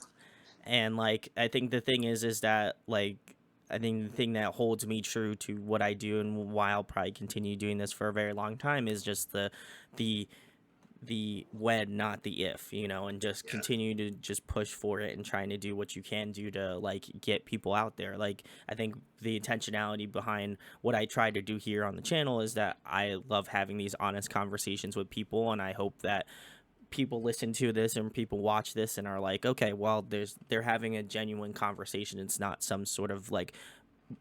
And like I think the thing is that like I think the thing that holds me true to what I do and why I'll probably continue doing this for a very long time is just the the when, not the if, you know, and just Yeah. continue to just push for it and trying to do what you can do to like get people out there. Like I think the intentionality behind what I try to do here on the channel is that I love having these honest conversations with people, and I hope that people listen to this and people watch this and are like, okay, well, they're having a genuine conversation. It's not some sort of like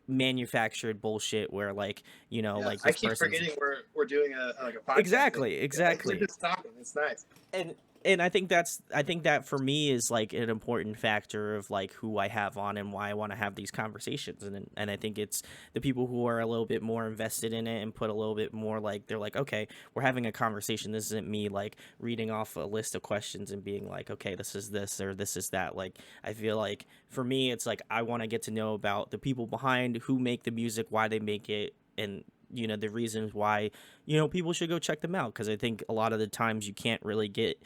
manufactured bullshit where like, you know, Yeah. like I this keep person's forgetting we're doing a like a podcast thing. exactly, Like, we're exactly. just talking. It's nice. and and I think that for me is like an important factor of like who I have on and why I want to have these conversations. And I think it's the people who are a little bit more invested in it and put a little bit more like, they're like, okay, we're having a conversation. This isn't me like reading off a list of questions and being like, okay, this is this or this is that. Like I feel like for me it's like I want to get to know about the people behind who make the music, why they make it, and you know the reasons why, you know, people should go check them out. Because I think a lot of the times you can't really get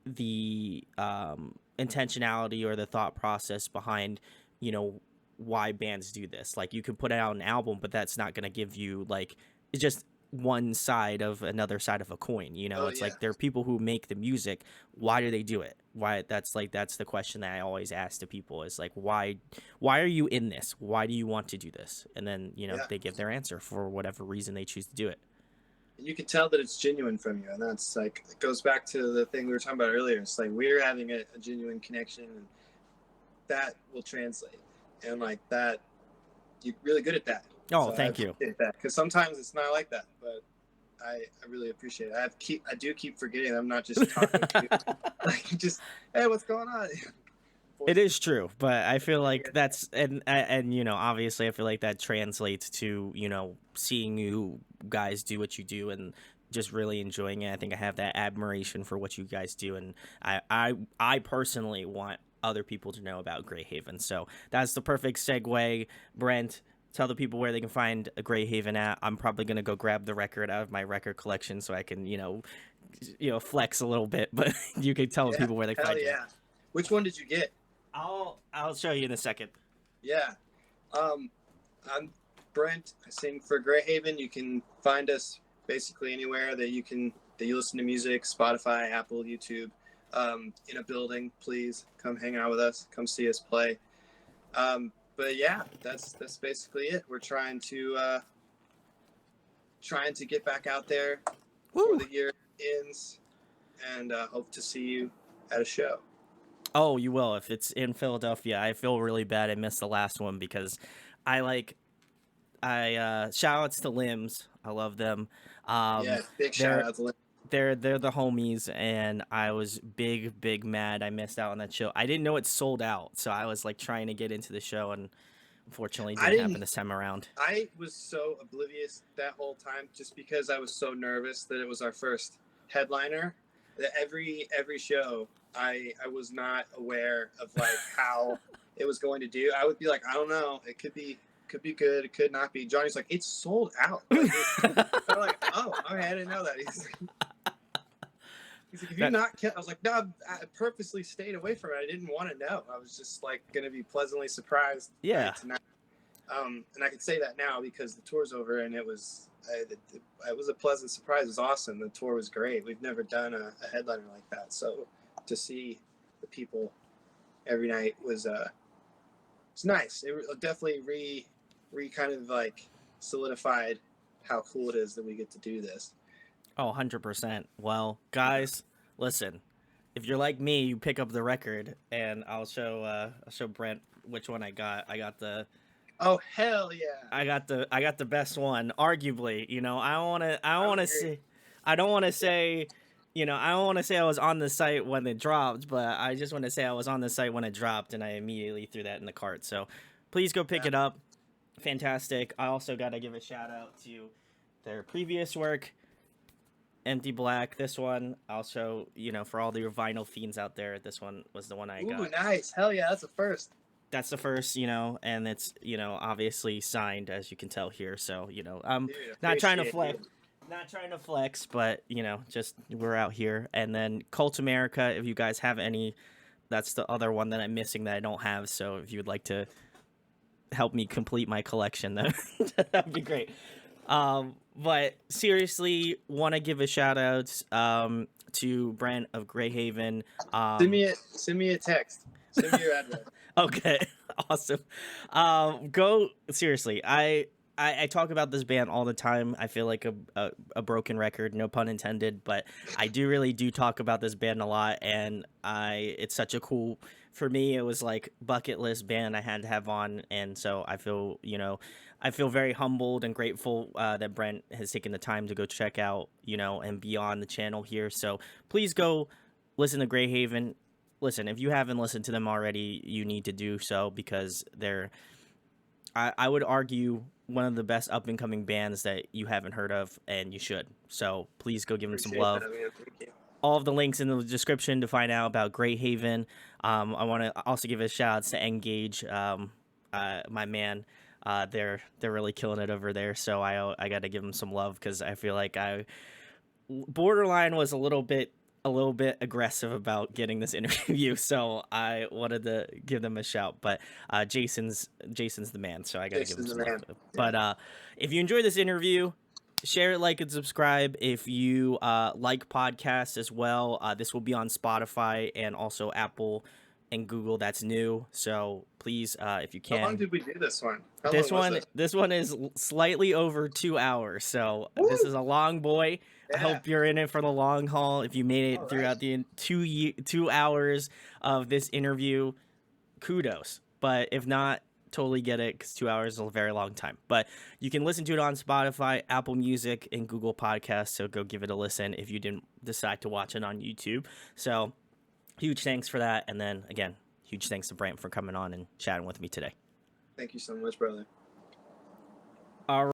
the intentionality or the thought process behind, you know, why bands do this. Like you can put out an album, but that's not going to give you like, it's just one side of another side of a coin. You know, Oh it's yeah. like there are people who make the music. Why do they do it? Why? That's like that's the question that I always ask to people is like, why are you in this? Why do you want to do this? And then, you know, Yeah. they give their answer for whatever reason they choose to do it. You can tell that it's genuine from you, and that's like it goes back to the thing we were talking about earlier. It's like we're having a genuine connection, and that will translate, and like that, you're really good at that. Oh, So I thank you. appreciate that, because sometimes it's not like that, but I really appreciate it. I do keep forgetting I'm not just talking to you, like just hey, what's going on? It is true, but I feel Forgetting like it. that's and you know, obviously I feel like that translates to, you know, seeing you guys do what you do and just really enjoying it. I think I have that admiration for what you guys do, and I personally want other people to know about Greyhaven. So that's the perfect segue, Brent. tell the people where they can find a Greyhaven at. I'm probably gonna go grab the record out of my record collection so I can, flex a little bit. But you can tell Yeah, people where they can hell find you. yeah. Which one did you get? I'll show you in a second. Yeah. I'm Brent. I sing for Greyhaven. You can find us basically anywhere that you listen to music: Spotify, Apple, YouTube. In a building, please come hang out with us. Come see us play. But yeah, that's basically it. We're trying to get back out there before the year ends, and hope to see you at a show. Oh, you will if it's in Philadelphia. I feel really bad I missed the last one because I shout outs to Limbs. I love them. Yeah, big shout They're out to Lynn. they're the homies, and I was big mad I missed out on that show. I didn't know it sold out, so I was like trying to get into the show, and unfortunately I didn't didn't. happen this time around. I was so oblivious that whole time, just because I was so nervous that it was our first headliner. That every show, I was not aware of like how it was going to do. I would be like, I don't know, it could be good, it could not be. Johnny's like, it's sold out. Like, I'm like, oh, okay, I didn't know that. He's like, if you're not, I was like, no, I purposely stayed away from it. I didn't want to know. I was just like going to be pleasantly surprised. Yeah. Tonight. And I can say that now because the tour's over, and it was a pleasant surprise. It was awesome. The tour was great. We've never done a headliner like that, so to see the people every night was it's nice. It definitely kind of like solidified how cool it is that we get to do this. Oh, 100%. Well, guys, listen. If you're like me, you pick up the record, and I'll show Brent which one I got. I got the Oh hell yeah! I got the best one, arguably. I don't want to I don't want to say I was on the site when it dropped, but I just want to say I was on the site when it dropped, and I immediately threw that in the cart. So please go pick it up. Fantastic. I also got to give a shout out to their previous work, Empty Black. This one also, for all the vinyl fiends out there, this one was the one I got. Ooh, nice. Hell yeah, that's the first. That's the first, and it's, obviously signed, as you can tell here. So, I'm not trying to flex, but, just we're out here. And then Cult America, if you guys have any, that's the other one that I'm missing that I don't have. So if you would like to help me complete my collection, that'd be great. But seriously, want to give a shout out to Brent of Greyhaven. Send me a text. Send me your address. Okay, awesome. Go seriously. I talk about this band all the time. I feel like a broken record, no pun intended, but I really do talk about this band a lot, and it's such a cool. For me, it was like bucket list band I had to have on, and so I feel very humbled and grateful that Brent has taken the time to go check out, and be on the channel here. So please go listen to Greyhaven. Listen, if you haven't listened to them already, you need to do so, because they're, I would argue, one of the best up-and-coming bands that you haven't heard of, and you should. So please go give them some love. All of the links in the description to find out about Greyhaven. I want to also give a shout-out to Engage, my man. They're really killing it over there, so I got to give them some love, because I feel like I borderline was a little bit aggressive about getting this interview, so I wanted to give them a shout. But Jason's the man, so I gotta give him some love. Yeah. But if you enjoyed this interview, share it, like, and subscribe. If you like podcasts as well, this will be on Spotify and also Apple and Google. That's new, so please, if you can. How long did we do this one? This one is slightly over 2 hours, so Woo! This is a long boy. Yeah. I hope you're in it for the long haul. If you made it throughout the 2 hours of this interview, kudos. But if not, totally get it, because 2 hours is a very long time. But you can listen to it on Spotify, Apple Music, and Google Podcasts, so go give it a listen if you didn't decide to watch it on YouTube. So huge thanks for that. And then, again, huge thanks to Brent for coming on and chatting with me today. Thank you so much, brother. All right.